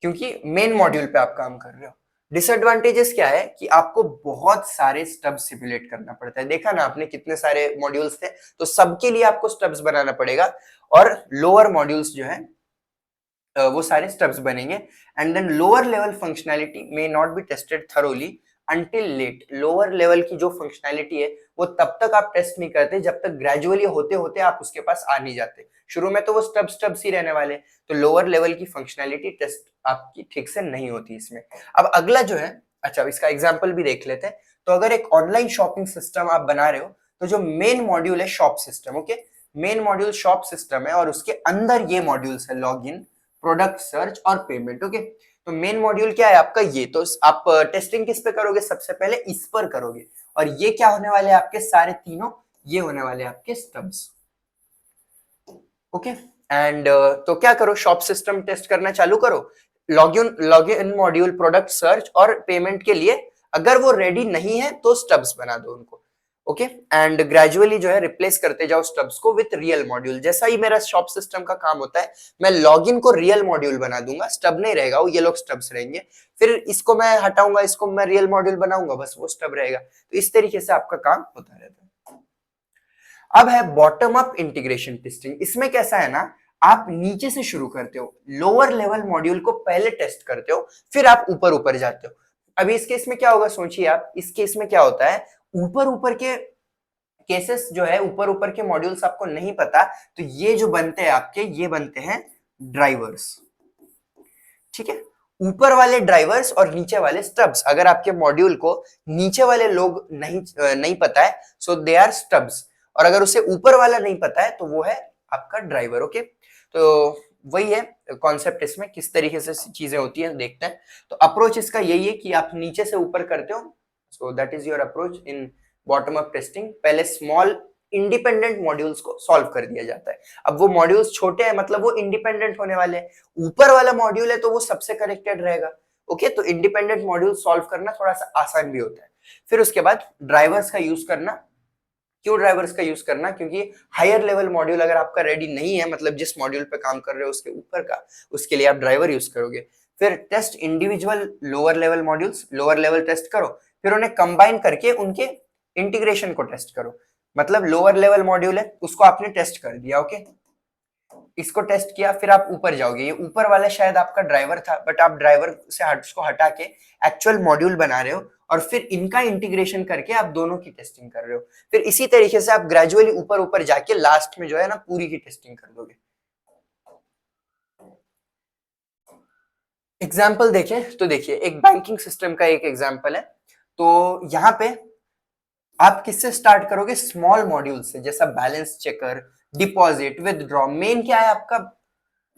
क्योंकि मेन मॉड्यूल पे आप काम कर रहे हो। डिसएडवांटेजेस क्या है कि आपको बहुत सारे स्टब्स सिमुलेट करना पड़ता है। देखा ना आपने कितने सारे मॉड्यूल्स थे, तो सबके लिए आपको स्टब्स बनाना पड़ेगा और लोअर मॉड्यूल्स जो है वो सारे स्टब्स बनेंगे। And then lower level functionality may not be tested thoroughly until late. Lower level की जो फंक्शनैलिटी है वो तब तक आप टेस्ट नहीं करते जब तक ग्रेजुअली होते होते आप उसके पास आ नहीं जाते। शुरू में तो वो स्टब्स ही रहने वाले, तो लोअर लेवल की फंक्शनैलिटी टेस्ट आपकी ठीक से नहीं होती इसमें। अब अगला जो है, अच्छा इसका एग्जाम्पल भी देख लेते हैं। तो अगर एक ऑनलाइन शॉपिंग सिस्टम आप बना रहे हो, तो जो मेन मॉड्यूल है shop system, okay, main module shop system है और उसके अंदर ये मॉड्यूल्स है लॉग इन, प्रोडक्ट सर्च और पेमेंट, ओके। तो मेन मॉड्यूल क्या है आपका, ये तो आप टेस्टिंग किस पे करोगे, सबसे पहले इस पर करोगे। और ये क्या होने वाले हैं आपके सारे तीनों, ये होने वाले आपके स्टब्स, ओके। एंड तो क्या करो, शॉप सिस्टम टेस्ट करना चालू करो। लॉगिन मॉड्यूल, प्रोडक्ट सर्च और पेमेंट के लिए अगर वो रेडी नहीं है तो स्टब्स बना दो उनको, ओके। एंड ग्रेजुअली जो है रिप्लेस करते जाओ स्टब्स को विथ रियल मॉड्यूल। जैसा ही मेरा शॉप सिस्टम का काम होता है, मैं लॉगिन को रियल मॉड्यूल बना दूंगा, स्टब नहीं रहेगा, वो ये लोग स्टब्स रहेंगे। फिर इसको मैं हटाऊंगा, इसको मैं रियल मॉड्यूल बनाऊंगा, बस वो स्टब रहेगा। तो इस तरीके से आपका काम होता रहता है। अब है बॉटम अप इंटीग्रेशन टेस्टिंग। इसमें कैसा है ना, आप नीचे से शुरू करते हो, लोअर लेवल मॉड्यूल को पहले टेस्ट करते हो, फिर आप ऊपर ऊपर जाते हो। अभी इस केस में क्या होगा, सोचिए आप, इस केस में क्या होता है, ऊपर ऊपर के केसेस जो है, ऊपर ऊपर के मॉड्यूल्स आपको नहीं पता, तो ये जो बनते हैं आपके, ये बनते हैं ड्राइवर्स, ठीक है। ऊपर वाले ड्राइवर्स और नीचे वाले स्टब्स। अगर आपके मॉड्यूल को नीचे वाले लोग नहीं पता है, सो दे आर स्टब्स, और अगर उसे ऊपर वाला नहीं पता है तो वो है आपका ड्राइवर, ओके। तो वही है कॉन्सेप्ट, इसमें किस तरीके से चीजें होती हैं देखते हैं। तो अप्रोच इसका यही है कि आप नीचे से ऊपर करते हो, so that is your approach in bottom up testing. पहले स्मॉल इंडिपेंडेंट मॉड्यूल्स को सॉल्व कर दिया जाता है। अब वो मॉड्यूल्स छोटे हैं, मतलब वो इंडिपेंडेंट होने वाले हैं। ऊपर वाला मॉड्यूल है तो वो सबसे कनेक्टेड रहेगा, ओके। तो इंडिपेंडेंट मॉड्यूल सॉल्व करना थोड़ा सा आसान भी होता है। फिर उसके बाद ड्राइवर्स का यूज करना। क्यों ड्राइवर्स का यूज करना, क्योंकि हायर लेवल मॉड्यूल अगर आपका रेडी नहीं है, मतलब जिस मॉड्यूल पे काम कर रहे हो उसके ऊपर का, उसके लिए आप ड्राइवर यूज करोगे। फिर test individual lower level modules, lower level test करो, फिर उन्हें कंबाइन करके उनके इंटीग्रेशन को टेस्ट करो। मतलब लोअर लेवल मॉड्यूल है, उसको आपने टेस्ट कर दिया, ओके, इसको टेस्ट किया, फिर आप ऊपर जाओगे। ये ऊपर वाला शायद आपका ड्राइवर था, बट आप ड्राइवर से उसको हटा के एक्चुअल मॉड्यूल बना रहे हो, और फिर इनका इंटीग्रेशन करके आप दोनों की टेस्टिंग कर रहे हो। फिर इसी तरीके से आप ग्रेजुअली ऊपर ऊपर जाके लास्ट में जो है ना पूरी की टेस्टिंग कर दोगे। एग्जाम्पल देखें तो देखिए, एक बैंकिंग सिस्टम का एक एग्जाम्पल है। तो यहाँ पे आप किससे स्टार्ट करोगे, स्मॉल मॉड्यूल से, जैसा balance checker, deposit, withdraw. Main क्या है आपका,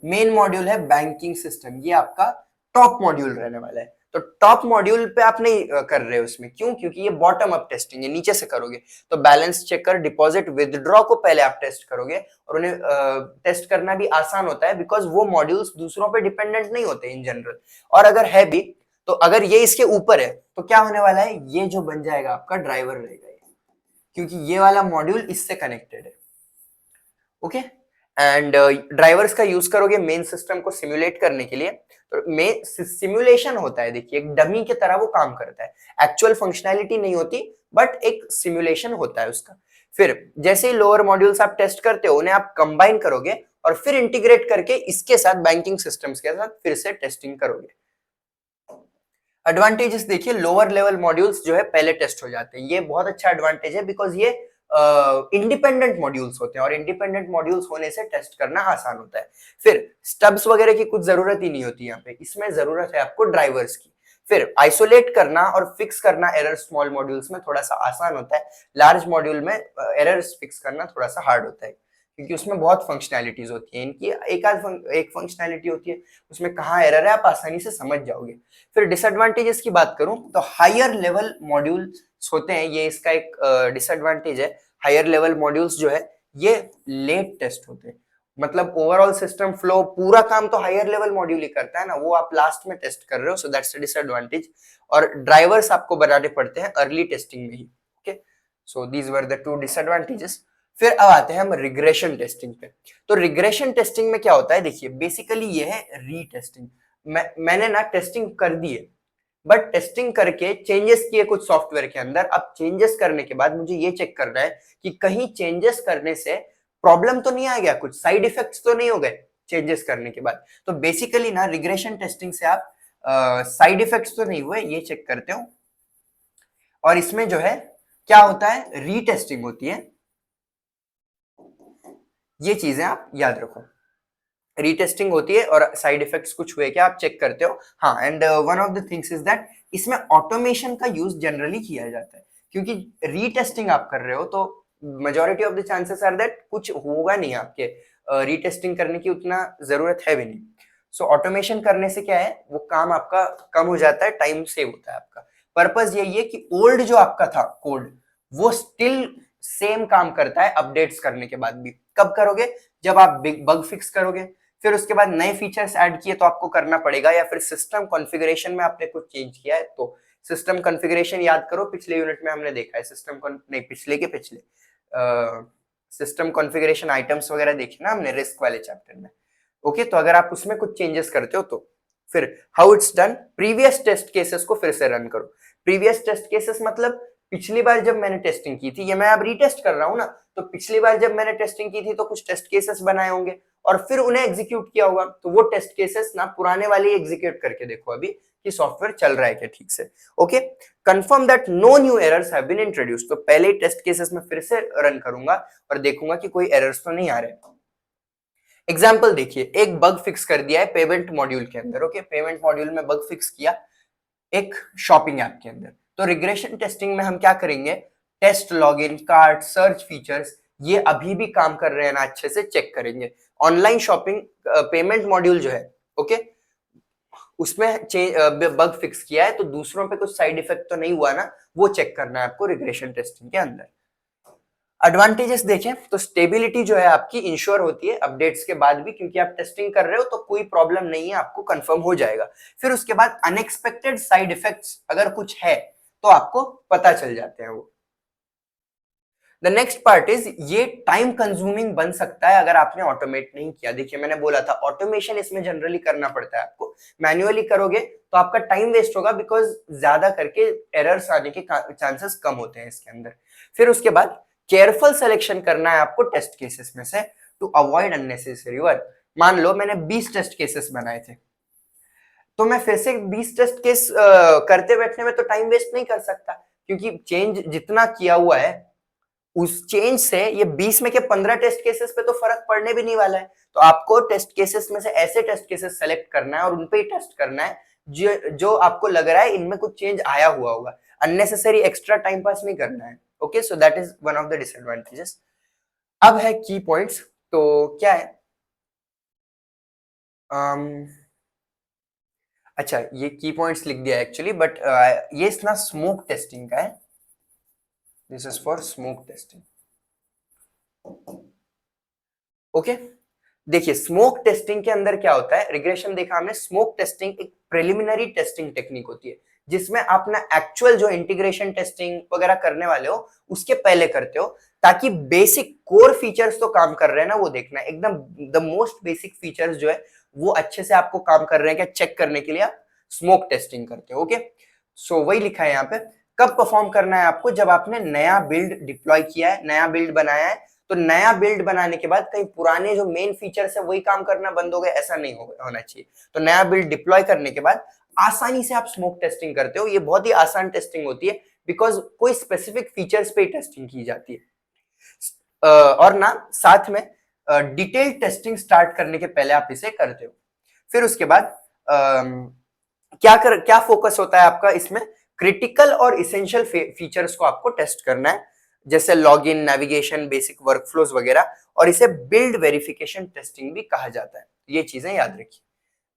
मेन मॉड्यूल है बैंकिंग सिस्टम, ये आपका टॉप मॉड्यूल रहने वाला है। तो टॉप मॉड्यूल पे आप नहीं कर रहे हो उसमें, क्यों, क्योंकि ये बॉटम अप टेस्टिंग है, नीचे से करोगे। तो बैलेंस चेकर, डिपॉजिट, विदड्रॉ को पहले आप टेस्ट करोगे, और उन्हें टेस्ट करना भी आसान होता है, बिकॉज वो मॉड्यूल्स दूसरों पे डिपेंडेंट नहीं होते इन जनरल। और अगर है भी, तो अगर ये इसके ऊपर है तो क्या होने वाला है, ये जो बन जाएगा आपका ड्राइवर रहेगा, क्योंकि ये वाला मॉड्यूल इससे कनेक्टेड है, ओके। एंड ड्राइवर्स का यूज करोगे मेन सिस्टम को सिमुलेट करने के लिए। तो मेन सिमुलेशन होता है, देखिए एक डमी की तरह वो काम करता है, एक्चुअल फंक्शनैलिटी नहीं होती, बट एक सिमुलेशन होता है उसका। फिर जैसे ही लोअर मॉड्यूल्स आप टेस्ट करते हो, उन्हें आप कंबाइन करोगे और फिर इंटीग्रेट करके इसके साथ, बैंकिंग सिस्टम्स के साथ फिर से टेस्टिंग करोगे। एडवांटेजेस देखिए, लोअर लेवल मॉड्यूल्स जो है पहले टेस्ट हो जाते हैं, ये बहुत अच्छा एडवांटेज है, बिकॉज ये इंडिपेंडेंट मॉड्यूल्स होते हैं, और इंडिपेंडेंट मॉड्यूल्स होने से टेस्ट करना आसान होता है। फिर स्टब्स वगैरह की कुछ जरूरत ही नहीं होती यहाँ पे, इसमें जरूरत है आपको ड्राइवर्स की। फिर आइसोलेट करना और फिक्स करना एरर स्मॉल मॉड्यूल्स में थोड़ा सा आसान होता है, लार्ज मॉड्यूल में एरर्स फिक्स करना थोड़ा सा हार्ड होता है, क्योंकि उसमें बहुत फंक्शनैलिटीज होती है इनकी। एक फंक्शनैलिटी होती है, उसमें कहाँ एरर है आप आसानी से समझ जाओगे। फिर डिसएडवांटेजेस की बात करूं तो हायर लेवल मॉड्यूल्स होते हैं, ये इसका एक डिसएडवांटेज है। हायर लेवल मॉड्यूल्स जो है ये लेट टेस्ट होते हैं, मतलब ओवरऑल सिस्टम फ्लो पूरा काम तो हायर लेवल मॉड्यूल ही करता है ना, वो आप लास्ट में टेस्ट कर रहे हो, सो दैट्स अ डिसएडवांटेज। और ड्राइवर्स आपको बनाने पड़ते हैं अर्ली टेस्टिंग में ही, okay. So these were the two disadvantages. फिर अब आते हैं हम रिग्रेशन टेस्टिंग पे। तो रिग्रेशन टेस्टिंग में क्या होता है, देखिए बेसिकली ये है रीटेस्टिंग। मैंने ना टेस्टिंग कर दी है, बट टेस्टिंग करके चेंजेस किए कुछ सॉफ्टवेयर के अंदर। अब चेंजेस करने के बाद मुझे ये चेक करना है कि कहीं चेंजेस करने से प्रॉब्लम तो नहीं आ गया, कुछ साइड इफेक्ट्स तो नहीं हो गए चेंजेस करने के बाद। तो बेसिकली ना रिग्रेशन टेस्टिंग से आप साइड इफेक्ट्स तो नहीं हुए ये चेक करते हो। और इसमें जो है क्या होता है, रीटेस्टिंग होती है। ये चीजें आप याद रखो, रीटेस्टिंग होती है और साइड इफेक्ट्स कुछ हुए क्या आप चेक करते हो। हाँ, and one of the things is that इसमें ऑटोमेशन का यूज जनरली किया जाता है, क्योंकि रीटेस्टिंग आप कर रहे हो तो majority of the chances are that कुछ होगा नहीं आपके, रीटेस्टिंग करने की उतना जरूरत है भी नहीं। सो ऑटोमेशन करने से क्या है, वो काम आपका कम हो जाता है, टाइम सेव होता है आपका। पर्पज यही है कि ओल्ड जो आपका था कोड वो स्टिल सेम काम करता है अपडेट्स करने के बाद भी। कब करोगे, जब आप बग फिक्स करोगे, फिर उसके बाद नए फीचर्स ऐड किए तो आपको करना पड़ेगा, या फिर सिस्टम कॉन्फ़िगरेशन में आपने कुछ चेंज किया है तो सिस्टम कॉन्फ़िगरेशन याद करो, पिछले यूनिट में हमने देखा है सिस्टम नहीं पिछले के पिछले सिस्टम कॉन्फ़िगरेशन आइटम्स वगैरह देखे ना हमने रिस्क वाले चैप्टर में। ओके, तो अगर आप उसमें कुछ चेंजेस करते हो तो फिर how it's done, previous test cases को फिर से रन करो। प्रीवियस टेस्ट केसेस मतलब पिछली बार जब मैंने टेस्टिंग की थी, ये मैं अब रीटेस्ट कर रहा हूं ना, तो पिछली बार जब मैंने टेस्टिंग की थी तो कुछ टेस्ट केसेस बनाए होंगे और फिर उन्हें एग्जीक्यूट किया होगा, तो वो टेस्ट केसेस ना पुराने वाले एग्जीक्यूट करके देखो अभी कि सॉफ्टवेयर चल रहा है क्या ठीक से। Okay, confirm that no new errors have been introduced, तो पहले ही टेस्ट केसेस में फिर से रन करूंगा और देखूंगा कि कोई एरर्स तो नहीं आ रहे। एग्जाम्पल देखिए, एक बग फिक्स कर दिया है पेमेंट मॉड्यूल के अंदर। ओके, पेमेंट मॉड्यूल में बग फिक्स किया एक शॉपिंग ऐप के अंदर, तो रिग्रेशन टेस्टिंग में हम क्या करेंगे, test login, cart, search features ये अभी भी काम कर रहे हैं ना अच्छे से चेक करेंगे। ऑनलाइन शॉपिंग पेमेंट मॉड्यूल जो है, ओके, उसमें बग फिक्स किया है तो दूसरों पे कुछ साइड इफेक्ट तो नहीं हुआ ना, वो चेक करना है आपको रिग्रेशन टेस्टिंग के अंदर। एडवांटेजेस देखें तो स्टेबिलिटी जो है आपकी इंश्योर होती है अपडेट्स के बाद भी, क्योंकि आप टेस्टिंग कर रहे हो तो कोई प्रॉब्लम नहीं है, आपको कंफर्म हो जाएगा। फिर उसके बाद अनएक्सपेक्टेड साइड इफेक्ट्स अगर कुछ है तो आपको पता चल जाते हैं वो। द नेक्स्ट पार्ट इज, ये टाइम कंज्यूमिंग बन सकता है अगर आपने ऑटोमेट नहीं किया। देखिए मैंने बोला था ऑटोमेशन इसमें जनरली करना पड़ता है आपको, मैन्युअली करोगे तो आपका टाइम वेस्ट होगा, बिकॉज ज्यादा करके एरर्स आने के चांसेस कम होते हैं इसके अंदर। फिर उसके बाद केयरफुल सिलेक्शन करना है आपको टेस्ट केसेस में से टू अवॉइड अननेसेसरी वर्क। मान लो मैंने 20 टेस्ट केसेस बनाए थे, तो मैं फिर से 20 टेस्ट केस करते बैठने में तो टाइम वेस्ट नहीं कर सकता, क्योंकि चेंज जितना किया हुआ है उस चेंज से ये 20 में के 15 टेस्ट केसेस पे तो फर्क पड़ने भी नहीं वाला है। तो आपको टेस्ट केसेस में से ऐसे टेस्ट केसेस सेलेक्ट करना है और उन पे ही टेस्ट करना है जो आपको लग रहा है इनमें कुछ चेंज आया हुआ होगा। अननेसेसरी एक्स्ट्रा टाइम पास नहीं करना है। Okay, so that is one of the disadvantages. अब है की पॉइंट्स, तो क्या है, अच्छा ये की पॉइंट्स लिख दिया एक्चुअली, बट ये ना स्मोक टेस्टिंग का है, this is for smoke testing. Okay, देखिए स्मोक टेस्टिंग के अंदर क्या होता है, रिग्रेशन देखा हमने, स्मोक टेस्टिंग एक प्रिलिमिनरी टेस्टिंग टेक्निक होती है जिसमें आप ना एक्चुअल जो इंटीग्रेशन टेस्टिंग वगैरह करने वाले हो उसके पहले करते हो, ताकि बेसिक कोर फीचर्स तो काम कर रहे हैं ना वो देखना है, एकदम द मोस्ट बेसिक फीचर्स जो है वो अच्छे से आपको काम कर रहे हैं क्या चेक करने के लिए आप स्मोक टेस्टिंग करते हो। ओके, सो वही लिखा है यहाँ पे। कब परफॉर्म करना है आपको, जब आपने नया बिल्ड डिप्लॉय किया है, नया बिल्ड बनाया है, तो नया बिल्ड बनाने के बाद कहीं पुराने जो मेन फीचर्स है वही काम करना बंद हो गए, ऐसा नहीं होना चाहिए। तो नया बिल्ड डिप्लॉय करने के बाद आसानी से आप स्मोक टेस्टिंग करते हो, ये बहुत ही आसान टेस्टिंग होती है, बिकॉज कोई स्पेसिफिक फीचर्स पे टेस्टिंग की जाती है। और ना साथ में डिटेल टेस्टिंग स्टार्ट करने के पहले आप इसे करते हो। फिर उसके बाद क्या फोकस होता है आपका इसमें, क्रिटिकल और इसेंशियल फीचर्स को आपको टेस्ट करना है, जैसे लॉगिन, नेविगेशन, बेसिक वर्कफ्लोज वगैरह, और इसे बिल्ड वेरिफिकेशन टेस्टिंग भी कहा जाता है। ये चीजें याद रखिए।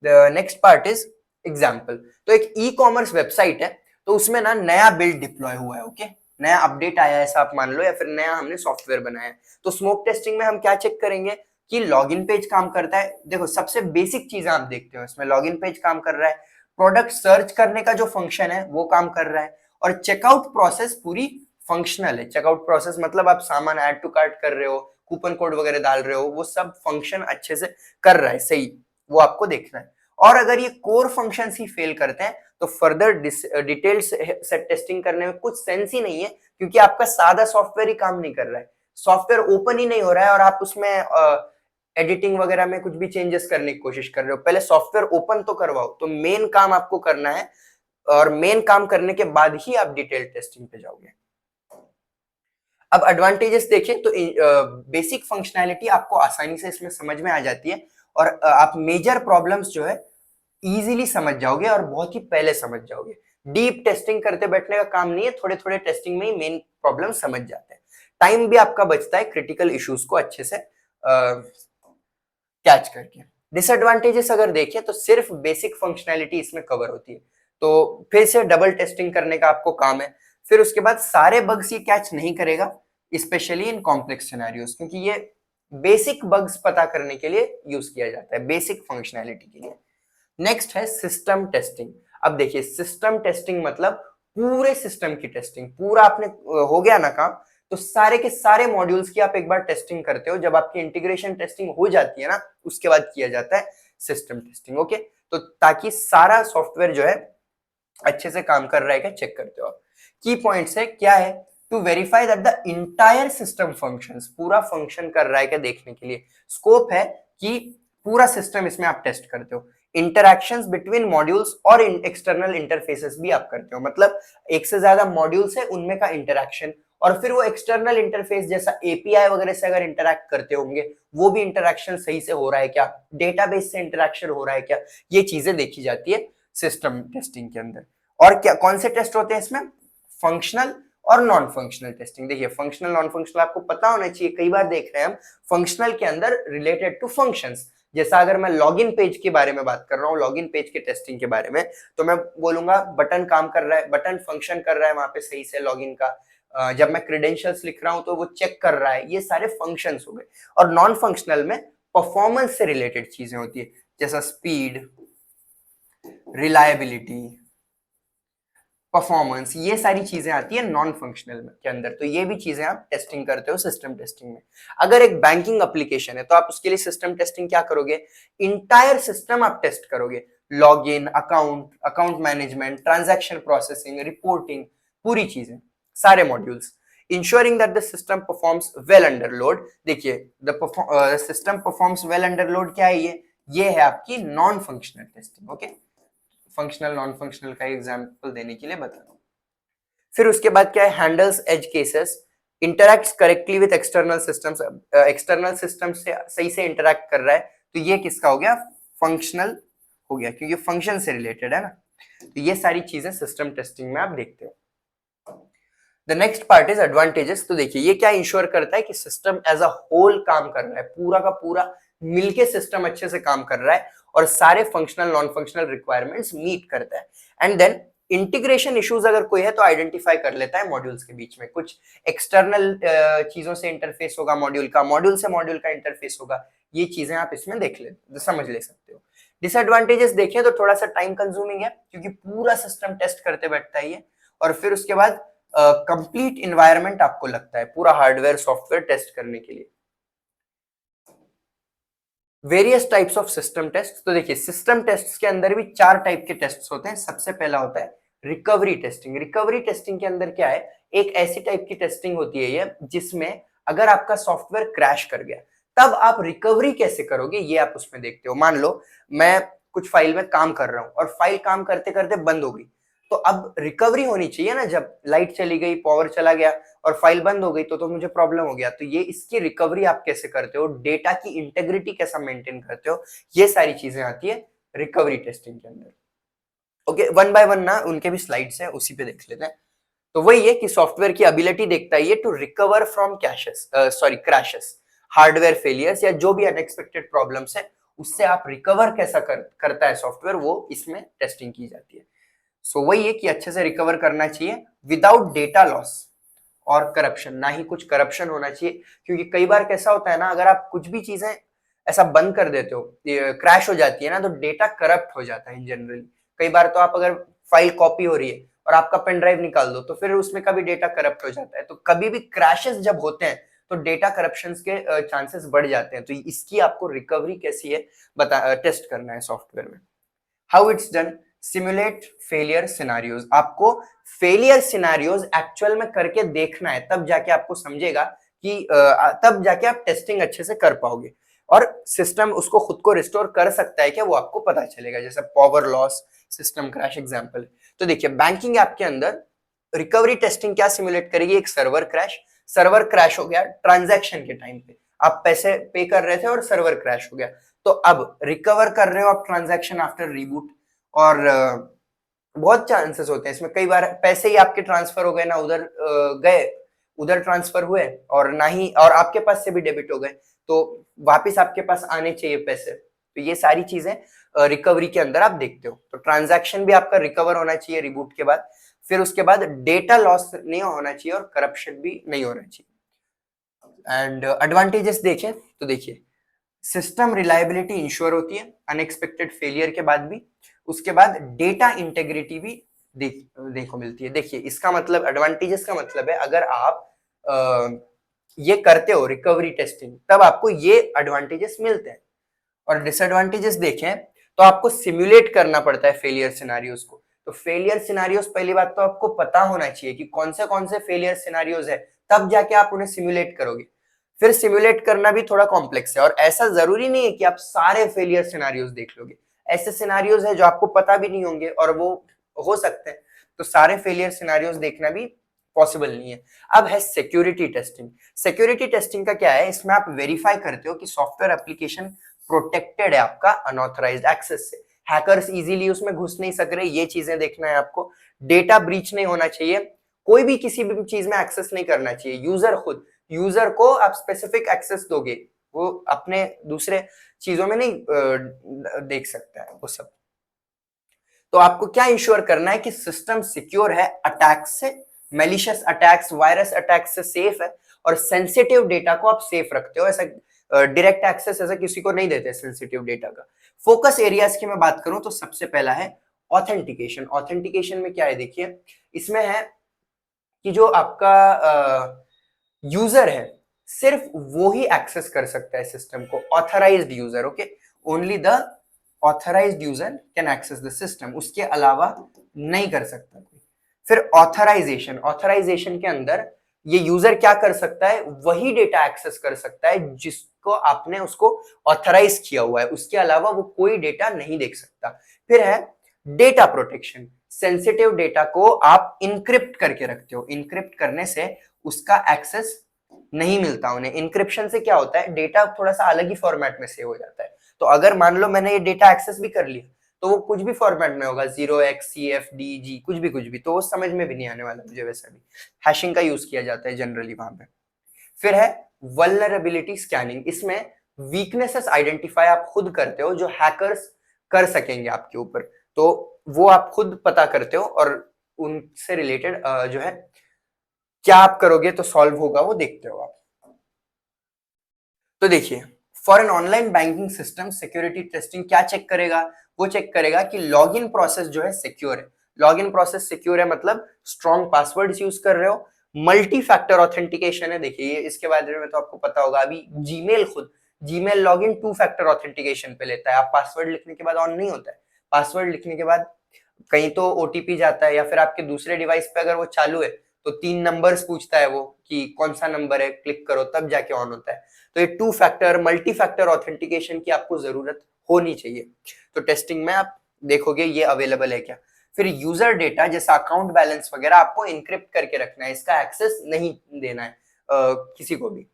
The next part is example. तो एक ई कॉमर्स वेबसाइट है, तो उसमें ना नया बिल्ड डिप्लॉय हुआ है, ओके, नया अपडेट आया है ऐसा आप मान लो, या फिर नया हमने सॉफ्टवेयर बनाया है। तो स्मोक टेस्टिंग में हम क्या चेक करेंगे कि लॉगिन पेज काम करता है। देखो सबसे बेसिक चीज आप देखते हो इसमें, लॉगिन पेज काम कर रहा है, प्रोडक्ट सर्च करने का जो फंक्शन है वो काम कर रहा है, और चेकआउट प्रोसेस पूरी फंक्शनल है। चेकआउट प्रोसेस मतलब आप सामान ऐड टू कार्ट कर रहे हो, कूपन कोड वगैरह डाल रहे हो, वो सब फंक्शन अच्छे से कर रहा है, सही, वो आपको देखना है। और अगर ये कोर फंक्शंस ही फेल करते हैं तो फर्दर डिटेल्ड सेट टेस्टिंग करने में कुछ सेंस ही नहीं है, क्योंकि आपका सादा सॉफ्टवेयर ही काम नहीं कर रहा है, सॉफ्टवेयर ओपन ही नहीं हो रहा है और आप उसमें एडिटिंग वगैरह में कुछ भी चेंजेस करने की कोशिश कर रहे हो। पहले सॉफ्टवेयर ओपन तो करवाओ। तो मेन काम आपको करना है और मेन काम करने के बाद ही आप डिटेल टेस्टिंग पे जाओगे। अब एडवांटेजेस देखें तो बेसिक फंक्शनैलिटी आपको आसानी से इसमें समझ में आ जाती है और आप मेजर प्रॉब्लम्स जो है इजीली समझ जाओगे और बहुत ही पहले समझ जाओगे। डीप टेस्टिंग करते बैठने का काम नहीं है, थोड़े थोड़े टेस्टिंग में ही मेन प्रॉब्लम समझ जाते हैं। टाइम भी आपका बचता है क्रिटिकल इश्यूज को अच्छे से कैच करके। डिसएडवांटेजेस अगर देखें तो सिर्फ बेसिक फंक्शनैलिटी इसमें कवर होती है, तो फिर से डबल टेस्टिंग करने का आपको काम है। फिर उसके बाद सारे बग्स ये कैच नहीं करेगा, स्पेशली इन कॉम्प्लेक्स सिनेरियोज, क्योंकि ये बेसिक बग्स पता करने के लिए यूज किया जाता है, बेसिक फंक्शनैलिटी के लिए। नेक्स्ट है सिस्टम टेस्टिंग। अब देखिए सिस्टम टेस्टिंग मतलब पूरे सिस्टम की टेस्टिंग। पूरा आपने हो गया ना काम, तो सारे के सारे मॉड्यूल्स की आप एक बार टेस्टिंग करते हो। जब आपकी इंटीग्रेशन टेस्टिंग हो जाती है ना, उसके बाद किया जाता है सिस्टम टेस्टिंग। ओके, तो ताकि सारा सॉफ्टवेयर जो है अच्छे से काम कर रहा है क्या चेक करते हो आप। की पॉइंट्स है क्या है, to verify that the entire system functions, पूरा फंक्शन कर रहा है क्या देखने के लिए। स्कोप है कि पूरा सिस्टम इसमें आप टेस्ट करते हो। इंटरैक्शंस बिटवीन मॉड्यूल्स और एक्सटर्नल इंटरफेसेस भी आप करते हो, मतलब एक से ज्यादा मॉड्यूल्स है उनमें का इंटरैक्शन, और फिर वो एक्सटर्नल इंटरफेस जैसा एपीआई वगैरह से अगर इंटरैक्ट करते होंगे वो भी इंटरैक्शन सही से हो रहा है क्या, डेटाबेस से इंटरैक्शन हो रहा है क्या, ये चीजें देखी जाती है सिस्टम टेस्टिंग के अंदर। और क्या कौन से टेस्ट होते हैं इसमें, फंक्शनल और नॉन फंक्शनल टेस्टिंग। देखिए फंक्शनल नॉन फंक्शनल आपको पता होना चाहिए, कई बार देख रहे हैं हम फंक्शनल के अंदर रिलेटेड टू फंक्शंस। जैसा अगर मैं लॉगिन पेज के बारे में बात कर रहा हूँ, लॉगिन पेज के टेस्टिंग के बारे में, तो मैं बोलूंगा बटन काम कर रहा है, बटन फंक्शन कर रहा है वहां पे सही से लॉगिन का। जब मैं क्रेडेंशियल्स लिख रहा हूं तो वो चेक कर रहा है, ये सारे फंक्शंस हो गए। और नॉन फंक्शनल में परफॉर्मेंस से रिलेटेड चीजें होती है, जैसा स्पीड, रिलायबिलिटी, परफॉर्मेंस, ये सारी चीजें आती है नॉन फंक्शनल के अंदर। तो ये भी चीजें आप टेस्टिंग करते हो सिस्टम टेस्टिंग में। अगर एक बैंकिंग एप्लीकेशन है तो आप उसके लिए सिस्टम टेस्टिंग क्या करोगे, इंटायर सिस्टम आप टेस्ट करोगे। Login, account, account management, transaction processing, reporting, पूरी चीजें, सारे modules. Ensuring that the system performs well under load. देखिए the system performs well under load क्या है, ये है आपकी non functional testing. Okay, functional non functional का एग्जांपल देने के लिए बता रहा हूं। फिर उसके बाद क्या है, handles edge cases, interacts correctly with external systems. External system से सही से इंटरैक्ट कर रहा है, तो ये किसका हो गया, फंक्शनल हो गया, क्योंकि फंक्शन से रिलेटेड है ना। तो ये सारी चीजें सिस्टम टेस्टिंग में आप देखते हो। The next part is advantages. तो देखिए ये क्या इंश्योर करता है कि सिस्टम एज अ होल काम कर रहा है, पूरा का पूरा मिलके सिस्टम अच्छे से काम कर रहा है और सारे functional non functional requirements meet करता है। एंड देन इंटीग्रेशन इश्यूज अगर कोई है तो आइडेंटिफाई कर लेता है मॉड्यूल्स के बीच में। कुछ एक्सटर्नल चीजों से इंटरफेस होगा मॉड्यूल का, मॉड्यूल से मॉड्यूल का इंटरफेस होगा, ये चीजें आप इसमें देख ले समझ ले सकते हो। डिसएडवांटेजेस देखें तो थोड़ा सा टाइम कंज्यूमिंग है, क्योंकि पूरा सिस्टम टेस्ट करते बैठता है ये, और फिर उसके बाद कंप्लीट इन्वायरमेंट आपको लगता है पूरा हार्डवेयर सॉफ्टवेयर टेस्ट करने के लिए। Various types of system test. तो देखिए सिस्टम टेस्ट के अंदर भी 4 टाइप के टेस्ट होते हैं। सबसे पहला होता है रिकवरी टेस्टिंग। रिकवरी टेस्टिंग के अंदर क्या है, एक ऐसी टाइप की टेस्टिंग होती है ये जिसमें अगर आपका सॉफ्टवेयर क्रैश कर गया तब आप रिकवरी कैसे करोगे ये आप उसमें देखते हो। मान लो मैं कुछ फाइल में काम कर रहा हूं और फाइल काम करते करते बंद हो गई, तो अब रिकवरी होनी चाहिए ना। जब लाइट चली गई, पावर चला गया और फाइल बंद हो गई तो मुझे प्रॉब्लम हो गया। तो ये इसकी रिकवरी आप कैसे करते हो, डेटा की इंटेग्रिटी कैसा मेंटेन करते हो, ये सारी चीजें आती है रिकवरी टेस्टिंग के अंदर। ओके, वन बाय वन ना उनके भी स्लाइड्स हैं, उसी पे देख लेते हैं। तो वही है कि सॉफ्टवेयर की एबिलिटी देखता है ये to recover from crashes, hardware failures या जो भी अनएक्सपेक्टेड प्रॉब्लम्स है, उससे आप रिकवर कैसा करता है सॉफ्टवेयर, वो इसमें टेस्टिंग की जाती है। सो वही है कि अच्छे से रिकवर करना चाहिए विदाउट डेटा लॉस और करप्शन, ना ही कुछ करप्शन होना चाहिए। क्योंकि कई बार कैसा होता है ना, अगर आप कुछ भी चीजें ऐसा बंद कर देते हो, क्रैश हो जाती है ना, तो डेटा करप्ट हो जाता है जनरली। कई बार तो आप अगर फाइल कॉपी हो रही है और आपका पेन ड्राइव निकाल दो तो फिर उसमें कभी डेटा करप्ट हो जाता है। तो कभी भी क्रैशेस जब होते हैं तो डेटा करप्शन के चांसेस बढ़ जाते हैं। तो इसकी आपको रिकवरी कैसी है टेस्ट करना है सॉफ्टवेयर में। How it's done, simulate failure scenarios. आपको फेलियर सिनारियोज एक्चुअल में करके देखना है, तब जाके आपको समझेगा कि तब जाके आप टेस्टिंग अच्छे से कर पाओगे और सिस्टम उसको खुद को रिस्टोर कर सकता है क्या, वो आपको पता चलेगा। जैसे power loss, system crash example. तो देखिए बैंकिंग ऐप के अंदर रिकवरी टेस्टिंग क्या सिमुलेट करेगी, एक सर्वर क्रैश हो गया ट्रांजैक्शन के टाइम पे, आप पैसे पे कर रहे थे और सर्वर क्रैश हो गया, तो अब रिकवर कर रहे हो आप ट्रांजैक्शन आफ्टर रीबूट, और बहुत चांसेस होते हैं इसमें, कई बार पैसे ही आपके ट्रांसफर हो गए ना, उधर गए, उधर ट्रांसफर हुए और ना ही, और आपके पास से भी डेबिट हो गए, तो वापस आपके पास आने चाहिए पैसे। तो ये सारी चीजें रिकवरी के अंदर आप देखते हो। तो ट्रांजैक्शन भी आपका रिकवर होना चाहिए रिबूट के बाद, फिर उसके बाद डेटा लॉस नहीं होना चाहिए और करप्शन भी नहीं होना चाहिए। एंड एडवांटेजेस देखें तो देखिए, सिस्टम रिलायबिलिटी इंश्योर होती है अनएक्सपेक्टेड फेलियर के बाद भी, उसके बाद डेटा इंटेग्रिटी भी देखो मिलती है। देखिए इसका मतलब, एडवांटेजेस का मतलब है अगर आप ये करते हो रिकवरी टेस्टिंग, तब आपको ये एडवांटेजेस मिलते हैं। और डिसएडवांटेजेस देखें तो आपको सिमुलेट करना पड़ता है फेलियर सिनारियोज को। तो फेलियर सिनारियोज, पहली बात तो आपको पता होना चाहिए कि कौन से फेलियर सिनारियोज है, तब जाके आप उन्हें सिमुलेट करोगे। फिर सिमुलेट करना भी थोड़ा कॉम्प्लेक्स है, और ऐसा जरूरी नहीं है कि आप सारे फेलियर सिनारियोज देख लोगे। ऐसे सिनारियोज है जो आपको पता भी नहीं होंगे और वो हो सकते हैं, तो सारे फेलियर सिनारियोज देखना भी पॉसिबल नहीं है। अब है सिक्योरिटी टेस्टिंग। सिक्योरिटी टेस्टिंग का क्या है, इसमें आप वेरीफाई करते हो कि सॉफ्टवेयर एप्लीकेशन प्रोटेक्टेड है आपका अनऑथराइज्ड एक्सेस से, हैकर्स इजीली उसमें घुस नहीं सक रहे, ये चीजें देखना है आपको। डेटा ब्रीच नहीं होना चाहिए, कोई भी किसी भी चीज में एक्सेस नहीं करना चाहिए, यूजर को आप स्पेसिफिक एक्सेस दोगे, वो अपने दूसरे चीजों में नहीं देख सकता है वो सब। तो आपको क्या इंश्योर करना है कि सिस्टम सिक्योर है अटैक्स से, मेलिशियस अटैक्स, वायरस अटैक्स से सेफ है, और सेंसिटिव डेटा को आप सेफ रखते हो। ऐसा डायरेक्ट एक्सेस ऐसा किसी को नहीं देते सेंसिटिव डेटा का। फोकस एरियाज की मैं बात करूं तो सबसे पहला है ऑथेंटिकेशन। ऑथेंटिकेशन में क्या है देखिए, इसमें है कि जो आपका यूजर है सिर्फ वो ही एक्सेस कर सकता है सिस्टम को, authorised user. Okay, only the authorised user can access the system, उसके अलावा नहीं कर सकता कोई। फिर ऑथराइजेशन के अंदर ये यूजर क्या कर सकता है, वही डेटा एक्सेस कर सकता है जिसको आपने उसको ऑथराइज किया हुआ है, उसके अलावा वो कोई डेटा नहीं देख सकता। फिर है डेटा प्रोटेक्शन। सेंसिटिव डेटा को आप इनक्रिप्ट करके रखते हो, इनक्रिप्ट करने से उसका एक्सेस नहीं मिलता उन्हें। इनक्रिप्शन से क्या होता है, डेटा थोड़ा सा अलग ही फॉर्मेट में सेव हो जाता है। तो अगर मान लो मैंने ये डेटा एक्सेस भी कर लिया, तो वो कुछ भी फॉर्मेट में होगा, 0xCFDG कुछ भी, तो वो समझ में भी नहीं आने वाला मुझे। वैसा भी हैशिंग का यूज किया जाता है जनरली वहां पे। फिर है वल्नरेबिलिटी स्कैनिंग। इसमें वीकनेसेस आइडेंटिफाई आप खुद करते हो जो हैकर्स कर सकेंगे आपके ऊपर, तो वो आप खुद पता करते हो और उनसे रिलेटेड जो है क्या आप करोगे तो सॉल्व होगा वो देखते हो आप। तो देखिए, for an online banking system security testing क्या चेक करेगा, वो चेक करेगा कि लॉगिन प्रोसेस जो है सिक्योर है। लॉगिन प्रोसेस सिक्योर है मतलब स्ट्रॉन्ग पासवर्ड्स यूज कर रहे हो, मल्टी फैक्टर ऑथेंटिकेशन है। देखिए ये इसके बारे में तो आपको पता होगा, अभी जीमेल लॉगिन 2 फैक्टर ऑथेंटिकेशन पे लेता है। आप पासवर्ड लिखने के बाद ऑन नहीं होता है, पासवर्ड लिखने के बाद कहीं तो ओटीपी जाता है, या फिर आपके दूसरे डिवाइस पे अगर वो चालू है तो 3 नंबर्स पूछता है वो कि कौन सा नंबर है, क्लिक करो तब जाके ऑन होता है। तो ये 2 फैक्टर मल्टी फैक्टर ऑथेंटिकेशन की आपको जरूरत होनी चाहिए। तो टेस्टिंग में आप देखोगे ये अवेलेबल है क्या। फिर यूजर डेटा जैसा अकाउंट बैलेंस वगैरह आपको इनक्रिप्ट करके रखना है, इसका एक्सेस नहीं देना है किसी को भी।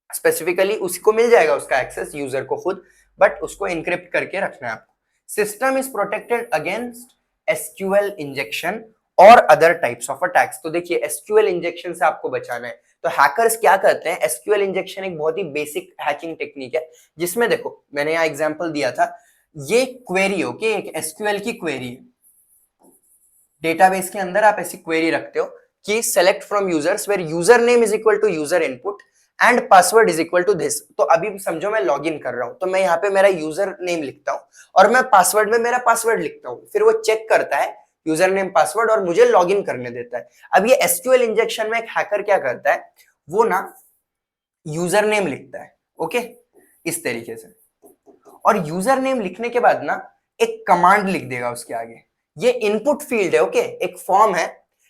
स्पेसिफिकली उसको मिल जाएगा उसका एक्सेस, यूजर को खुद, बट उसको इनक्रिप्ट करके रखना है आपको। System is protected against SQL injection और अदर टाइप्स ऑफ अटैक्स। तो देखिए एसक्यूएल इंजेक्शन से आपको बचाना है। तो हैकर्स क्या करते हैं, एसक्यूएल इंजेक्शन एक बहुत ही बेसिक हैकिंग टेक्निक है, जिसमें देखो मैंने यहाँ एग्जांपल दिया था, ये क्वेरी हो कि एक एसक्यूएल की क्वेरी है, डेटाबेस के अंदर आप ऐसी क्वेरी रखते हो कि select from users where user name is equal to user input and password is equal to this. तो अभी समझो मैं लॉगिन कर रहा हूं, तो मैं यहाँ पे मेरा यूजर नेम लिखता हूं और मैं पासवर्ड में मेरा पासवर्ड लिखता हूं, फिर वो चेक करता है यूजर नेम पासवर्ड और मुझे लॉगिन करने देता है। अब ये एसक्यूएल इंजेक्शन में एक हैकर क्या करता है, वो ना यूजर नेम लिखता है, ओके, इस तरीके से, और यूजर नेम लिखने के बाद ना एक कमांड लिख देगा उसके आगे। ये इनपुट फील्ड है, ओके, एक फॉर्म है।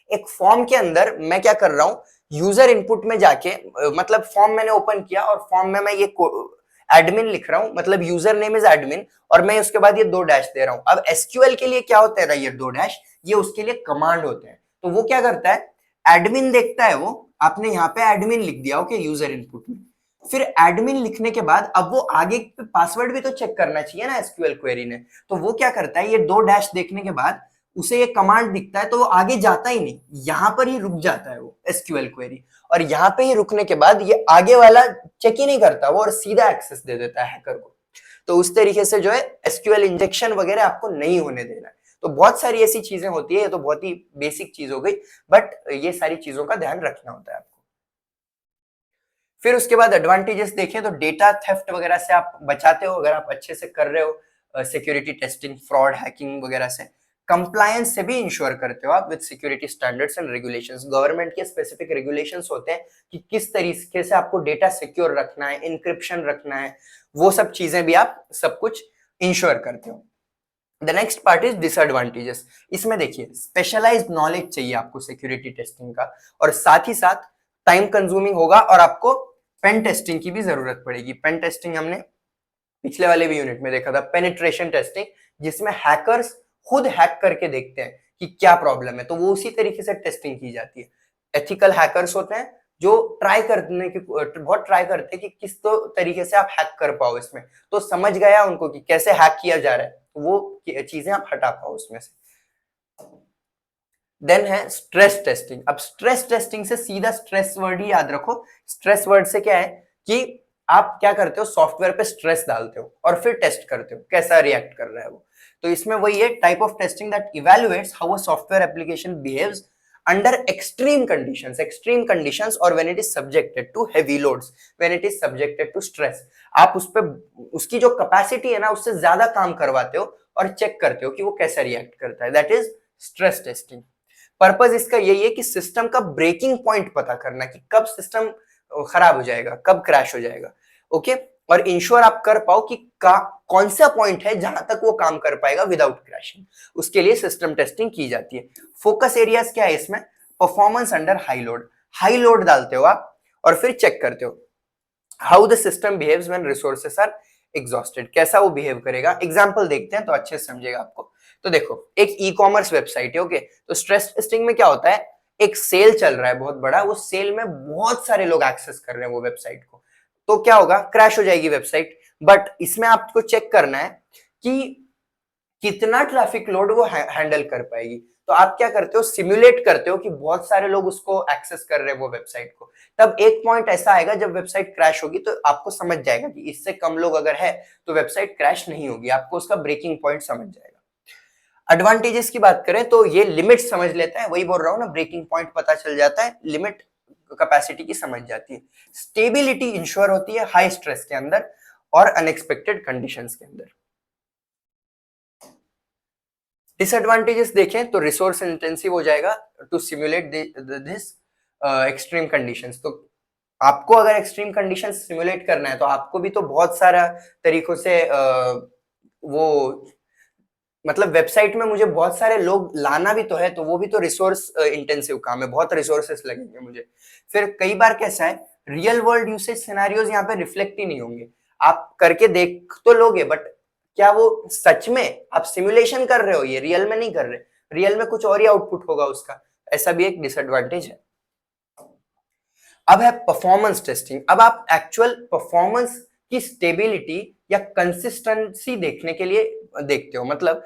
एक फॉर्म के अंदर मैं क्या कर रहा हूं, यूजर इनपुट में जाके मतलब फॉर्म मैंने ओपन किया और फॉर्म में मैं ये एडमिन लिख रहा हूं, मतलब यूजर नेम इज एडमिन, और मैं उसके बाद ये 2 डैश दे रहा हूं। अब एसक्यूएल के लिए क्या होता है ना, ये 2 डैश, ये उसके लिए कमांड होते हैं। तो वो क्या करता है, एडमिन देखता है, वो आपने यहाँ पे एडमिन लिख दिया, ओके, यूजर इनपुट में। फिर एडमिन लिखने के बाद अब वो आगे पासवर्ड भी तो चेक करना चाहिए ना एसक्यूएल क्वेरी ने। तो वो क्या करता है, ये 2 डैश देखने के बाद उसे ये कमांड दिखता है तो वो आगे जाता ही नहीं, यहां पर ही रुक जाता है वो एसक्यूएल क्वेरी। और यहां पे ही रुकने के बाद ये आगे वाला चेक ही नहीं करता वो, और सीधा एक्सेस दे देता है हैकर को। तो उस तरीके से जो है एसक्यूएल इंजेक्शन वगैरह आपको नहीं होने देना है। तो बहुत सारी ऐसी चीजें होती है, ये तो बहुत ही बेसिक चीज हो गई, बट ये सारी चीजों का ध्यान रखना होता है आपको। फिर उसके बाद एडवांटेजेस देखें तो डेटा थेफ्ट वगैरह से आप बचाते हो अगर आप अच्छे से कर रहे हो सिक्योरिटी टेस्टिंग, फ्रॉड, हैकिंग वगैरह से। कंप्लायंस से भी इंश्योर करते हो आप with security standards and regulations. Government के स्पेसिफिक रेगुलेशंस होते हैं कि किस तरीके से आपको डेटा सिक्योर रखना है, इंक्रिप्शन रखना है, वो सब चीजें भी आप सब कुछ इंश्योर करते हो। The next part is disadvantages. इसमें देखिए स्पेशलाइज्ड नॉलेज चाहिए आपको सिक्योरिटी टेस्टिंग का, और साथ ही साथ टाइम कंज्यूमिंग होगा, और आपको पेन टेस्टिंग की भी जरूरत पड़ेगी। पेन टेस्टिंग हमने पिछले वाले भी यूनिट में देखा था, पेनिट्रेशन टेस्टिंग, जिसमें हैकर्स खुद हैक करके देखते हैं कि क्या प्रॉब्लम है, तो वो उसी तरीके से टेस्टिंग की जाती है। एथिकल हैकर्स होते हैं जो ट्राई करने की बहुत ट्राई करते हैं कि किस तो तरीके से आप हैक कर पाओ इसमें, तो समझ गया उनको कि कैसे हैक किया जा रहा है, तो वो चीजें आप हटा पाओ उसमें से। देन है स्ट्रेस टेस्टिंग। अब स्ट्रेस टेस्टिंग से सीधा स्ट्रेस वर्ड ही याद रखो। स्ट्रेस वर्ड से क्या है कि आप क्या करते हो, सॉफ्टवेयर पे स्ट्रेस डालते हो और फिर टेस्ट करते हो कैसा रिएक्ट कर रहा है वो। तो इसमें वही है, type of testing that evaluates how a software application behaves under extreme conditions और when it is subjected to heavy loads, when it is subjected to stress. आप उस पे उसकी जो कैपेसिटी है ना उससे ज्यादा काम करवाते हो और चेक करते हो कि वो कैसा रिएक्ट करता है, that is stress testing. Purpose इसका यही है कि सिस्टम का ब्रेकिंग पॉइंट पता करना, कि कब सिस्टम खराब हो जाएगा, कब क्रैश हो जाएगा, ओके, और इंश्योर आप कर पाओ कि कौन सा पॉइंट है जहां तक वो काम कर पाएगा विदाउट क्रैशिंग। उसके लिए सिस्टम टेस्टिंग की जाती है। फोकस एरियाज क्या है इसमें, परफॉर्मेंस अंडर हाई लोड डालते हो आप और फिर चेक करते हो how the system behaves when resources are exhausted, कैसा वो बिहेव करेगा। एग्जांपल देखते हैं तो अच्छे से समझेगा आपको। तो देखो एक ई कॉमर्स वेबसाइट है, ओके, तो स्ट्रेस टेस्टिंग में क्या होता है, एक सेल चल रहा है बहुत बड़ा, वो सेल में बहुत सारे लोग एक्सेस कर रहे हैं वो वेबसाइट को, तो क्या होगा, क्रैश हो जाएगी वेबसाइट। बट इसमें आपको चेक करना है कि कितना ट्रैफिक लोड वो हैंडल कर पाएगी। तो आप क्या करते हो, सिमुलेट करते हो कि बहुत सारे लोग उसको एक्सेस कर रहे हैं वो वेबसाइट को। तब एक पॉइंट ऐसा आएगा जब वेबसाइट क्रैश होगी तो आपको समझ जाएगा कि इससे कम लोग अगर है तो वेबसाइट क्रैश नहीं होगी, आपको उसका ब्रेकिंग पॉइंट समझ जाएगा। एडवांटेजेस की बात करें तो ये लिमिट समझ लेता है, वही बोल रहा हूं ना, ब्रेकिंग पॉइंट पता चल जाता है, लिमिट कैपेसिटी की समझ जाती है। स्टेबिलिटी इंश्योर होती है हाई स्ट्रेस के अंदर और अनएक्सपेक्टेड कंडीशंस के अंदर। डिसएडवांटेजेस देखें तो रिसोर्स इंटेंसिव हो जाएगा to simulate this extreme conditions. तो आपको अगर एक्सट्रीम कंडीशंस सिमुलेट करना है तो आपको भी तो बहुत सारा तरीकों से वो मतलब वेबसाइट में मुझे बहुत सारे लोग लाना भी तो है, तो वो भी तो रिसोर्स इंटेंसिव काम है, बहुत रिसोर्सेस लगेंगे मुझे। फिर कई बार कैसा है, रियल वर्ल्ड यूसेज सिनेरियोज यहाँ पे रिफ्लेक्ट ही नहीं होंगे। आप करके देख तो लोगे बट क्या वो सच में आप सिमुलेशन कर रहे हो, ये रियल में नहीं कर रहे, रियल में कुछ और ही आउटपुट होगा उसका, ऐसा भी एक डिसएडवांटेज है। अब है परफॉर्मेंस टेस्टिंग। अब आप एक्चुअल परफॉर्मेंस की स्टेबिलिटी या कंसिस्टेंसी देखने के लिए देखते हो। मतलब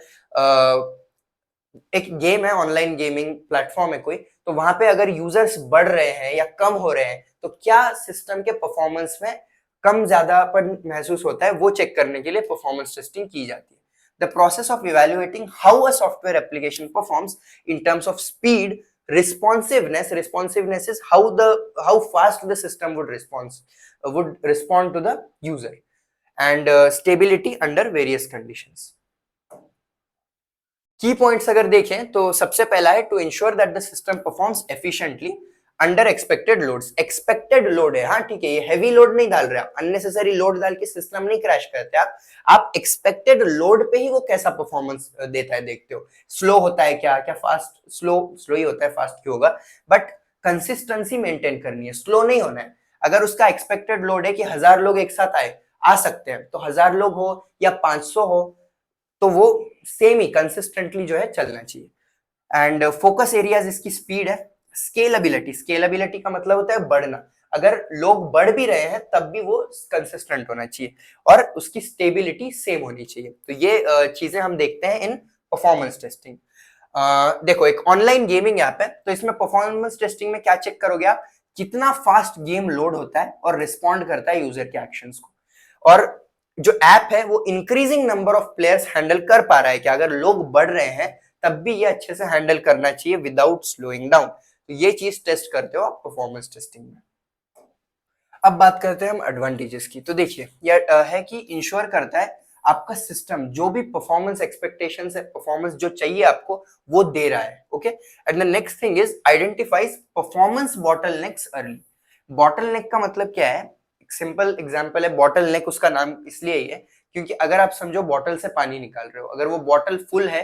एक गेम है, ऑनलाइन गेमिंग प्लेटफॉर्म है कोई, तो वहां पे अगर यूजर्स बढ़ रहे हैं या कम हो रहे हैं तो क्या सिस्टम के परफॉर्मेंस में कम ज्यादापन महसूस होता है, वो चेक करने के लिए परफॉर्मेंस टेस्टिंग की जाती है। The process of evaluating how a software application performs in terms of speed, responsiveness is how fast the system would respond to the user, and stability under various conditions. Key points अगर देखें तो सबसे पहला है to ensure that the system performs efficiently. Under expected loads, expected load है, हाँ ठीक है, ये हैवी लोड नहीं डाल रहे आप, अननेसेसरी लोड डाल के सिस्टम नहीं क्रैश करते आप एक्सपेक्टेड लोड पे ही वो कैसा परफॉर्मेंस देता है देखते हो। स्लो होता है क्या, क्या फास्ट, स्लो ही होता है, फास्ट क्यों होगा, बट कंसिस्टेंसी मेंटेन करनी है, स्लो नहीं होना है। अगर उसका एक्सपेक्टेड लोड है कि 1000 लोग एक साथ आ सकते हैं, तो 1000 लोग हो या 500 हो, तो वो सेम ही कंसिस्टेंटली जो है चलना चाहिए। एंड फोकस एरियाज इसकी स्पीड है। स्केलेबिलिटी, स्केलेबिलिटी का मतलब होता है बढ़ना, अगर लोग बढ़ भी रहे हैं तब भी वो कंसिस्टेंट होना चाहिए, और उसकी स्टेबिलिटी सेम होनी चाहिए। तो ये चीजें हम देखते हैं इन परफॉर्मेंस टेस्टिंग। देखो एक ऑनलाइन गेमिंग ऐप है, तो इसमें परफॉर्मेंस टेस्टिंग में क्या चेक करोगे आप, कितना फास्ट गेम लोड होता है और रिस्पॉन्ड करता है यूजर के एक्शंस को, और जो ऐप है वो increasing number of players handle कर पा रहा है कि अगर लोग बढ़ रहे हैं तब भी ये अच्छे से हैंडल करना चाहिए विदाउट स्लोइंग डाउन। तो ये चीज टेस्ट करते हो आप परफॉर्मेंस टेस्टिंग में। अब बात करते हैं हम एडवांटेजेस की। तो देखिए यह है कि इंश्योर करता है आपका सिस्टम जो भी परफॉर्मेंस एक्सपेक्टेशंस है, परफॉर्मेंस जो चाहिए आपको वो दे रहा है। Okay, and the next thing is identifies performance bottlenecks early. Bottleneck का मतलब क्या है, एक सिंपल एग्जांपल है, बॉटलनेक उसका नाम इसलिए ही है क्योंकि अगर आप समझो बॉटल से पानी निकाल रहे हो, अगर वो बॉटल फुल है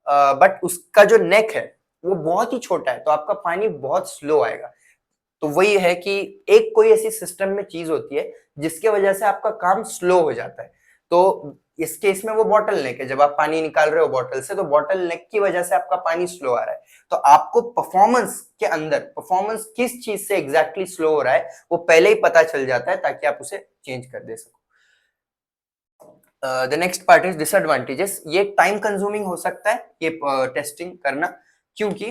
बट उसका जो नेक है वो बहुत ही छोटा है, तो आपका पानी बहुत स्लो आएगा। तो वही है कि एक कोई ऐसी सिस्टम में चीज होती है जिसके वजह से आपका काम स्लो हो जाता है। तो इस केस में वो बॉटल नेक है, जब आप पानी निकाल रहे हो बॉटल से तो बॉटल नेक की वजह से आपका पानी स्लो आ रहा है। तो आपको परफॉर्मेंस के अंदर परफॉर्मेंस किस चीज से एग्जैक्टली स्लो हो रहा है वो पहले ही पता चल जाता है ताकि आप उसे चेंज कर दे सको। The next part is disadvantages. ये टाइम कंज्यूमिंग हो सकता है ये टेस्टिंग करना, क्योंकि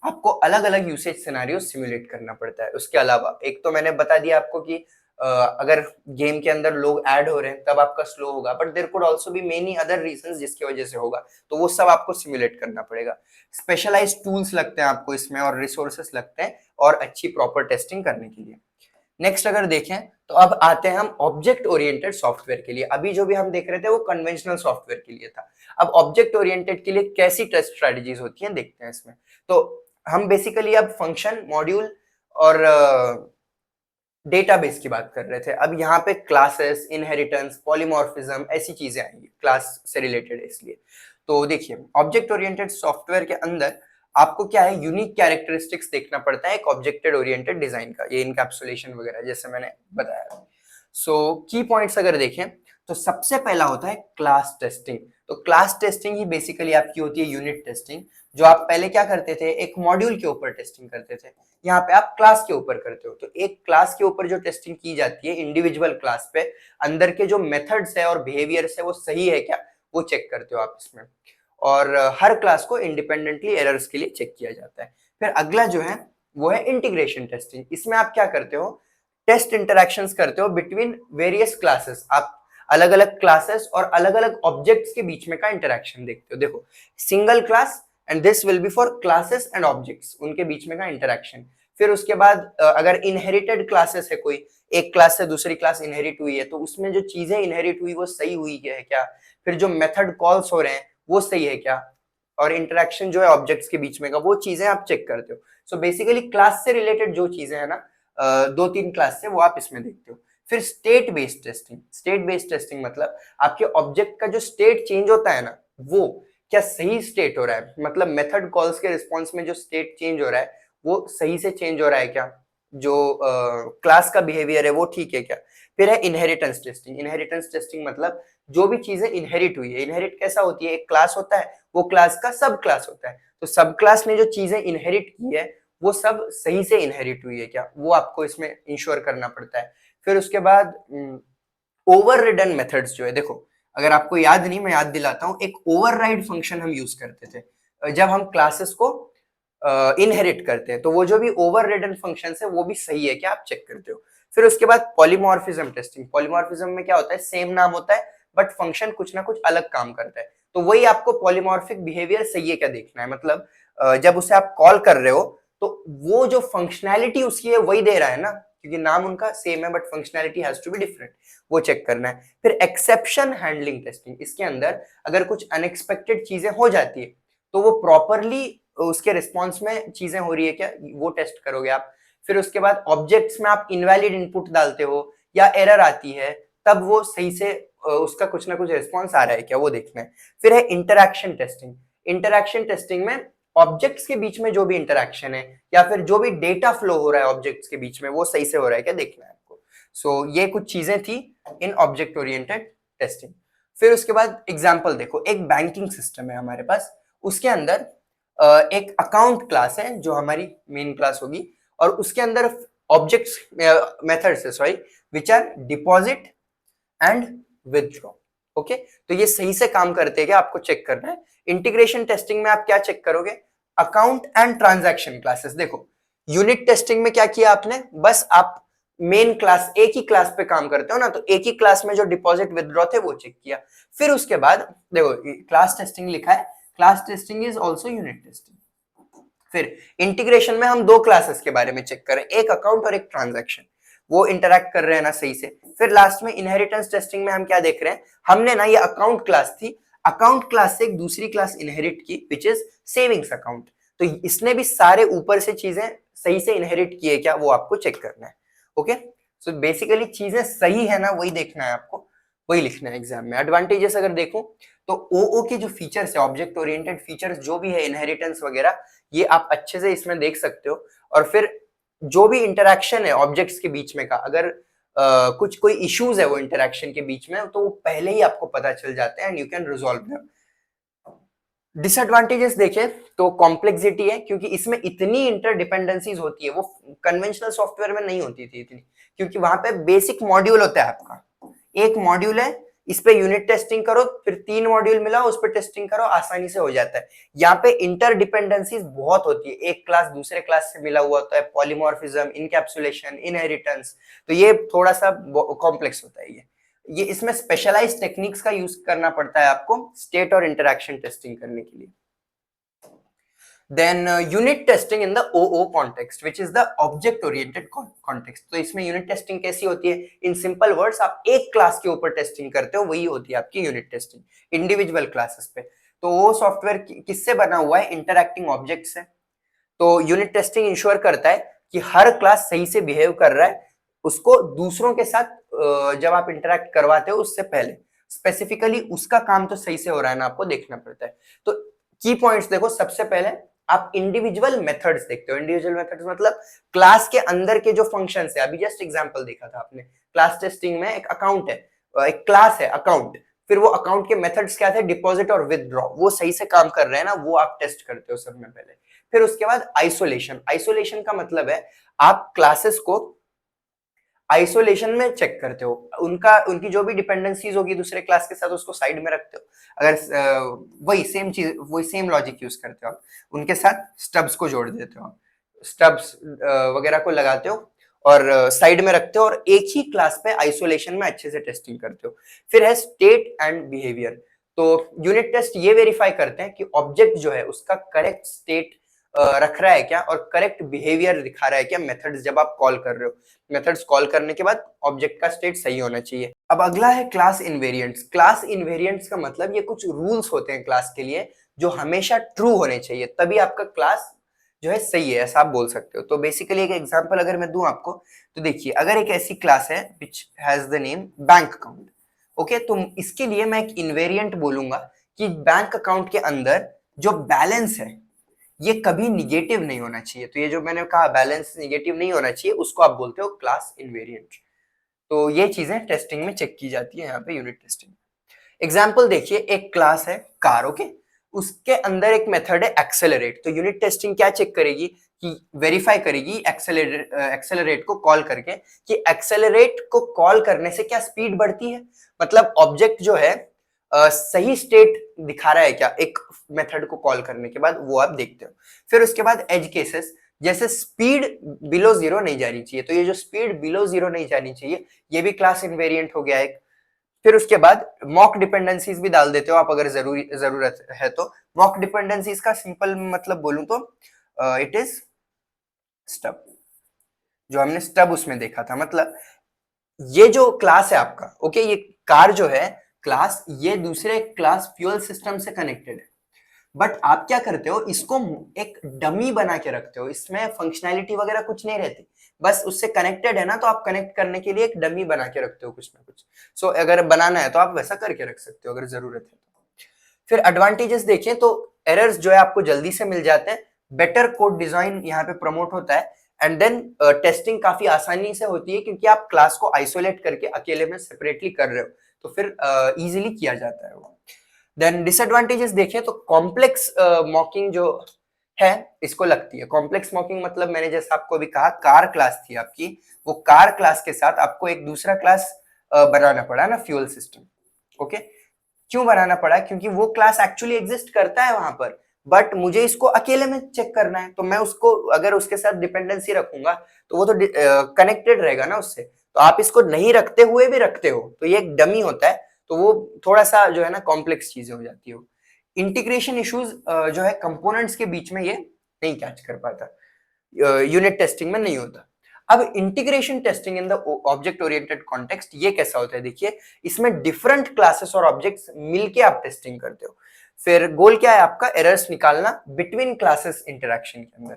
आपको अलग अलग यूसेज सिनेरियो सिमुलेट करना पड़ता है। उसके अलावा एक तो मैंने बता दिया आपको कि अगर गेम के अंदर लोग ऐड हो रहे हैं तब आपका स्लो होगा, but there could also be many other reasons जिसकी वजह से होगा, तो वो सब आपको सिमुलेट करना पड़ेगा। स्पेशलाइज्ड टूल्स लगते हैं आपको इसमें और रिसोर्सेस लगते हैं और अच्छी प्रॉपर टेस्टिंग करने के लिए। नेक्स्ट अगर देखें तो अब आते हैं हम ऑब्जेक्ट ओरिएंटेड सॉफ्टवेयर के लिए। अभी जो भी हम देख रहे थे वो कन्वेंशनल सॉफ्टवेयर के लिए था, अब ऑब्जेक्ट ओरिएंटेड के लिए कैसी टेस्ट स्ट्रेटजीज होती हैं देखते हैं इसमें। तो हम बेसिकली अब फंक्शन, मॉड्यूल और डेटाबेस की बात कर रहे थे। अब यहाँ पे क्लासेस, इनहेरिटेंस, पॉलीमॉर्फिज्म ऐसी चीजें आएंगी, क्लास से रिलेटेड है इसलिए। तो देखिए ऑब्जेक्ट ओरिएंटेड सॉफ्टवेयर के अंदर आपको क्या है, यूनिक कैरेक्टरिस्टिक्स देखना पड़ता है एक ऑब्जेक्टेड ओरिएंटेड डिजाइन का, ये इनकैप्सुलेशन वगैरह जैसे मैंने बताया। सो की पॉइंट्स अगर देखें तो सबसे पहला होता है क्लास टेस्टिंग। तो क्लास टेस्टिंग ही बेसिकली आपकी होती है यूनिट टेस्टिंग, जो आप पहले क्या करते थे, एक मॉड्यूल के ऊपर टेस्टिंग करते थे, यहाँ पे आप क्लास के ऊपर करते हो। तो एक क्लास के ऊपर जो टेस्टिंग की जाती है इंडिविजुअल क्लास पे, अंदर के जो मेथड्स है और बिहेवियर्स है वो सही है क्या, वो चेक करते हो आप इसमें। और हर क्लास को इंडिपेंडेंटली एरर्स के लिए चेक किया जाता है। फिर अगला जो है वो है इंटीग्रेशन टेस्टिंग। इसमें आप क्या करते हो, टेस्ट इंटरैक्शंस करते हो बिटवीन वेरियस क्लासेस। आप अलग अलग क्लासेस और अलग अलग ऑब्जेक्ट्स के बीच में का इंटरैक्शन देखते हो। देखो single class and this will be for classes and objects, उनके बीच में का इंटरैक्शन। फिर उसके बाद अगर इनहेरिटेड क्लासेस है, कोई एक क्लास से दूसरी क्लास इनहेरिट हुई है तो उसमें जो चीजें इनहेरिट हुई वो सही हुई है क्या, फिर जो मेथड कॉल्स हो रहे हैं वो सही है क्या, और इंटरैक्शन जो है ऑब्जेक्ट्स के बीच में का, वो चीजें आप चेक करते हो। सो बेसिकली क्लास से रिलेटेड जो चीजें है ना, दो तीन क्लास से, वो आप इसमें देखते हो। फिर state based testing. State based testing मतलब आपके ऑब्जेक्ट का जो स्टेट चेंज होता है ना, वो क्या सही स्टेट हो रहा है, मतलब मेथड कॉल्स के रिस्पॉन्स में जो स्टेट चेंज हो रहा है वो सही से चेंज हो रहा है क्या, जो क्लास का बिहेवियर है वो ठीक है क्या। फिर है इनहेरिटेंस टेस्टिंग। इनहेरिटेंस टेस्टिंग मतलब जो भी चीजें इनहेरिट हुई है, इनहेरिट कैसा होती है, एक क्लास होता है, वो क्लास का सब क्लास होता है, तो सब क्लास ने जो चीजें इनहेरिट की है वो सब सही से इनहेरिट हुई है क्या, वो आपको इसमें इंश्योर करना पड़ता है। फिर उसके बाद ओवर रिडन मेथड्स जो है, देखो अगर आपको याद नहीं, मैं याद दिलाता हूं, एक ओवरराइड फंक्शन हम यूज करते थे जब हम क्लासेस को इनहेरिट करते हैं, तो वो जो भी ओवर रिडन फंक्शन है वो भी सही है क्या आप चेक करते हो। फिर उसके बाद पॉलीमॉर्फिज्म टेस्टिंग। पॉलीमॉर्फिज्म में क्या होता है, सेम नाम होता है बट फंक्शन कुछ ना कुछ अलग काम करता है, तो वही आपको पॉलीमॉर्फिक बिहेवियर सही है क्या देखना है। मतलब जब उसे आप कॉल कर रहे हो तो वो जो फंक्शनैलिटी उसकी है वही दे रहा है ना, क्योंकि नाम उनका सेम है but functionality has to be different, वो चेक करना है। फिर एक्सेप्शन हैंडलिंग टेस्टिंग। इसके अंदर अगर कुछ अनएक्सपेक्टेड चीजें हो जाती है तो वो प्रॉपरली उसके रिस्पॉन्स में चीजें हो रही है क्या, वो टेस्ट करोगे आप। फिर उसके बाद ऑब्जेक्ट्स में आप इनवैलिड इनपुट डालते हो या एरर आती है, तब वो सही से उसका कुछ ना कुछ रिस्पॉन्स आ रहा है क्या, वो देखना है। फिर है इंटरैक्शन टेस्टिंग। इंटरैक्शन टेस्टिंग में ऑब्जेक्ट्स के बीच में जो भी इंटरैक्शन है या फिर जो भी डेटा फ्लो हो रहा है ऑब्जेक्ट्स के बीच में, वो सही से हो रहा है क्या, देखना है आपको। सो ये कुछ चीजें थी इन ऑब्जेक्ट ओरिएंटेड टेस्टिंग। फिर उसके बाद एग्जांपल देखो, एक बैंकिंग सिस्टम है हमारे पास, उसके अंदर एक अकाउंट क्लास है जो हमारी मेन क्लास होगी, और उसके अंदर ऑब्जेक्ट्स मेथड्स है, sorry, which are deposit and withdraw. Okay, तो ये सही से काम करते हैं क्या, आपको चेक करना है। इंटीग्रेशन टेस्टिंग में आप क्या चेक करोगे, अकाउंट एंड ट्रांजैक्शन क्लासेस। देखो, यूनिट टेस्टिंग में क्या किया आपने, बस आप मेन क्लास, एक ही क्लास पे काम करते हो ना, तो एक ही क्लास में जो डिपॉजिट विथड्रॉ थे वो चेक किया। फिर उसके बाद देखो क्लास टेस्टिंग लिखा है, class testing is also unit testing. फिर इंटीग्रेशन में हम दो क्लासेस के बारे में चेक करें, एक अकाउंट और एक ट्रांजैक्शन, वो इंटरैक्ट कर रहे हैं ना सही से। फिर लास्ट में इनहेरिटेंस टेस्टिंग में हम क्या देख रहे हैं, हमने ना ये अकाउंट क्लास थी, अकाउंट क्लास से एक दूसरी क्लास इनहेरिट की विच इज सेविंग्स अकाउंट, तो इसने भी सारे ऊपर से चीजें सही से इनहेरिट किए क्या, वो आपको चेक करना है। ओके, सो बेसिकली चीजें सही है ना, वही देखना है आपको, वही लिखना है एग्जाम में। एडवांटेजेस अगर देखूं तो ओओ के जो फीचर्स है, ऑब्जेक्ट ओरिएंटेड फीचर्स जो भी है, इनहेरिटेंस वगैरह, ये आप अच्छे से इसमें देख सकते हो। और फिर जो भी इंटरैक्शन है ऑब्जेक्ट्स के बीच में का, अगर कुछ कोई इश्यूज है वो इंटरैक्शन के बीच में, तो वो पहले ही आपको पता चल जाते हैं and you can resolve them. Disadvantages देखें तो कॉम्प्लेक्सिटी है, क्योंकि इसमें इतनी इंटरडिपेंडेंसीज होती है, वो कन्वेंशनल सॉफ्टवेयर में नहीं होती थी इतनी, क्योंकि वहां पे बेसिक मॉड्यूल होता है आपका, एक मॉड्यूल है, इस पे यूनिट टेस्टिंग करो, फिर 3 मॉड्यूल मिला उस पे टेस्टिंग करो, आसानी से हो जाता है। यहाँ पे इंटरडिपेंडेंसीज बहुत होती है, एक क्लास दूसरे क्लास से मिला हुआ होता है, पॉलीमॉर्फिज्म, इनकैप्सुलेशन, इनहेरिटेंस, तो ये थोड़ा सा कॉम्प्लेक्स होता है ये इसमें स्पेशलाइज्ड टेक्निक्स का यूज करना पड़ता है आपको स्टेट और इंटरैक्शन टेस्टिंग करने के लिए। Then unit testing in the OO context, which is the object oriented context. तो इसमें यूनिट टेस्टिंग कैसी होती है, इन सिंपल वर्ड्स आप एक क्लास के ऊपर टेस्टिंग करते हो, वही होती है आपकी यूनिट टेस्टिंग इंडिविजुअल क्लासेस पे। तो वो सॉफ्टवेयर किससे बना हुआ है, इंटरैक्टिंग ऑब्जेक्ट से। तो यूनिट टेस्टिंग इंश्योर करता है कि हर क्लास सही से बिहेव कर रहा है, उसको दूसरों के साथ जब आप इंटरैक्ट करवाते हो उससे पहले स्पेसिफिकली उसका काम तो सही से हो रहा है ना, आपको देखना पड़ता है। तो की पॉइंट्स देखो, सबसे पहले आप इंडिविजुअल मेथड्स देखते हो। इंडिविजुअल मेथड्स मतलब क्लास के अंदर के जो फंक्शंस है, अभी जस्ट एग्जांपल देखा था आपने, क्लास टेस्टिंग में एक अकाउंट है, एक क्लास है अकाउंट, फिर वो अकाउंट के मेथड्स क्या थे, डिपॉजिट और विथड्रॉ, वो सही से काम कर रहे हैं ना, वो आप टेस्ट करते हो सब में पहले। फिर उसके बाद आइसोलेशन। आइसोलेशन का मतलब है आप क्लासेस को आइसोलेशन में चेक करते हो, उनकी जो भी डिपेंडेंसीज होगी दूसरे क्लास के साथ उसको साइड में रखते हो। अगर वही सेम चीज, वही सेम लॉजिक यूज करते हो आप, उनके साथ स्टब्स को जोड़ देते हो, स्टब्स वगैरह को लगाते हो और साइड में रखते हो, और एक ही क्लास पे आइसोलेशन में अच्छे से टेस्टिंग करते हो। फिर है स्टेट एंड बिहेवियर। तो यूनिट टेस्ट ये वेरीफाई करते हैं कि ऑब्जेक्ट जो है उसका करेक्ट स्टेट रख रहा है क्या, और करेक्ट बिहेवियर दिखा रहा है क्या मेथड्स जब आप कॉल कर रहे हो। मेथड्स कॉल करने के बाद ऑब्जेक्ट का स्टेट सही होना चाहिए। अब अगला है क्लास इनवेरिएंट्स। क्लास इनवेरिएंट्स का मतलब ये कुछ रूल्स होते हैं क्लास के लिए जो हमेशा ट्रू होने चाहिए, तभी आपका क्लास जो है सही है, ऐसा आप बोल सकते हो। तो बेसिकली एक एग्जांपल अगर मैं दूं आपको, तो देखिए अगर एक ऐसी क्लास है which has the name bank account, okay, तो इसके लिए मैं एक इनवेरिएंट बोलूंगा कि बैंक अकाउंट के अंदर जो बैलेंस है ये कभी निगेटिव नहीं होना चाहिए। तो ये जो मैंने कहा बैलेंस निगेटिव नहीं होना चाहिए, उसको आप बोलते हो क्लास इनवेरिएंट। तो ये चीजें टेस्टिंग में चेक की जाती है यहाँ पे यूनिट टेस्टिंग। एग्जाम्पल देखिए, एक क्लास है कार, ओके, उसके अंदर एक मेथड है एक्सेलरेट। तो यूनिट टेस्टिंग क्या चेक करेगी कि वेरीफाई करेगी एक्सेलरेट को कॉल करके कि एक्सेलरेट को कॉल करने से क्या स्पीड बढ़ती है, मतलब ऑब्जेक्ट जो है सही स्टेट दिखा रहा है क्या एक मेथड को कॉल करने के बाद, वो आप देखते हो। फिर उसके बाद एज केसेस, जैसे स्पीड बिलो जीरो नहीं जानी चाहिए, तो ये जो स्पीड बिलो जीरो नहीं जानी चाहिए ये भी क्लास इनवेरिएंट हो गया एक। फिर उसके बाद मॉक डिपेंडेंसीज भी डाल देते हो आप अगर जरूरत है तो। मॉक डिपेंडेंसीज का सिंपल मतलब बोलूं तो इट इज स्टब, जो हमने स्टब उसमें देखा था। मतलब ये जो क्लास है आपका, ओके, ये कार जो है क्लास, ये दूसरे क्लास फ्यूल सिस्टम से कनेक्टेड है। बट आप क्या करते हो, इसको एक डमी बना के रखते हो, इसमें फंक्शनैलिटी वगैरह कुछ नहीं रहती, बस उससे कनेक्टेड है ना, तो आप कनेक्ट करने के लिए एक डमी बना के रखते हो कुछ ना कुछ। सो अगर बनाना है तो आप वैसा करके रख सकते हो अगर जरूरत है तो। फिर एडवांटेजेस देखें तो एरर्स जो है आपको जल्दी से मिल जाते हैं, बेटर कोड डिजाइन यहाँ पे प्रमोट होता है, एंड देन टेस्टिंग काफी आसानी से होती है क्योंकि आप क्लास को आइसोलेट करके अकेले में सेपरेटली कर रहे हो, तो फिर इजीली किया जाता है वो। देन डिसएडवांटेजेस देखें तो कॉम्प्लेक्स मॉकिंग जो है इसको लगती है। कॉम्प्लेक्स मॉकिंग मतलब मैंने जैसा आपको अभी कहा, कार क्लास थी आपकी, वो कार क्लास के साथ आपको एक दूसरा क्लास बनाना पड़ा ना, फ्यूल सिस्टम। ओके, क्यों बनाना पड़ा? क्योंकि वो क्लास एक्चुअली एग्जिस्ट करता है वहां पर, बट मुझे इसको अकेले में चेक करना है, तो मैं उसको अगर उसके साथ डिपेंडेंसी रखूंगा तो वो तो कनेक्टेड रहेगा ना उससे, तो आप इसको नहीं रखते हुए भी रखते हो, तो ये एक डमी होता है, तो वो थोड़ा सा जो है ना कॉम्प्लेक्स चीजें हो जाती है। इंटीग्रेशन इश्यूज जो है कंपोनेंट्स के बीच में ये नहीं कैच कर पाता, यूनिट टेस्टिंग में नहीं होता। अब integration testing in the object oriented context ये कैसा होता है? देखिए, इसमें डिफरेंट क्लासेस और ऑब्जेक्ट्स मिलके आप टेस्टिंग करते हो। फिर गोल क्या है आपका? एरर्स निकालना बिटवीन क्लासेस इंटरेक्शन के अंदर,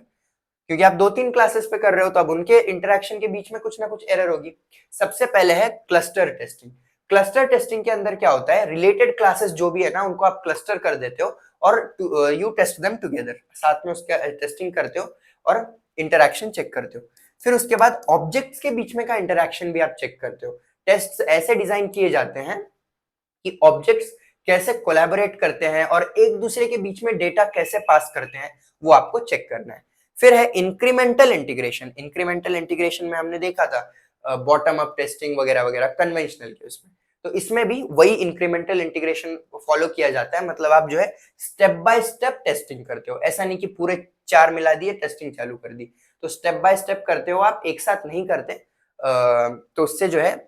क्योंकि आप 2-3 क्लासेस पे कर रहे हो तो अब उनके इंटरेक्शन के बीच में कुछ ना कुछ एरर होगी। सबसे पहले है क्लस्टर टेस्टिंग। क्लस्टर टेस्टिंग के अंदर क्या होता है, रिलेटेड क्लासेस जो भी है ना उनको आप क्लस्टर कर देते हो और यू टेस्ट देम टुगेदर, साथ में उसका टेस्टिंग करते हो और इंटरेक्शन चेक करते हो। फिर उसके बाद ऑब्जेक्ट्स के बीच में का इंटरेक्शन भी आप चेक करते हो। टेस्ट ऐसे डिजाइन किए जाते हैं कि ऑब्जेक्ट्स कैसे कोलैबोरेट करते हैं और एक दूसरे के बीच में डेटा कैसे पास करते हैं, वो आपको चेक करना है। फिर है इंक्रीमेंटल इंटीग्रेशन। इंक्रीमेंटल इंटीग्रेशन में हमने देखा था बॉटम अप टेस्टिंग वगैरह वगैरह कन्वेंशनल के उसमें, तो इसमें भी वही इंक्रीमेंटल इंटीग्रेशन फॉलो किया जाता है। मतलब आप जो है स्टेप बाय स्टेप टेस्टिंग करते हो, ऐसा नहीं कि पूरे 4 मिला दिए टेस्टिंग चालू कर दी, तो स्टेप बाय स्टेप करते हो आप, एक साथ नहीं करते। तो उससे जो है,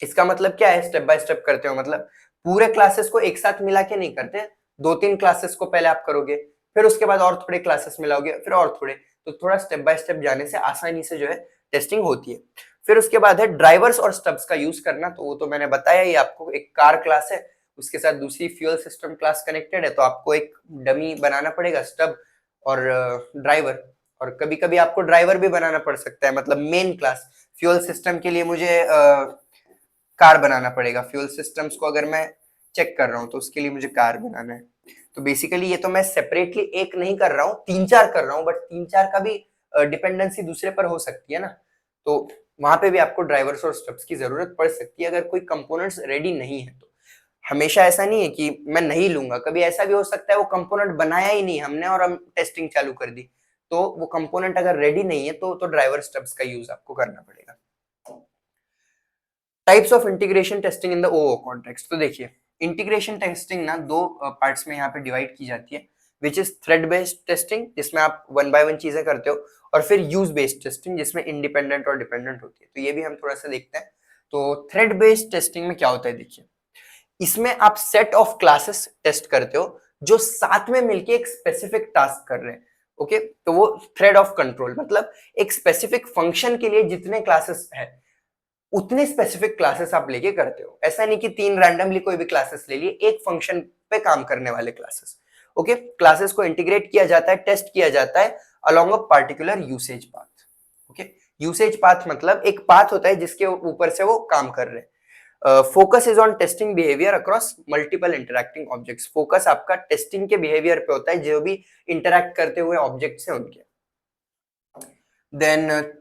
इसका मतलब क्या है स्टेप बाय स्टेप करते हो, मतलब पूरे क्लासेस को एक साथ मिला के नहीं करते, 2-3 क्लासेस को पहले आप करोगे, फिर उसके बाद और थोड़े क्लासेस मिलाओगे, फिर और थोड़े, तो थोड़ा स्टेप बाय स्टेप जाने से आसानी से जो है टेस्टिंग होती है। फिर उसके बाद है ड्राइवर्स और स्टब्स का यूज करना, तो वो तो मैंने बताया ही आपको, एक कार क्लास है उसके साथ दूसरी फ्यूल सिस्टम क्लास कनेक्टेड है, तो आपको एक डमी बनाना पड़ेगा, स्टब और ड्राइवर, और कभी कभी आपको ड्राइवर भी बनाना पड़ सकता है, मतलब मेन क्लास फ्यूल सिस्टम के लिए मुझे कार बनाना पड़ेगा, फ्यूल सिस्टम्स को अगर मैं चेक कर रहा हूँ तो उसके लिए मुझे कार बनाना है। तो बेसिकली ये तो मैं सेपरेटली एक नहीं कर रहा हूँ, 3-4 कर रहा हूँ, बट 3-4 का भी डिपेंडेंसी दूसरे पर हो सकती है ना, तो वहां पे भी आपको ड्राइवर्स और स्टब्स की जरूरत पड़ सकती है अगर कोई कंपोनेंट्स रेडी नहीं है तो। हमेशा ऐसा नहीं है कि मैं नहीं लूंगा, कभी ऐसा भी हो सकता है वो कंपोनेंट बनाया ही नहीं हमने और हम टेस्टिंग चालू कर दी, तो वो कंपोनेंट अगर रेडी नहीं है तो ड्राइवर स्टब्स का यूज आपको करना पड़ेगा। Types of integration testing in the O O context, तो देखिए इंटीग्रेशन टेस्टिंग ना दो पार्ट्स में यहाँ पे डिवाइड की जाती है, which is thread based testing जिसमें आप 1 बाय 1 चीजें करते हो, और फिर यूज बेस्ड टेस्टिंग जिसमें इंडिपेंडेंट और डिपेंडेंट होती है, तो ये भी हम थोड़ा सा देखते हैं। तो थ्रेड बेस्ड टेस्टिंग में क्या होता है, देखिए इसमें आप सेट ऑफ क्लासेस टेस्ट करते हो जो साथ में मिलके एक स्पेसिफिक टास्क कर रहे हैं। ओके, तो वो थ्रेड ऑफ कंट्रोल, मतलब एक स्पेसिफिक फंक्शन के लिए जितने क्लासेस है उतने स्पेसिफिक क्लासेस आप लेके करते हो, ऐसा नहीं कि 3 रैंडमली कोई भी क्लासेस ले लिए, एक फंक्शन पे काम करने वाले क्लासेस। ओके, क्लासेस को इंटीग्रेट किया जाता है, टेस्ट किया जाता है along a particular usage path. Okay, usage path मतलब एक पाथ होता है जिसके ऊपर से वो काम कर रहे हैं। Focus is on testing behaviour across multiple interacting objects. Focus आपका टेस्टिंग के बिहेवियर पे होता है जो भी इंटरैक्ट करते हुए ऑब्जेक्ट्स हैं उनके। देन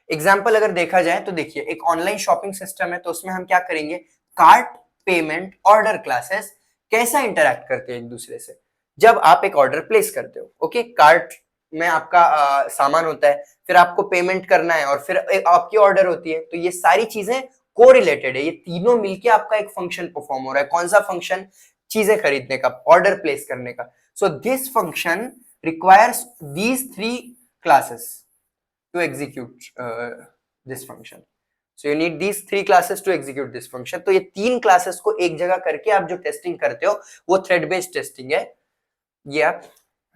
एग्जाम्पल अगर देखा जाए तो देखिए एक ऑनलाइन शॉपिंग सिस्टम है, तो उसमें हम क्या करेंगे, कार्ट, पेमेंट, ऑर्डर क्लासेस कैसा इंटरैक्ट करते हैं एक दूसरे से जब आप एक ऑर्डर प्लेस करते हो। ओके, कार्ट में आपका सामान होता है, फिर आपको पेमेंट करना है और फिर आपकी ऑर्डर होती है, तो ये सारी चीजें को रिलेटेड है, ये तीनों मिलके आपका एक फंक्शन परफॉर्म हो रहा है। कौन सा फंक्शन? चीजें खरीदने का, ऑर्डर प्लेस करने का। So this function requires these 3 classes to execute this function. So you need these 3 classes to execute this function. तो ये 3 classes को एक जगह करके आप जो टेस्टिंग करते हो वो थ्रेड बेस्ड टेस्टिंग है, ये आप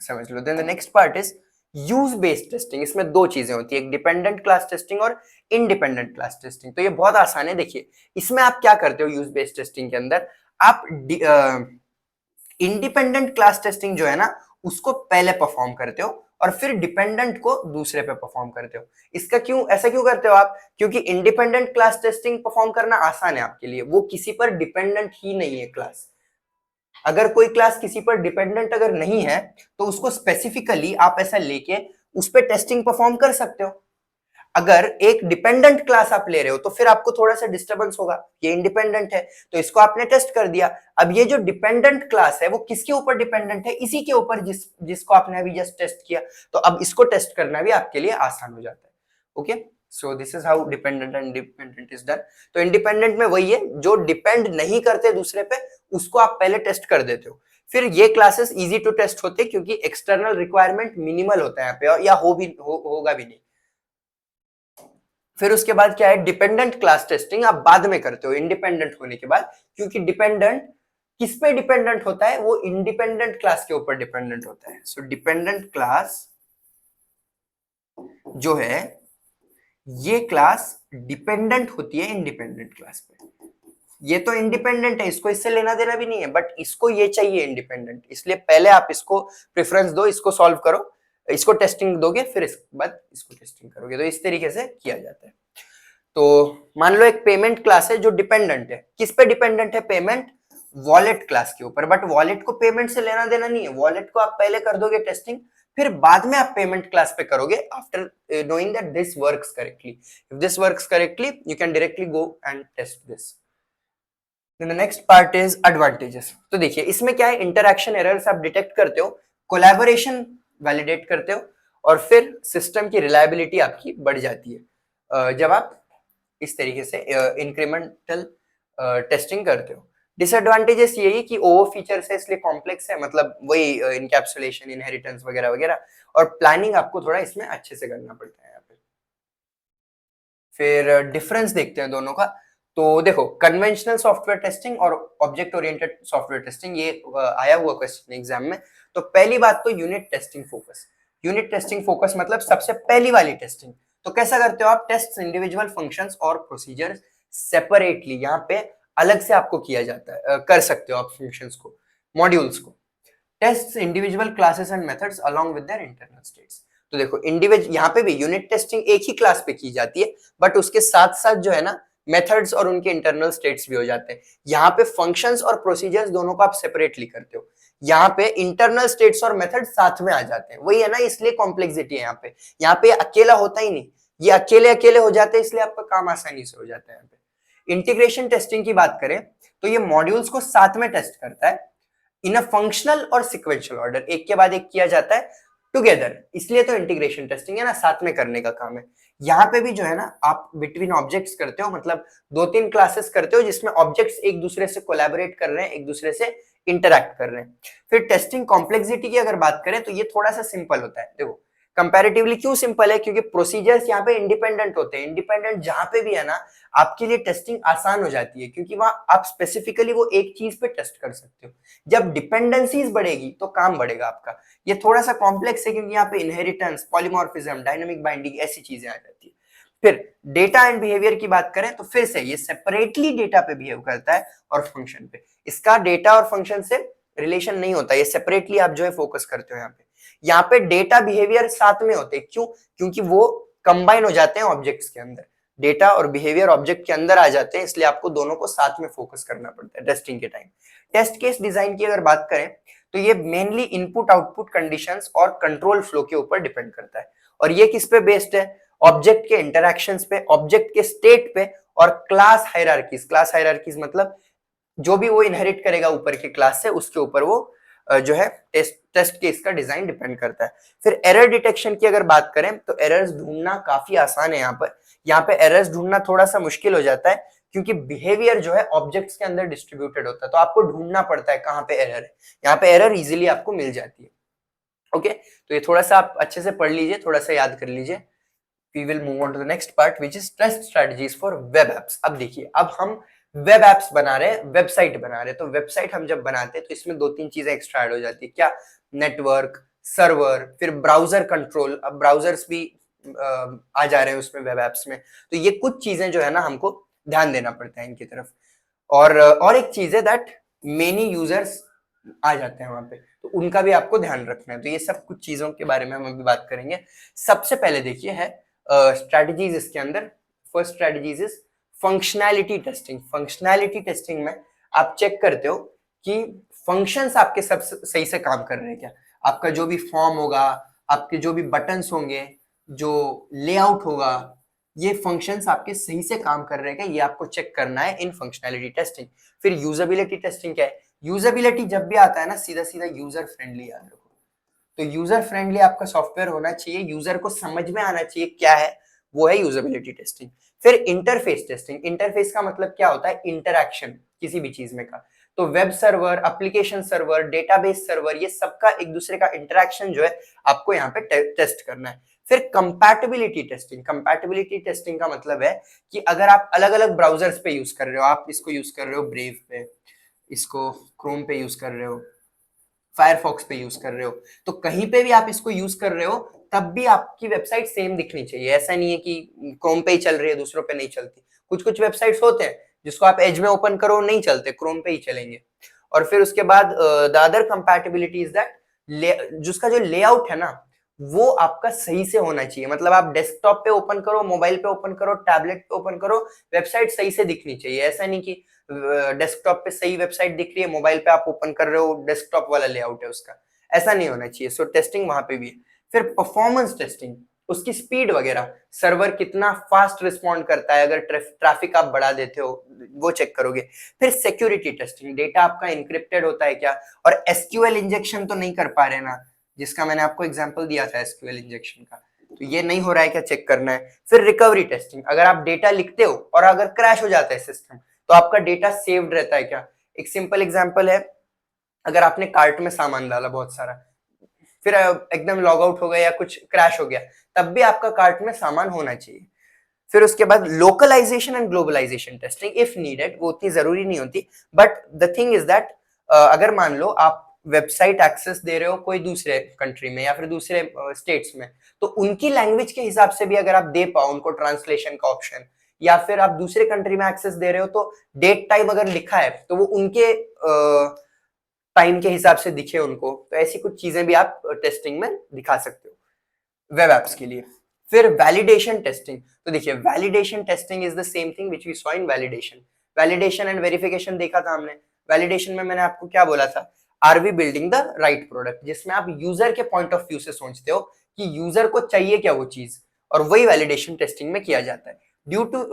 समझ लो। Then the next part is use based testing. इसमें दो चीजें होती है, एक डिपेंडेंट क्लास टेस्टिंग और इंडिपेंडेंट क्लास टेस्टिंग। तो ये बहुत आसान है, देखिए इसमें आप क्या करते हो यूज बेस्ड टेस्टिंग के अंदर, आप इंडिपेंडेंट क्लास टेस्टिंग जो है ना उसको पहले परफॉर्म करते हो और फिर डिपेंडेंट को दूसरे पे परफॉर्म करते हो। इसका ऐसा क्यों करते हो आप? क्योंकि इंडिपेंडेंट क्लास टेस्टिंग परफॉर्म करना आसान है आपके लिए, वो किसी पर डिपेंडेंट ही नहीं है क्लास। अगर कोई क्लास किसी पर डिपेंडेंट अगर नहीं है तो उसको स्पेसिफिकली आप ऐसा लेके उस पर टेस्टिंग परफॉर्म कर सकते हो। अगर एक डिपेंडेंट क्लास आप ले रहे हो तो फिर आपको थोड़ा सा डिस्टरबेंस होगा, ये इंडिपेंडेंट है तो इसको आपने टेस्ट कर दिया। अब ये जो डिपेंडेंट क्लास है वो किसके ऊपर डिपेंडेंट है? इसी के ऊपर जिसको आपने अभी जस्ट टेस्ट किया। तो अब इसको टेस्ट करना भी आपके लिए आसान हो जाता है। Okay, so this is how dependent and independent is done. तो इंडिपेंडेंट में वही है, जो डिपेंड नहीं करते दूसरे पे उसको आप पहले टेस्ट कर देते हो। फिर ये क्लासेस इजी टू टेस्ट होते हैं क्योंकि एक्सटर्नल रिक्वायरमेंट मिनिमल होता है यहाँ पे, या होगा भी नहीं। फिर उसके बाद क्या है, डिपेंडेंट क्लास टेस्टिंग आप बाद में करते हो इंडिपेंडेंट होने के बाद, क्योंकि डिपेंडेंट किस पे डिपेंडेंट होता है? वो इंडिपेंडेंट क्लास के ऊपर डिपेंडेंट होता है। सो डिपेंडेंट क्लास जो है ये क्लास डिपेंडेंट होती है इंडिपेंडेंट क्लास पे। ये तो इंडिपेंडेंट है, इसको इससे लेना देना भी नहीं है, बट इसको ये चाहिए इंडिपेंडेंट, इसलिए पहले आप इसको प्रेफरेंस दो, इसको सॉल्व करो, इसको टेस्टिंग दोगे, फिर इसके बाद इसको टेस्टिंग करोगे। तो इस तरीके से किया जाता है। तो मान लो एक पेमेंट क्लास है जो डिपेंडेंट है, किस पे डिपेंडेंट है? पेमेंट वॉलेट क्लास के ऊपर। बट वॉलेट को पेमेंट से लेना देना नहीं है, वॉलेट को आप पहले कर दोगे टेस्टिंग, फिर बाद में आप पेमेंट क्लास पे करोगे after knowing that this works correctly. If this works correctly you can directly go and test this. Then the next part is advantages। तो देखिए इसमें क्या है, इंटरैक्शन एरर्स आप डिटेक्ट करते हो, कोलैबोरेशन वैलिडेट करते हो, और फिर सिस्टम की रिलायबिलिटी आपकी बढ़ जाती है जब आप इस तरीके से इंक्रीमेंटल टेस्टिंग करते हो। डिसएडवांटेजेस यही कि ओवर फीचर्स है इसलिए कॉम्प्लेक्स है, मतलब वही इनकैप्सुलेशन, इनहेरिटेंस वगैरह वगैरह, और प्लानिंग आपको थोड़ा इसमें अच्छे से करना पड़ता है यहाँ पे। फिर डिफरेंस देखते हैं दोनों का। तो देखो कन्वेंशनल सॉफ्टवेयर टेस्टिंग और ऑब्जेक्ट ओरिएंटेड सॉफ्टवेयर टेस्टिंग, ये आया हुआ क्वेश्चन एग्जाम में। तो पहली बात तो unit testing focus. Unit testing focus मतलब सबसे पहली वाली टेस्टिंग। तो कैसा करते हो आप? टेस्ट इंडिविजुअल फंक्शंस और प्रोसीजर्स सेपरेटली, यहाँ पे अलग से आपको किया जाता है, कर सकते हो आप फंक्शंस को, मॉड्यूल्स को। Test individual classes and methods along with their internal states. तो देखो इंडिविजुअल, यहाँ पे भी यूनिट टेस्टिंग एक ही क्लास पे की जाती है, बट उसके साथ साथ जो है ना मेथड्स और उनके इंटरनल स्टेट्स भी हो जाते हैं। यहाँ पे फंक्शंस और प्रोसीजर्स दोनों को आप सेपरेटली करते हो, यहाँ पे इंटरनल स्टेट्स और मेथड साथ में आ जाते हैं। वही है ना, इसलिए कॉम्प्लेक्सिटी है यहाँ पे अकेला होता ही नहीं, ये अकेले अकेले हो जाते हैं, इसलिए आपका काम आसानी से हो जाता है। यहाँ पे इंटीग्रेशन टेस्टिंग की बात करें तो ये मॉड्यूल्स को साथ में टेस्ट करता है इन अ फंक्शनल और सिक्वेंशियल ऑर्डर, एक के बाद एक किया जाता है टुगेदर, इसलिए तो इंटीग्रेशन टेस्टिंग है ना, साथ में करने का काम है। यहाँ पे भी जो है ना आप बिटवीन ऑब्जेक्ट्स करते हो, मतलब 2-3 क्लासेस करते हो जिसमें ऑब्जेक्ट्स एक दूसरे से कोलैबोरेट कर रहे हैं, एक दूसरे से इंटरैक्ट कर रहे हैं। फिर टेस्टिंग कॉम्प्लेक्सिटी की अगर बात करें तो ये थोड़ा सा सिंपल होता है। देखो कंपैरेटिवली क्यों सिंपल है? क्योंकि प्रोसीजर्स यहाँ पे इंडिपेंडेंट होते हैं। इंडिपेंडेंट जहां पे भी है ना आपके लिए टेस्टिंग आसान हो जाती है, क्योंकि वहां आप स्पेसिफिकली वो एक चीज पे टेस्ट कर सकते हो। जब डिपेंडेंसीज बढ़ेगी तो काम बढ़ेगा आपका। ये थोड़ा सा कॉम्प्लेक्स है क्योंकि यहाँ पे इनहेरिटेंस, पॉलीमॉर्फिज्म, डायनामिक बाइंडिंग ऐसी चीजें आ जाती है। फिर डेटा एंड बिहेवियर की बात करें तो फिर से ये सेपरेटली डेटा पे बिहेव करता है और फंक्शन पे। इसका डेटा और फंक्शन से रिलेशन नहीं होता, ये सेपरेटली आप जो है फोकस करते हो। यहाँ पे डेटा बिहेवियर साथ में होते हैं, क्यों? क्योंकि वो कंबाइन हो जाते हैं ऑब्जेक्ट्स के अंदर, डेटा और बिहेवियर ऑब्जेक्ट के अंदर आ जाते हैं, इसलिए आपको दोनों को साथ में फोकस करना पड़ता है टेस्टिंग के टाइम। टेस्ट केस डिजाइन की अगर बात करें तो ये मेनली इनपुट आउटपुट कंडीशंस और कंट्रोल फ्लो के ऊपर डिपेंड करता है। और ये किस पे बेस्ड है? ऑब्जेक्ट के इंटरैक्शंस पे, ऑब्जेक्ट के स्टेट पे, और क्लास हायरार्कीज। क्लास हायरार्कीज मतलब जो भी वो इनहेरिट करेगा ऊपर के क्लास से, उसके ऊपर वो जो है टेस्ट केस का डिजाइन डिपेंड करता है। फिर एरर डिटेक्शन की अगर बात करें तो एरर्स ढूंढना काफी आसान है। यहाँ पे एरर्स ढूंढना थोड़ा सा मुश्किल हो जाता है, क्योंकि बिहेवियर जो है ऑब्जेक्ट्स के अंदर डिस्ट्रीब्यूटेड होता है, तो आपको ढूंढना पड़ता है कहाँ पे एरर है। यहाँ पे एरर इजिली आपको मिल जाती है। ओके, तो ये थोड़ा सा आप अच्छे से पढ़ लीजिए, थोड़ा सा याद कर लीजिए। We will move on to the next part, which is test strategies for web apps। अब देखिए, अब हम वेब एप्स बना रहे हैं, वेबसाइट बना रहे हैं। तो वेबसाइट हम जब बनाते हैं तो इसमें 2-3 चीजें एक्स्ट्रा ऐड हो जाती है। क्या? नेटवर्क, सर्वर, फिर ब्राउजर कंट्रोल। अब ब्राउजर्स भी आ जा रहे हैं उसमें वेब एप्स में। तो ये कुछ चीजें जो है ना हमको ध्यान देना पड़ता है इनकी तरफ। और एक चीज है दैट मेनी यूजर्स आ जाते हैं वहां पे, तो उनका भी आपको ध्यान रखना है। तो ये सब कुछ चीजों के बारे में हम अभी बात करेंगे। सबसे पहले देखिए है स्ट्रेटजीज इसके अंदर। First strategies is functionality testing. Functionality testing में आप चेक करते हो कि फंक्शंस आपके सब सही से काम कर रहे हैं क्या। आपका जो भी फॉर्म होगा, आपके जो भी बटन्स होंगे, जो लेआउट होगा, ये फंक्शंस आपके सही से काम कर रहे हैं क्या, ये आपको चेक करना है इन फंक्शनैलिटी टेस्टिंग। फिर यूजेबिलिटी टेस्टिंग क्या है? यूजेबिलिटी जब भी आता है ना, सीधा सीधा यूजर फ्रेंडली याद रखो। तो यूजर फ्रेंडली आपका सॉफ्टवेयर होना चाहिए, यूजर को समझ में आना चाहिए क्या है, वो है यूजेबिलिटी टेस्टिंग। फिर इंटरफेस टेस्टिंग। इंटरफेस का मतलब क्या होता है? इंटरैक्शन किसी भी चीज में का। तो web server, application server, database server, ये सबका एक दूसरे का इंटरैक्शन जो है आपको यहाँ पे टेस्ट करना है। फिर कंपैटिबिलिटी टेस्टिंग। कंपैटिबिलिटी टेस्टिंग का मतलब है कि अगर आप अलग अलग ब्राउजर्स पे यूज कर रहे हो, आप इसको यूज कर रहे हो ब्रेव पे, इसको क्रोम पे यूज कर रहे हो, फायरफॉक्स पे यूज कर रहे हो, तो कहीं पे भी आप इसको यूज कर रहे हो तब भी आपकी वेबसाइट सेम दिखनी चाहिए। ऐसा नहीं है कि क्रोम पे ही चल रही है दूसरों पे नहीं चलती। कुछ कुछ वेबसाइट्स होते हैं जिसको आप एज में ओपन करो नहीं चलते, क्रोम पे ही चलेंगे। और फिर उसके बाद the other compatibility is that जिसका जो लेआउट है ना, वो आपका सही से होना चाहिए। मतलब आप डेस्कटॉप पे ओपन करो, मोबाइल पे ओपन करो, टैबलेट पे ओपन करो, वेबसाइट सही से दिखनी चाहिए। ऐसा नहीं कि डेस्कटॉप पे सही वेबसाइट दिख रही है, मोबाइल पे आप ओपन कर रहे हो, डेस्कटॉप वाला लेआउट है उसका। ऐसा नहीं होना चाहिए। सो टेस्टिंग वहां पे भी है। फिर परफॉर्मेंस टेस्टिंग, उसकी स्पीड वगैरह, सर्वर कितना फास्ट रिस्पॉन्ड करता है, अगर ट्रैफिक आप बढ़ा देते हो वो चेक करोगे। फिर सिक्योरिटी टेस्टिंग, डेटा आपका इंक्रिप्टेड होता है क्या, और एसक्यूएल इंजेक्शन तो नहीं कर पा रहे ना, जिसका मैंने आपको एग्जांपल दिया था एसक्यूएल इंजेक्शन का, तो ये नहीं हो रहा है क्या, चेक करना है। फिर रिकवरी टेस्टिंग, अगर आप डेटा लिखते हो और अगर क्रैश हो जाता है सिस्टम, तो आपका डेटा सेव्ड रहता है क्या। एक सिंपल एग्जांपल है, अगर आपने कार्ट में सामान डाला बहुत सारा, फिर एकदम लॉग आउट हो गया या कुछ क्रैश हो गया, तब भी आपका कार्ट में सामान होना चाहिए। फिर उसके बाद localisation and globalisation testing if needed, वो उतनी जरूरी नहीं होती, but the thing is that अगर मान लो आप वेबसाइट एक्सेस दे रहे हो कोई दूसरे कंट्री में या फिर दूसरे स्टेट्स में, तो उनकी लैंग्वेज के हिसाब से भी अगर आप दे पाओ उनको ट्रांसलेशन का ऑप्शन, या फिर आप दूसरे कंट्री में एक्सेस दे रहे हो तो डेट टाइम अगर लिखा है तो वो उनके टाइम के हिसाब से दिखे उनको, तो ऐसी कुछ चीजें भी आप टेस्टिंग में दिखा सकते हो वेब एप्स के लिए। फिर वैलिडेशन टेस्टिंग, तो देखिए validation testing is the same thing which we saw in validation. Validation and verification देखा था हमने। वैलिडेशन में मैंने आपको क्या बोला था, are we building the right product, जिसमें आप यूजर के पॉइंट ऑफ व्यू से सोचते हो कि यूजर को चाहिए क्या वो चीज, और वही वैलिडेशन टेस्टिंग में किया जाता है। Due to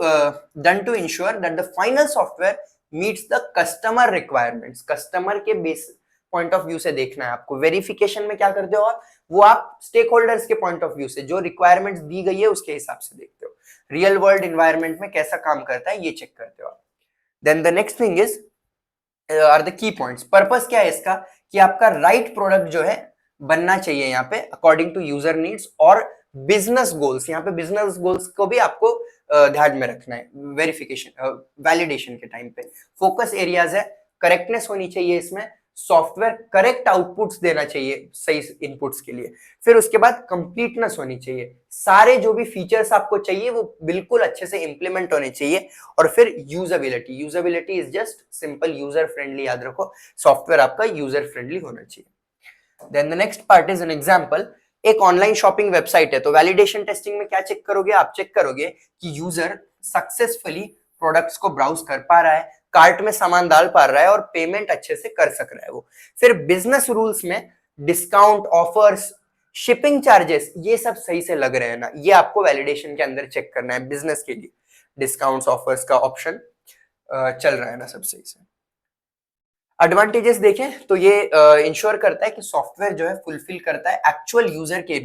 done to ensure that the final software meets the customer requirements. Customer के बेस पॉइंट ऑफ व्यू से देखना है आपको। वेरिफिकेशन में क्या करते हो आप, वो आप स्टेक होल्डर्स के पॉइंट ऑफ व्यू से जो रिक्वायरमेंट्स दी गई है उसके हिसाब से देखते हो, रियल वर्ल्ड इन्वायरमेंट में कैसा काम करता है ये चेक करते हो आप। Then the next thing is are the key points. Purpose क्या है इसका, कि आपका राइट प्रोडक्ट जो है बनना चाहिए यहाँ पे अकॉर्डिंग टू यूजर नीड्स और बिजनेस गोल्स। यहाँ पे बिजनेस गोल्स को भी आपको ध्यान में रखना है वेरिफिकेशन वैलिडेशन के टाइम पे। फोकस एरियाज है, करेक्टनेस होनी चाहिए इसमें, सॉफ्टवेयर करेक्ट आउटपुट्स देना चाहिए सही इनपुट्स के लिए। फिर उसके बाद कंप्लीटनेस होनी चाहिए, सारे जो भी फीचर्स आपको चाहिए वो बिल्कुल अच्छे से इंप्लीमेंट होने चाहिए। और फिर usability, usability is just simple user friendly, याद रखो सॉफ्टवेयर आपका यूजर फ्रेंडली होना चाहिए। Then the next part is an example. एक ऑनलाइन शॉपिंग वेबसाइट है, तो वैलिडेशन टेस्टिंग में क्या चेक करोगे, आप चेक करोगे कि यूजर सक्सेसफुली प्रोडक्ट्स को ब्राउज कर पा रहा है, कार्ट में सामान डाल पा रहा है और पेमेंट अच्छे से कर सक रहा है वो। फिर बिजनेस रूल्स में डिस्काउंट, ऑफर्स, शिपिंग चार्जेस, ये सब सही से लग रहे हैं ना, ये आपको वैलिडेशन के अंदर चेक करना है बिजनेस के लिए। डिस्काउंट्स, ऑफर्स का ऑप्शन चल रहा है ना सब सही से। एडवांटेजेस देखें तो ये इंश्योर करता है कि सॉफ्टवेयर जो है फुलफिल करता है एक्चुअल यूजर के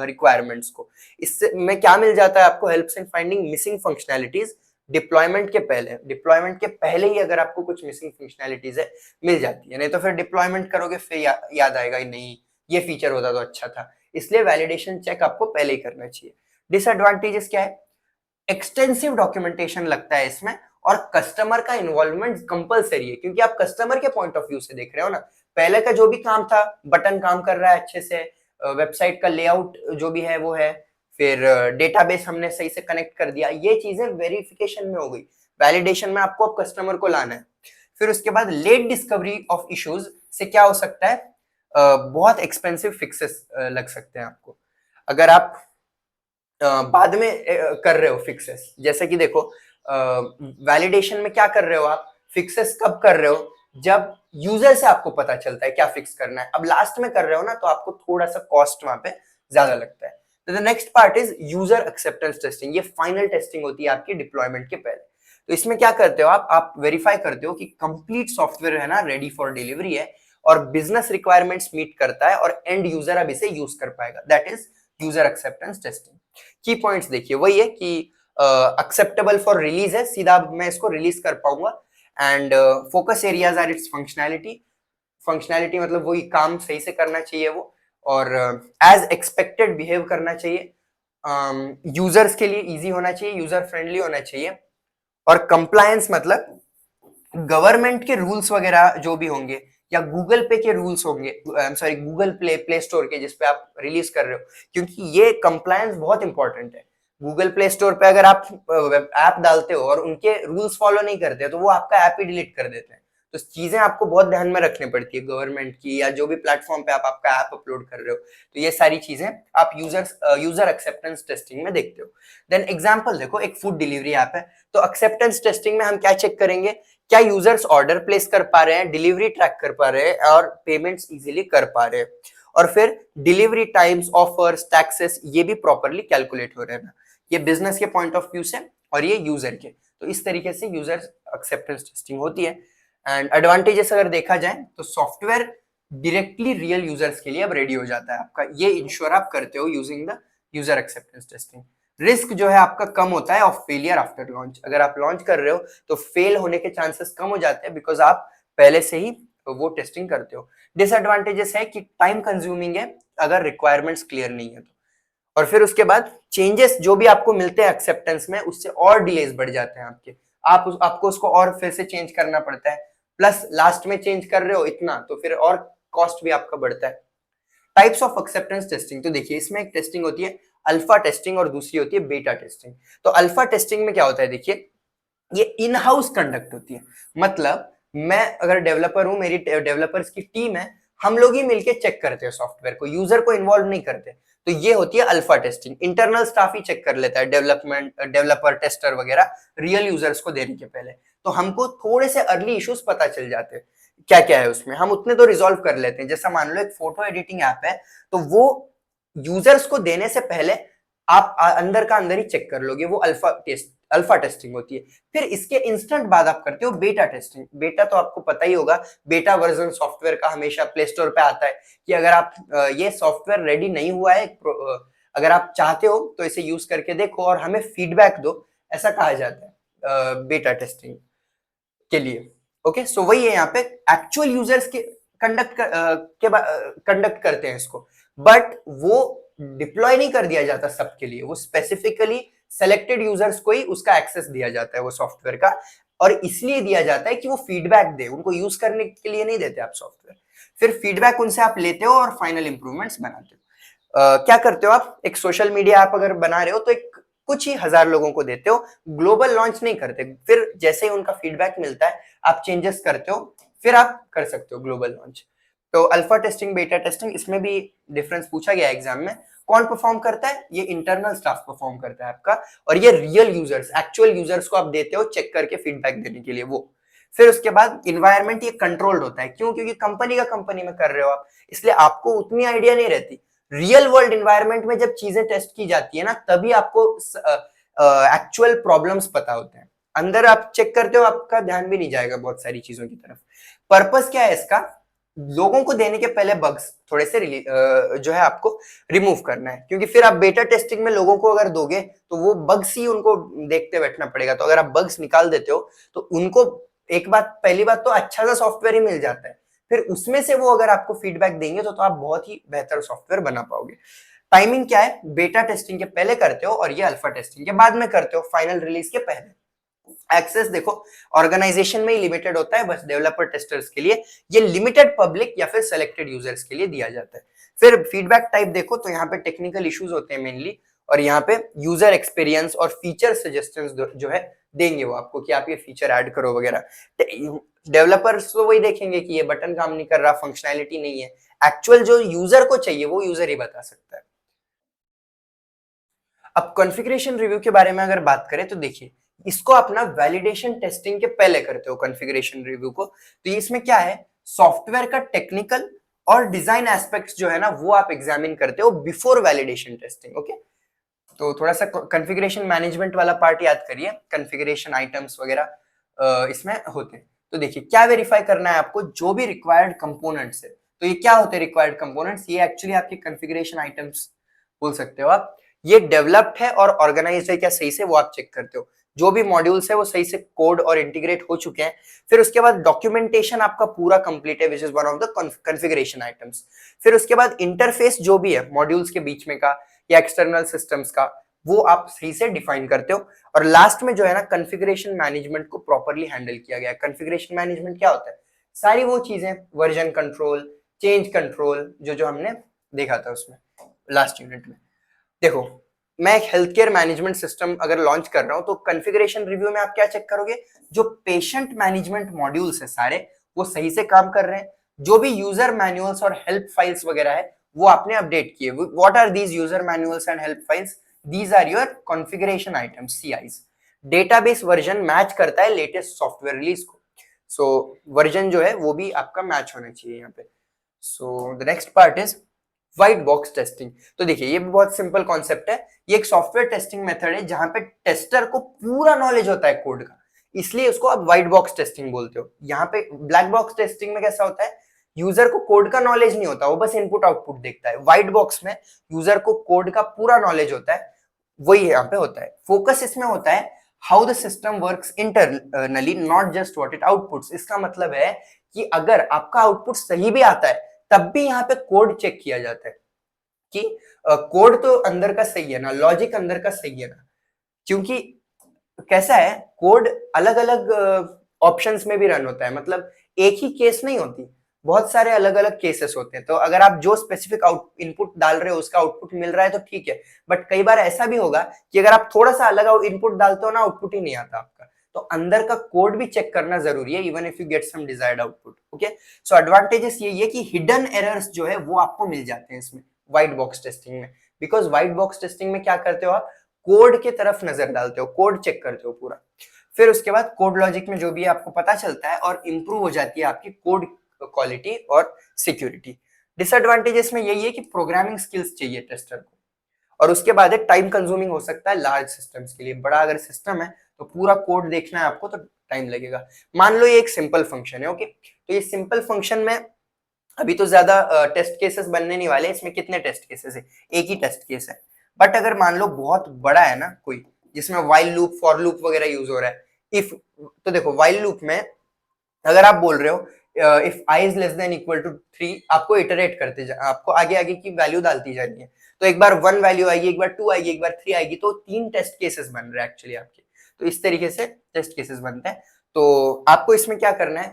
रिक्वायरमेंट्स को। इससे में क्या मिल जाता है आपको, helps in finding missing functionalities deployment के पहले। डिप्लॉयमेंट के पहले ही अगर आपको कुछ मिसिंग फंक्शनैलिटीज है मिल जाती है, नहीं तो फिर डिप्लॉयमेंट करोगे फिर याद आएगा नहीं ये फीचर होता तो अच्छा था। इसलिए वैलिडेशन चेक आपको पहले ही करना चाहिए। डिसएडवांटेजेस क्या है, एक्सटेंसिव डॉक्यूमेंटेशन लगता है इसमें, और कस्टमर का इन्वॉल्वमेंट कंपलसरी है, क्योंकि आप कस्टमर के पॉइंट ऑफ व्यू से देख रहे हो ना। पहले का जो भी काम था, बटन काम कर रहा है अच्छे से, वेबसाइट का लेआउट जो भी है वो है, फिर डेटाबेस हमने सही से कनेक्ट कर दिया, ये चीजें वेरिफिकेशन में हो गई। वैलिडेशन में आपको अब कस्टमर को लाना है। फिर उसके बाद लेट डिस्कवरी ऑफ इश्यूज से क्या हो सकता है, बहुत एक्सपेंसिव फिक्सेस लग सकते हैं आपको अगर आप बाद में कर रहे हो फिक्सेस। जैसे कि देखो वैलिडेशन में क्या कर रहे हो आप, फिक्सेस कब कर रहे हो, जब यूजर से आपको पता चलता है क्या फिक्स करना है। अब लास्ट में कर रहे हो ना तो आपको थोड़ा सा कॉस्ट वहां पे ज्यादा लगता है। तो the next part is user acceptance testing. ये फाइनल टेस्टिंग होती है आपकी डिप्लॉयमेंट के पहले। तो इसमें क्या करते हो आप वेरीफाई करते हो कि कंप्लीट सॉफ्टवेयर है ना रेडी फॉर डिलीवरी है और बिजनेस रिक्वायरमेंट्स मीट करता है और एंड यूजर अब इसे यूज कर पाएगा। That is user acceptance testing. की पॉइंट्स देखिए वही है कि एक्सेप्टेबल फॉर रिलीज है, सीधा मैं इसको रिलीज कर पाऊंगा। And focus areas are its functionality. Functionality मतलब वही काम सही से करना चाहिए वो, और एज एक्सपेक्टेड बिहेव करना चाहिए, यूजर्स के लिए इजी होना चाहिए, यूजर फ्रेंडली होना चाहिए। और कंप्लायंस मतलब गवर्नमेंट के रूल्स वगैरह जो भी होंगे या गूगल पे के रूल्स होंगे, सॉरी गूगल प्ले स्टोर के जिसपे आप रिलीज कर रहे हो, क्योंकि ये कंप्लायंस बहुत इंपॉर्टेंट है। गूगल प्ले स्टोर पे अगर आप ऐप डालते हो और उनके रूल्स फॉलो नहीं करते तो वो आपका ऐप ही डिलीट कर देते हैं। तो चीजें आपको बहुत ध्यान में रखनी पड़ती है गवर्नमेंट की, या जो भी प्लेटफॉर्म पे आप आपका ऐप अपलोड कर रहे हो। तो ये सारी चीजें आप यूजर एक्सेप्टेंस टेस्टिंग में देखते हो। देन एग्जांपल देखो, एक फूड डिलीवरी ऐप है, तो एक्सेप्टेंस टेस्टिंग में हम क्या चेक करेंगे, क्या यूजर्स ऑर्डर प्लेस कर पा रहे हैं, डिलीवरी ट्रैक कर पा रहे हैं और पेमेंट्स इजीली कर पा रहे हैं, और फिर डिलीवरी टाइम्स, ऑफर्स, टैक्सेस ये भी प्रॉपर्ली कैलकुलेट हो रहे हैं ना। ये बिजनेस के पॉइंट ऑफ व्यू से और ये यूजर के। तो इस तरीके से यूजर एक्सेप्टेंस टेस्टिंग होती है। एंड एडवांटेजेस अगर देखा जाए तो सॉफ्टवेयर डायरेक्टली रियल यूजर्स के लिए अब रेडी हो जाता है आपका, ये इंश्योर आप करते हो using the user acceptance testing. Risk जो है आपका कम होता है ऑफ फेलियर आफ्टर लॉन्च। अगर आप लॉन्च कर रहे हो तो फेल होने के चांसेस कम हो जाते हैं बिकॉज आप पहले से ही वो टेस्टिंग करते हो। डिसएडवांटेजेस है कि टाइम कंज्यूमिंग है अगर रिक्वायरमेंट्स क्लियर नहीं है तो, और फिर उसके बाद चेंजेस जो भी आपको मिलते हैं एक्सेप्टेंस में उससे और डिलेज बढ़ जाते हैं आपके, आपको उसको और फिर से चेंज करना पड़ता है, प्लस लास्ट में चेंज कर रहे हो इतना तो फिर और कॉस्ट भी आपका बढ़ता है। टाइप्स ऑफ एक्सेप्टेंस टेस्टिंग, तो देखिए इसमें एक टेस्टिंग होती है अल्फा टेस्टिंग और दूसरी होती है बेटा टेस्टिंग। तो अल्फा टेस्टिंग में क्या होता है, देखिए ये इन हाउस कंडक्ट होती है। मतलब मैं अगर डेवलपर हूं, मेरी डेवलपर्स की टीम है, हम लोग ही मिलके चेक करते हैं सॉफ्टवेयर को, यूजर को इन्वॉल्व नहीं करते। तो ये होती है अल्फा टेस्टिंग। इंटरनल स्टाफ ही चेक कर लेता है, डेवलपर टेस्टर वगैरह, रियल यूजर्स को देने के पहले। तो हमको थोड़े से अर्ली इश्यूज पता चल जाते हैं क्या क्या है उसमें, हम उतने तो रिजॉल्व कर लेते हैं। जैसा मान लो एक फोटो एडिटिंग ऐप है, तो वो यूजर्स को देने से पहले आप अंदर का अंदर ही चेक कर लोगे, वो अल्फा टेस्टिंग होती है। फिर इसके इंस्टेंट बाद आप करते हो बेटा टेस्टिंग। बेटा तो आपको पता ही होगा, बेटा वर्जन सॉफ्टवेयर का हमेशा प्ले स्टोर पे आता है कि अगर आप ये सॉफ्टवेयर रेडी नहीं हुआ है, अगर आप चाहते हो तो इसे यूज करके देखो और हमें फीडबैक दो, ऐसा कहा जाता है बेटा टेस्टिंग के लिए। ओके, सो वही है यहाँ पे एक्चुअल यूजर्स के कंडक्ट करते हैं इसको, बट वो डिप्लॉय नहीं कर दिया जाता सबके लिए, वो स्पेसिफिकली सेलेक्टेड यूजर्स को ही उसका एक्सेस दिया जाता है वो सॉफ्टवेयर का, और इसलिए दिया जाता है कि वो फीडबैक दे, उनको यूज करने के लिए नहीं देते आप सॉफ्टवेयर। फिर फीडबैक उनसे आप लेते हो और फाइनल इंप्रूवमेंट्स बनाते हो। क्या करते हो आप, एक सोशल मीडिया ऐप अगर बना रहे हो तो एक कुछ ही हजार लोगों को देते हो, ग्लोबल लॉन्च नहीं करते। फिर जैसे ही उनका फीडबैक मिलता है आप चेंजेस करते हो, फिर आप कर सकते हो ग्लोबल लॉन्च। तो अल्फा टेस्टिंग, बेटा टेस्टिंग, इसमें भी डिफरेंस पूछा गया एग्जाम में। कौन परफॉर्म करता है, ये इंटरनल स्टाफ परफॉर्म करता है आपका, और ये रियल यूजर्स, एक्चुअल यूजर्स को आप देते हो चेक करके फीडबैक देने के लिए वो। फिर उसके बाद इन्वायरमेंट ये कंट्रोल्ड होता है, क्यों, क्योंकि कंपनी में कर रहे हो आप, इसलिए आपको उतनी आइडिया नहीं रहती। रियल वर्ल्ड इन्वायरमेंट में जब चीजें टेस्ट की जाती है ना, तभी आपको एक्चुअल प्रॉब्लम्स पता होते हैं। अंदर आप चेक करते हो, आपका ध्यान भी नहीं जाएगा बहुत सारी चीजों की तरफ। पर्पस क्या है इसका, लोगों को देने के पहले बग्स थोड़े से जो है आपको रिमूव करना है, क्योंकि फिर आप बेटा टेस्टिंग में लोगों को अगर दोगे तो वो बग्स ही उनको देखते बैठना पड़ेगा। तो अगर आप बग्स निकाल देते हो तो उनको एक बात, पहली बात तो अच्छा सा सॉफ्टवेयर ही मिल जाता है, फिर उसमें से वो अगर आपको फीडबैक देंगे तो आप बहुत ही बेहतर सॉफ्टवेयर बना पाओगे। टाइमिंग क्या है, बेटा टेस्टिंग के पहले करते हो और ये अल्फा टेस्टिंग के बाद में करते हो, फाइनल रिलीज के पहले। एक्सेस देखो ऑर्गेनाइजेशन में ही लिमिटेड होता है, बस डेवलपर टेस्टर्स के लिए, ये लिमिटेड पब्लिक या फिर सेलेक्टेड यूजर्स के लिए दिया जाता है। फिर फीडबैक टाइप देखो तो यहाँ पे टेक्निकल इश्यूज होते हैं मेनली, और यहाँ पे यूजर एक्सपीरियंस और फीचर सजेशंस जो है देंगे वो आपको कि आप ये फीचर ऐड करो वगैरह। डेवलपर्स तो वही देखेंगे कि ये बटन काम नहीं कर रहा, फंक्शनैलिटी नहीं है। एक्चुअल जो यूजर को चाहिए वो यूजर ही बता सकता है। अब कॉन्फ़िगरेशन रिव्यू के बारे में अगर बात करें तो देखिए, इसको अपना वैलिडेशन टेस्टिंग के पहले करते हो कॉन्फ़िगरेशन रिव्यू को। तो इसमें क्या है, सॉफ्टवेयर का टेक्निकल और डिजाइन एस्पेक्ट्स जो है ना वो आप एग्जामिन करते हो बिफोर वैलिडेशन टेस्टिंग। ओके, तो थोड़ा सा कॉन्फ़िगरेशन मैनेजमेंट वाला पार्ट याद करिए, कॉन्फ़िगरेशन आइटम्स वगैरह इसमें होते हैं। तो देखिए क्या वेरीफाई करना है आपको, जो भी रिक्वायर्ड कंपोनेंट्स है। तो ये क्या होते हैं रिक्वायर्ड कंपोनेंट्स, ये एक्चुअली आपके कॉन्फ़िगरेशन आइटम्स बोल सकते हो आप। ये डेवलप्ड है और ऑर्गेनाइज्ड है क्या सही से, वो आप चेक करते हो। जो भी मॉड्यूल्स है वो सही से कोड और इंटीग्रेट हो चुके हैं। फिर उसके बाद डॉक्यूमेंटेशन आपका पूरा कंप्लीट है, which is one of the configuration items. फिर उसके बाद इंटरफेस जो भी है मॉड्यूल्स के बीच में का या एक्सटर्नल सिस्टम्स का, वो आप सही से डिफाइन करते हो। और लास्ट में जो है ना कॉन्फ़िगरेशन मैनेजमेंट को प्रॉपर्ली हैंडल किया गया है। कॉन्फ़िगरेशन मैनेजमेंट क्या होता है, सारी वो चीजें, वर्जन कंट्रोल, चेंज कंट्रोल, जो जो हमने देखा था उसमें लास्ट यूनिट में। देखो, मैं एक हेल्थ केयर मैनेजमेंट सिस्टम अगर लॉन्च कर रहा हूं तो कॉन्फ़िगरेशन रिव्यू में आप क्या चेक करोगे, जो पेशेंट मैनेजमेंट मॉड्यूल्स है सारे वो सही से काम कर रहे हैं। जो भी यूजर मैनुअल्स और हेल्प फाइल्स वगैरह है वो आपने अपडेट किए। What are these user manuals and help files, these are your configuration items, CIs. Database version match करता है लेटेस्ट सॉफ्टवेयर रिलीज को। सो वर्जन जो है वो भी आपका मैच होना चाहिए यहाँ पे। So the next part is white box testing. तो देखिए ये बहुत सिंपल कॉन्सेप्ट है। ये एक सॉफ्टवेयर टेस्टिंग मेथड है जहां पे टेस्टर को पूरा नॉलेज होता है कोड का, इसलिए उसको आप व्हाइट बॉक्स टेस्टिंग बोलते हो। यहाँ पे ब्लैक बॉक्स टेस्टिंग में कैसा होता है, यूजर को कोड का नॉलेज नहीं होता, वो बस इनपुट आउटपुट देखता है। व्हाइट बॉक्स में यूजर को कोड का पूरा नॉलेज होता है, वही यहाँ पे होता है। फोकस इसमें होता है how the system works internally, not just what it outputs. इसका मतलब है कि अगर आपका आउटपुट सही भी आता है तब भी यहाँ पे कोड चेक किया जाता है कि कोड तो अंदर का सही है ना, लॉजिक अंदर का सही है ना। क्योंकि कैसा है, कोड अलग अलग ऑप्शंस में भी रन होता है, मतलब एक ही केस नहीं होती, बहुत सारे अलग अलग केसेस होते हैं। तो अगर आप जो स्पेसिफिक आउट इनपुट डाल रहे हो उसका आउटपुट मिल रहा है तो ठीक है, बट कई बार ऐसा भी होगा कि अगर आप थोड़ा सा अलग इनपुट डालते हो ना, आउटपुट ही नहीं आता आपका। तो अंदर का कोड भी चेक करना जरूरी है, even if you get some desired output. Okay, so advantages ये है कि हिडन एरर्स जो है वो आपको मिल जाते हैं इसमें व्हाइट बॉक्स टेस्टिंग में। बिकॉज व्हाइट बॉक्स टेस्टिंग में क्या करते हो आप, कोड की तरफ नजर डालते हो, कोड चेक करते हो पूरा। फिर उसके बाद कोड लॉजिक में जो भी आपको पता चलता है और इंप्रूव हो जाती है आपकी कोड क्वालिटी और सिक्योरिटी। डिसएडवांटेजेस में यही है कि प्रोग्रामिंग स्किल्स चाहिए टेस्टर को, और उसके बाद एक टाइम कंज्यूमिंग हो सकता है लार्ज सिस्टम्स के लिए। बड़ा अगर सिस्टम है तो पूरा कोड देखना है आपको तो टाइम लगेगा। मान लो ये एक सिंपल फंक्शन है, ओके, तो ये सिंपल फंक्शन में अभी तो ज्यादा टेस्ट केसेस बनने नहीं वाले। इसमें कितने टेस्ट केसेस है, एक ही टेस्ट केस है। बट अगर मान लो बहुत बड़ा है ना कोई, जिसमें वाइल लूप, फॉर लूप वगैरह यूज हो रहा है, इफ, तो देखो वाइल लूप में अगर आप बोल रहे हो if i is less than equal to 3, आपको इटरेट करते आपको आगे आगे की वैल्यू डालती जानी है। तो एक बार 1 वैल्यू आएगी, एक बार 2 आएगी, एक बार 3 आएगी, तो 3 टेस्ट केसेस बन रहे हैं एक्चुअली आपके। तो इस तरीके से टेस्ट केसेस बनते हैं। तो आपको इसमें क्या करना है,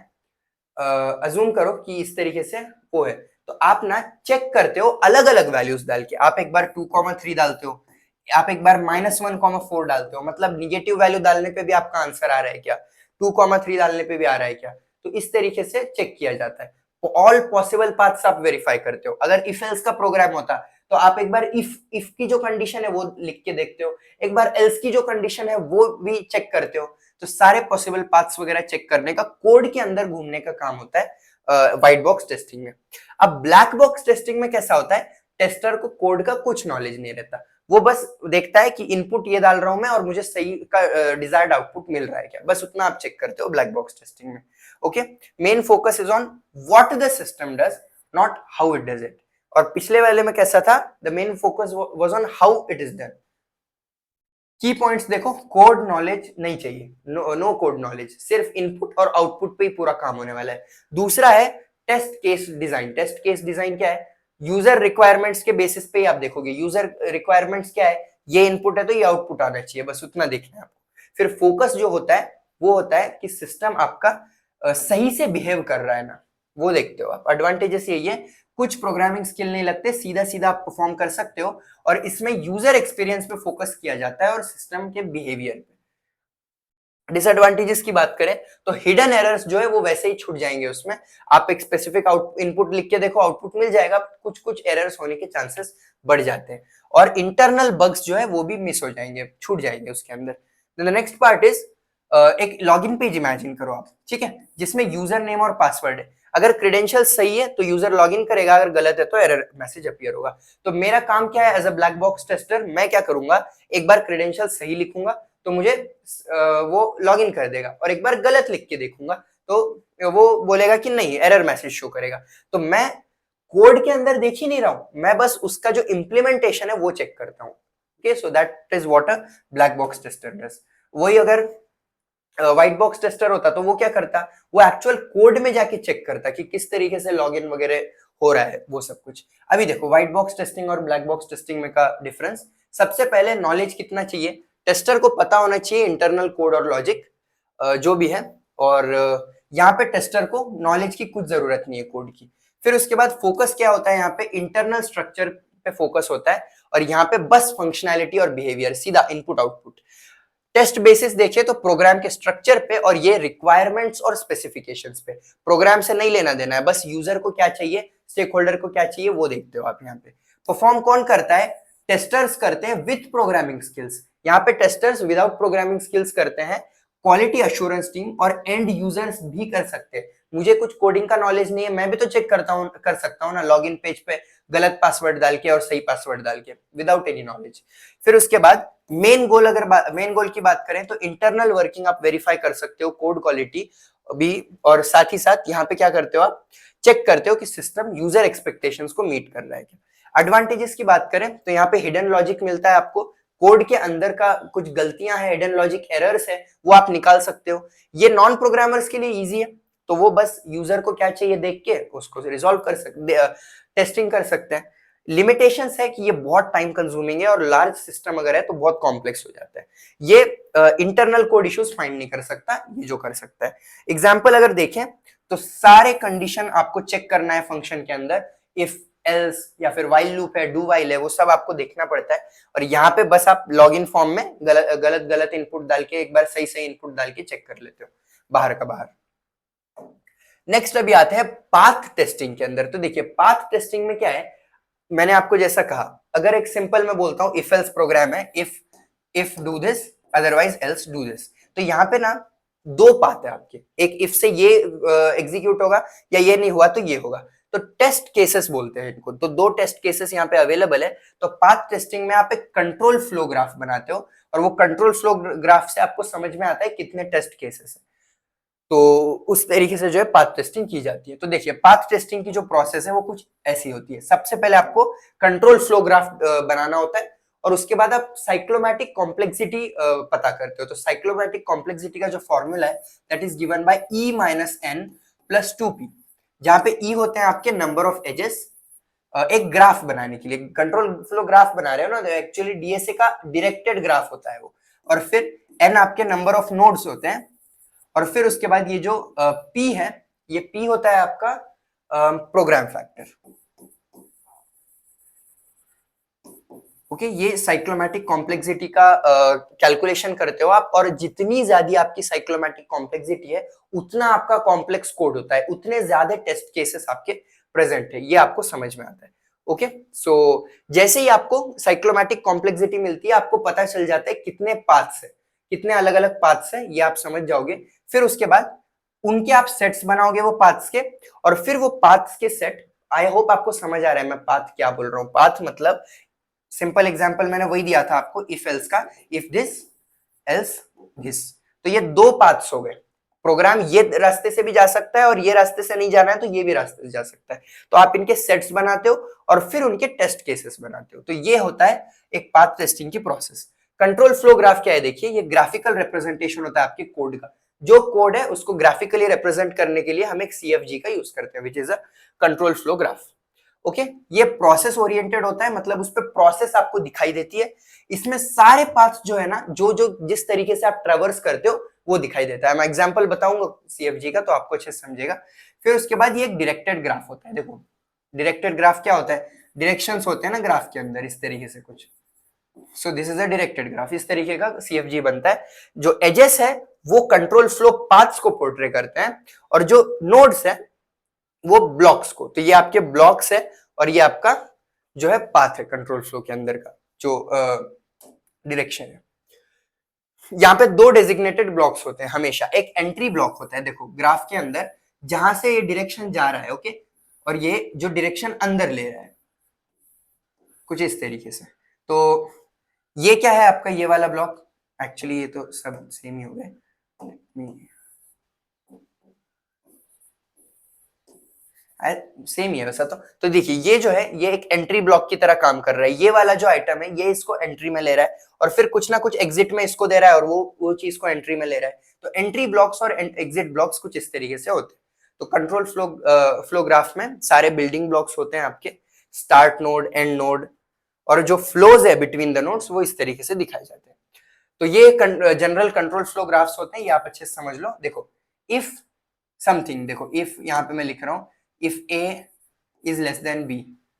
अजूम करो कि इस तरीके से वो है, तो आप ना चेक करते हो अलग अलग वैल्यूज डाल के। आप एक बार 2,3 डालते हो, आप एक बार -1,4 डालते हो, मतलब निगेटिव वैल्यू डालने पे भी आपका आंसर आ रहा है क्या, 2,3 डालने पे भी आ रहा है क्या। तो इस तरीके से चेक किया जाता है। ऑल पॉसिबल पाथ्स आप वेरीफाई करते हो। अगर इफ एल्स का प्रोग्राम होता तो आप एक बार इफ की जो कंडीशन है वो लिख के देखते हो, एक बार एल्स की जो कंडीशन है वो भी चेक करते हो। तो सारे पॉसिबल पाथ्स वगैरह चेक करने का, कोड के अंदर घूमने का काम होता है व्हाइट बॉक्स टेस्टिंग में। अब ब्लैक बॉक्स टेस्टिंग में कैसा होता है, टेस्टर को कोड का कुछ नॉलेज नहीं रहता, वो बस देखता है कि इनपुट ये डाल रहा हूं मैं और मुझे सही का डिजायर्ड आउटपुट मिल रहा है क्या, बस उतना आप चेक करते हो ब्लैक बॉक्स टेस्टिंग में। ओके, main focus is on what the system does, not how it does it. और पिछले वाले में कैसा था, the main focus was on how it is done. Key points देखो, कोड नॉलेज नहीं चाहिए, नो कोड नॉलेज, सिर्फ इनपुट और आउटपुट पे ही पूरा काम होने वाला है। दूसरा है test case design. Test case design क्या है, यूजर रिक्वायरमेंट्स के बेसिस पे ही आप देखोगे, यूजर रिक्वायरमेंट्स क्या है, ये इनपुट है तो ये आउटपुट आना चाहिए, बस उतना देखना है आपको। फिर फोकस जो होता है वो होता है कि सिस्टम आपका सही से बिहेव कर रहा है ना, वो देखते हो आप। एडवांटेजेस यही है, कुछ प्रोग्रामिंग स्किल नहीं लगते, सीधा सीधा आप परफॉर्म कर सकते हो। और इसमें यूजर एक्सपीरियंस पे फोकस किया जाता है और सिस्टम के बिहेवियर पे। डिसएडवांटेजेस की बात करें तो हिडन एरर्स जो है वो वैसे ही छूट जाएंगे उसमें। आप एक स्पेसिफिक आउट इनपुट लिख के देखो, आउटपुट मिल जाएगा, कुछ कुछ एरर्स होने के चांसेस बढ़ जाते हैं। और इंटरनल बग्स जो है वो भी मिस हो जाएंगे, छूट जाएंगे उसके अंदर। द नेक्स्ट पार्ट इज एक लॉगिन पेज इमेजिन करो आप, ठीक है, जिसमें यूजर नेम और पासवर्ड है। अगर क्रेडेंशियल सही है तो यूजर लॉगिन करेगा, अगर गलत है तो एरर मैसेज अपीयर होगा। तो मेरा काम क्या है as a black box tester, मैं क्या करूंगा, एक बार क्रेडेंशियल सही लिखूंगा तो मुझे वो लॉगिन कर देगा, और एक बार गलत लिख के देखूंगा तो वो बोलेगा कि नहीं, एरर मैसेज शो करेगा। तो मैं कोड के अंदर देख ही नहीं रहा हूं, मैं बस उसका जो इम्प्लीमेंटेशन है वो चेक करता हूं। Okay, so that is what a black box tester does. वही अगर व्हाइट बॉक्स टेस्टर होता तो वो क्या करता, वो एक्चुअल कोड में जाके चेक करता कि किस तरीके से लॉगिन वगैरह हो रहा है वो सब कुछ। अभी देखो व्हाइट बॉक्स टेस्टिंग और ब्लैक बॉक्स टेस्टिंग में का डिफरेंस, सबसे पहले नॉलेज कितना चाहिए, टेस्टर को पता होना चाहिए इंटरनल कोड और लॉजिक जो भी है, और यहाँ पे टेस्टर को नॉलेज की कुछ जरूरत नहीं है कोड की। फिर उसके बाद फोकस क्या होता है, यहाँ पे इंटरनल स्ट्रक्चर पे फोकस होता है, और यहाँ पे बस फंक्शनैलिटी और बिहेवियर, सीधा इनपुट आउटपुट। टेस्ट बेसिस देखिए तो प्रोग्राम के स्ट्रक्चर पे और ये रिक्वायरमेंट्स और स्पेसिफिकेशंस पे, प्रोग्राम से नहीं लेना देना है, बस यूजर को क्या चाहिए, स्टेक होल्डर को क्या चाहिए वो देखते हो आप। यहाँ पे परफॉर्म कौन करता है, टेस्टर्स करते हैं विथ प्रोग्रामिंग स्किल्स। यहाँ पे टेस्टर्स विदाउट प्रोग्रामिंग स्किल्स करते हैं, क्वालिटी अश्योरेंस टीम और एंड यूजर्स भी कर सकते हैं। मुझे कुछ कोडिंग का नॉलेज नहीं है, मैं भी तो चेक करता हूँ, कर सकता हूँ ना लॉगिन पेज पे गलत पासवर्ड डाल के और सही पासवर्ड डाल के, विदाउट एनी नॉलेज। फिर उसके बाद मेन गोल, अगर मेन गोल की बात करें तो इंटरनल वर्किंग आप वेरीफाई कर सकते हो, कोड क्वालिटी भी, और साथ ही साथ यहाँ पे क्या करते हो आप, चेक करते हो कि सिस्टम यूजर एक्सपेक्टेशंस को मीट कर रहा है क्या। एडवांटेजेस की बात करें तो यहाँ पे हिडन लॉजिक मिलता है आपको, कोड के अंदर का कुछ गलतियां हैं, हिडन लॉजिक एरर्स है, वो आप निकाल सकते हो। ये नॉन प्रोग्रामर्स के लिए इजी है, तो वो बस यूजर को क्या चाहिए देख के उसको रिजॉल्व कर सकते, टेस्टिंग कर सकते हैं। लिमिटेशंस है कि ये बहुत टाइम कंज्यूमिंग है, और लार्ज सिस्टम अगर है तो बहुत कॉम्प्लेक्स हो जाता है। ये इंटरनल कोड इश्यूज फाइंड नहीं कर सकता, ये जो कर सकता है। एग्जाम्पल अगर देखें तो सारे कंडीशन आपको चेक करना है फंक्शन के अंदर, इफ एल्स या फिर वाइल लूप है, डू वाइल है, वो सब आपको देखना पड़ता है। और यहाँ पे बस आप लॉगिन फॉर्म में गलत इनपुट डाल के एक बार सही सही इनपुट डाल के चेक कर लेते हो, बाहर का बाहर। नेक्स्ट अभी आते हैं पाथ टेस्टिंग के अंदर। तो देखिए पाथ टेस्टिंग में क्या है, मैंने आपको जैसा कहा, अगर एक सिंपल मैं बोलता हूं इफ एल्स प्रोग्राम है, if do this otherwise else do this, तो यहाँ पे ना दो पाथ है आपके, एक इफ से ये एग्जीक्यूट होगा, या ये नहीं हुआ तो ये होगा, तो टेस्ट केसेस बोलते हैं इनको। तो दो टेस्ट केसेस यहाँ पे अवेलेबल है। तो पाथ टेस्टिंग में आप एक कंट्रोल फ्लो ग्राफ बनाते हो, और वो कंट्रोल फ्लो ग्राफ से आपको समझ में आता है कितने टेस्ट केसेस है, तो उस तरीके से जो है पाथ टेस्टिंग की जाती है। तो देखिए पाथ टेस्टिंग की जो प्रोसेस है वो कुछ ऐसी होती है, सबसे पहले आपको कंट्रोल फ्लो ग्राफ बनाना होता है, और उसके बाद आप साइक्लोमैटिक कॉम्प्लेक्सिटी पता करते हो। तो साइक्लोमैटिक कॉम्प्लेक्सिटी का जो फॉर्मूला है that is given by E minus n plus 2p, जहां पे E होते हैं आपके नंबर ऑफ एजेस। एक ग्राफ बनाने के लिए कंट्रोल फ्लो ग्राफ बना रहे हो ना, तो एक्चुअली डीएसए का डायरेक्टेड ग्राफ होता है वो, और फिर n आपके नंबर ऑफ नोड्स होते हैं, और फिर उसके बाद ये जो P है, ये P होता है आपका प्रोग्राम फैक्टर। ओके, ये साइक्लोमैटिक कॉम्प्लेक्सिटी का कैलकुलेशन करते हो आप, और जितनी ज्यादा आपकी साइक्लोमैटिक कॉम्प्लेक्सिटी है उतना आपका कॉम्प्लेक्स कोड होता है, उतने ज्यादा टेस्ट केसेस आपके प्रेजेंट है, ये आपको समझ में आता है। ओके, सो जैसे ही आपको साइक्लोमैटिक कॉम्प्लेक्सिटी मिलती है, आपको पता चल जाता है कितने पाथ्स है, कितने अलग अलग पाथ्स है, ये आप समझ जाओगे। फिर उसके बाद उनके आप सेट्स बनाओगे वो पाथ्स के, और फिर वो पाथ्स के सेट, आई होप आपको समझ आ रहा है मैं पाथ क्या बोल रहा हूँ। पाथ मतलब सिंपल एग्जांपल मैंने वही दिया था आपको इफ एल्स का, इफ दिस एल्स दिस, तो ये दो पाथ्स हो गए। प्रोग्राम ये रास्ते से भी जा सकता है, और ये रास्ते से नहीं जाना है तो ये भी रास्ते से जा सकता है। तो आप इनके सेट्स बनाते हो और फिर उनके टेस्ट केसेस बनाते हो, तो ये होता है एक पाथ टेस्टिंग की प्रोसेस। कंट्रोल फ्लो ग्राफ क्या है, देखिए ये ग्राफिकल रिप्रेजेंटेशन होता है आपके कोड का। जो कोड है उसको ग्राफिकली रिप्रेजेंट करने के लिए हम एक CFG का यूज करते हैं, which is a control flow graph. Okay, ये प्रोसेस ओरिएंटेड होता है, मतलब उस पर प्रोसेस आपको दिखाई देती है। इसमें सारे पाथ्स जो है ना, जो जो जिस तरीके से आप ट्रेवर्स करते हो वो दिखाई देता है। मैं एग्जांपल बताऊंगा CFG का तो आपको अच्छे से समझेगा। फिर उसके बाद ये एक डायरेक्टेड ग्राफ होता है। देखो डायरेक्टेड ग्राफ क्या होता है, डायरेक्शंस होते हैं ना ग्राफ के अंदर, इस तरीके से कुछ, सो this is a directed graph. इस तरीके का CFG बनता है। जो एजेस है वो कंट्रोल फ्लो पाथ्स को पोर्ट्रे करते हैं और जो नोड्स है वो ब्लॉक्स को। तो ये आपके ब्लॉक्स है और ये आपका जो है पाथ है कंट्रोल फ्लो के अंदर का जो डायरेक्शन है। यहाँ पे दो डेजिग्नेटेड ब्लॉक्स होते हैं हमेशा। एक एंट्री ब्लॉक होता है देखो ग्राफ के अंदर, जहां से ये डायरेक्शन जा रहा है, ओके, और ये जो डायरेक्शन अंदर ले रहा है कुछ इस तरीके से। तो ये क्या है आपका ये वाला ब्लॉक, एक्चुअली ये तो सब सेम ही हो गए, सेम ही है वैसा तो देखिए ये जो है ये एक एंट्री ब्लॉक की तरह काम कर रहा है। ये वाला जो आइटम है ये इसको एंट्री में ले रहा है और फिर कुछ ना कुछ एग्जिट में इसको दे रहा है और वो चीज को एंट्री में ले रहा है। तो एंट्री ब्लॉक्स और एग्जिट ब्लॉक्स कुछ इस तरीके से होते हैं। तो कंट्रोल फ्लो ग्राफ में सारे बिल्डिंग ब्लॉक्स होते हैं आपके, स्टार्ट नोड, एंड नोड, और जो फ्लोज है बिटवीन द नोड्स वो इस तरीके से दिखाए जाते हैं। तो ये जनरल कंट्रोल फ्लो ग्राफ्स होते हैं, ये आप अच्छे से समझ लो। देखो इफ समथिंग, देखो इफ यहाँ पे मैं लिख रहा हूँ if a is less than b,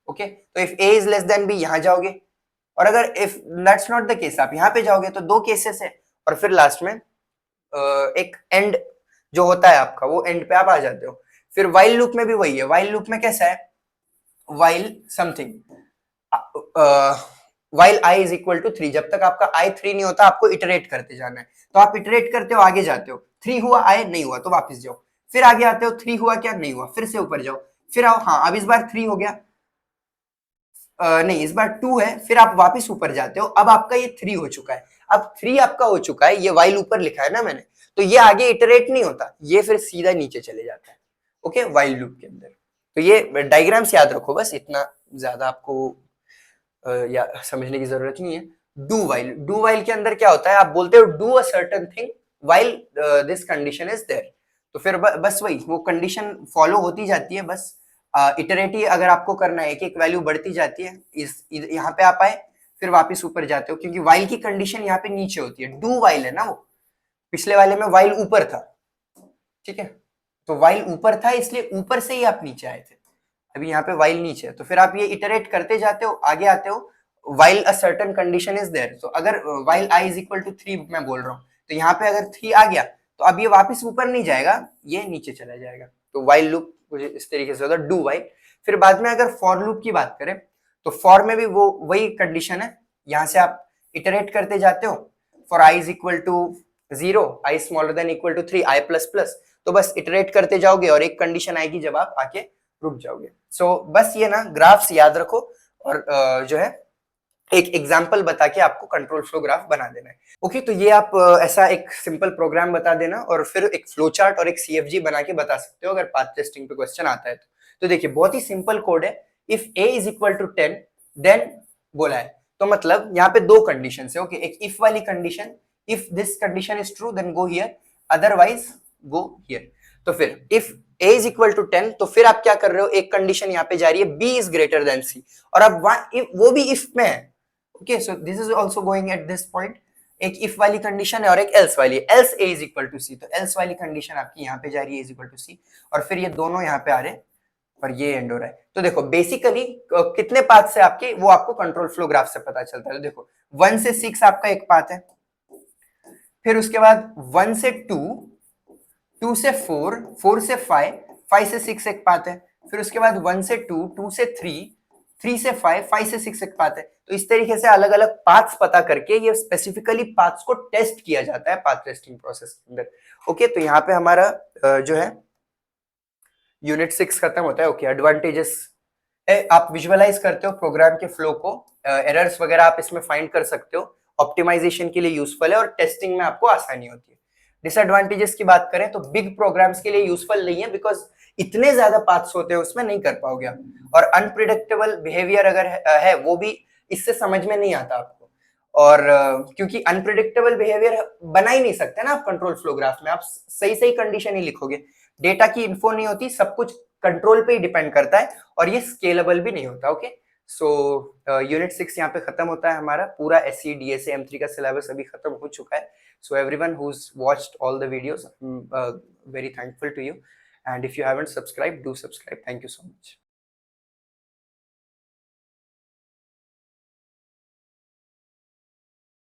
okay, तो if a is less than b यहाँ जाओगे, और अगर if that's not the case आप यहाँ पे जाओगे, तो दो केसेस है और फिर लास्ट में एक एंड जो होता है आपका वो एंड पे आप आ जाते हो। फिर वाइल लूप में भी वही है। वाइल लूप में कैसा है, while something while i is equal to 3, जब तक आपका i 3 नहीं होता आपको इटरेट करते जाना है। तो आप इटरेट करते हो, आगे जाते हो, 3 हुआ, i नहीं हुआ तो वापस जाओ, फिर आगे आते हो, 3 हुआ क्या, नहीं हुआ, फिर से ऊपर जाओ, फिर आओ, हाँ अब इस बार 3 हो गया, नहीं इस बार 2 है, फिर आप वापस ऊपर जाते हो, अब आपका ये 3 हो चुका है। अब 3 आपका हो चुका है, ये वाइल ऊपर लिखा है ना मैंने, तो ये आगे इटरेट नहीं होता, ये फिर सीधा नीचे चले जाता है, ओके, वाइल लूप के अंदर। तो ये डायग्राम्स याद रखो, बस इतना ज्यादा आपको या समझने की जरूरत नहीं है। डू वाइल के अंदर क्या होता है, आप बोलते हो do a certain thing while this condition is there, तो फिर बस वही वो कंडीशन फॉलो होती जाती है, बस इटरेटिव अगर आपको करना है, एक एक वैल्यू बढ़ती जाती है, इस यहाँ पे आप आए फिर वापस ऊपर जाते हो, क्योंकि वाइल की कंडीशन यहाँ पे नीचे होती है। डू वाइल है ना वो, पिछले वाले में वाइल ऊपर था, ठीक है, तो वाइल ऊपर था इसलिए ऊपर से ही आप नीचे आए थे, अभी यहाँ पे वाइल नीचे है, तो फिर आप ये इटरेट करते जाते हो, आगे आते हो, while a certain condition is there. तो अगर while i is equal to 3 मैं बोल रहा हूँ, तो यहाँ पे अगर 3 आ गया तो अब ये वापस ऊपर नहीं जाएगा, ये नीचे चला जाएगा। तो वाइल लूप इस तरीके से होता है, डू वाइल। फिर बाद में अगर फॉर लूप की बात करें तो फॉर में भी वो वही कंडीशन है, यहाँ से आप इटरेट करते जाते हो, for i is equal to 0, i smaller than equal to 3, i plus plus, तो बस इटरेट करते जाओगे और एक कंडीशन आएगी जब आप आके रुक जाओगे। सो बस ये ना ग्राफ्स याद रखो और जो है एक एग्जांपल बता के आपको कंट्रोल फ्लो ग्राफ बना देना है। ओके, तो ये आप ऐसा एक सिंपल प्रोग्राम बता देना और फिर एक फ्लो चार्ट और एक CFG बना के बता सकते हो अगर पाथ टेस्टिंग पे क्वेश्चन आता है तो देखिए बहुत ही सिंपल कोड है। If a is equal to 10 then बोला है, तो मतलब यहाँ पे दो कंडीशन है, ओके, एक इफ वाली condition, if this condition is true then go here, otherwise go here. तो फिर if a is equal to 10, तो फिर आप क्या कर रहे हो, एक कंडीशन यहाँ पे जा रही है b is greater than c, और अब वो भी इफ में है, okay, so this is also going at this point. एक इफ वाली कंडीशन है और एक एल्स वाली है, else a is equal to c, तो एल्स वाली कंडीशन आपकी यहाँ पे जा रही है a is equal to c, और फिर ये दोनों यहाँ पे आ रहे हैं और ये एंड हो रहा है। तो देखो बेसिकली कितने पाथ से आपके, वो आपको कंट्रोल फ्लो ग्राफ से पता चलता है। तो देखो 1 से 6 आपका एक पाथ है, फिर उसके बाद 1 से 2, 2 से 4, 4 से 5, 5 से 6 एक पाथ है, फिर उसके बाद 1 से 2, 2 से 3, 3 से 5, 5 से 6 एक पाथ है। तो इस तरीके से अलग अलग पाथ्स पता करके ये स्पेसिफिकली पाथ्स को टेस्ट किया जाता है पाथ टेस्टिंग प्रोसेस के अंदर। ओके, तो यहाँ पे हमारा जो है यूनिट 6 खत्म होता है। ओके, एडवांटेजेस आप विजुअलाइज करते हो प्रोग्राम के फ्लो को, एरर्स वगैरह आप इसमें फाइंड कर सकते हो, ऑप्टिमाइजेशन के लिए यूजफुल है और टेस्टिंग में आपको आसानी होती है। डिसएडवांटेजेस की बात करें तो बिग प्रोग्राम्स के लिए यूजफुल नहीं है, बिकॉज इतने ज्यादा पाथ्स होते हैं उसमें नहीं कर पाओगे आप, और अनप्रिडिक्टेबल बिहेवियर अगर है वो भी इससे समझ में नहीं आता आपको, और क्योंकि अनप्रिडिक्टेबल बिहेवियर बना ही नहीं सकते ना आप कंट्रोल फ्लो ग्राफ में, आप सही सही कंडीशन ही लिखोगे, डेटा की इन्फो नहीं होती, सब कुछ कंट्रोल पे ही डिपेंड करता है और ये स्केलेबल भी नहीं होता। ओके, सो यूनिट 6 यहाँ पे खत्म होता है हमारा, पूरा SE DSA M3 का सिलेबस अभी खत्म हो चुका है। So everyone who's watched all the videos, I'm very thankful to you, and if you haven't subscribed, do subscribe. Thank you so much.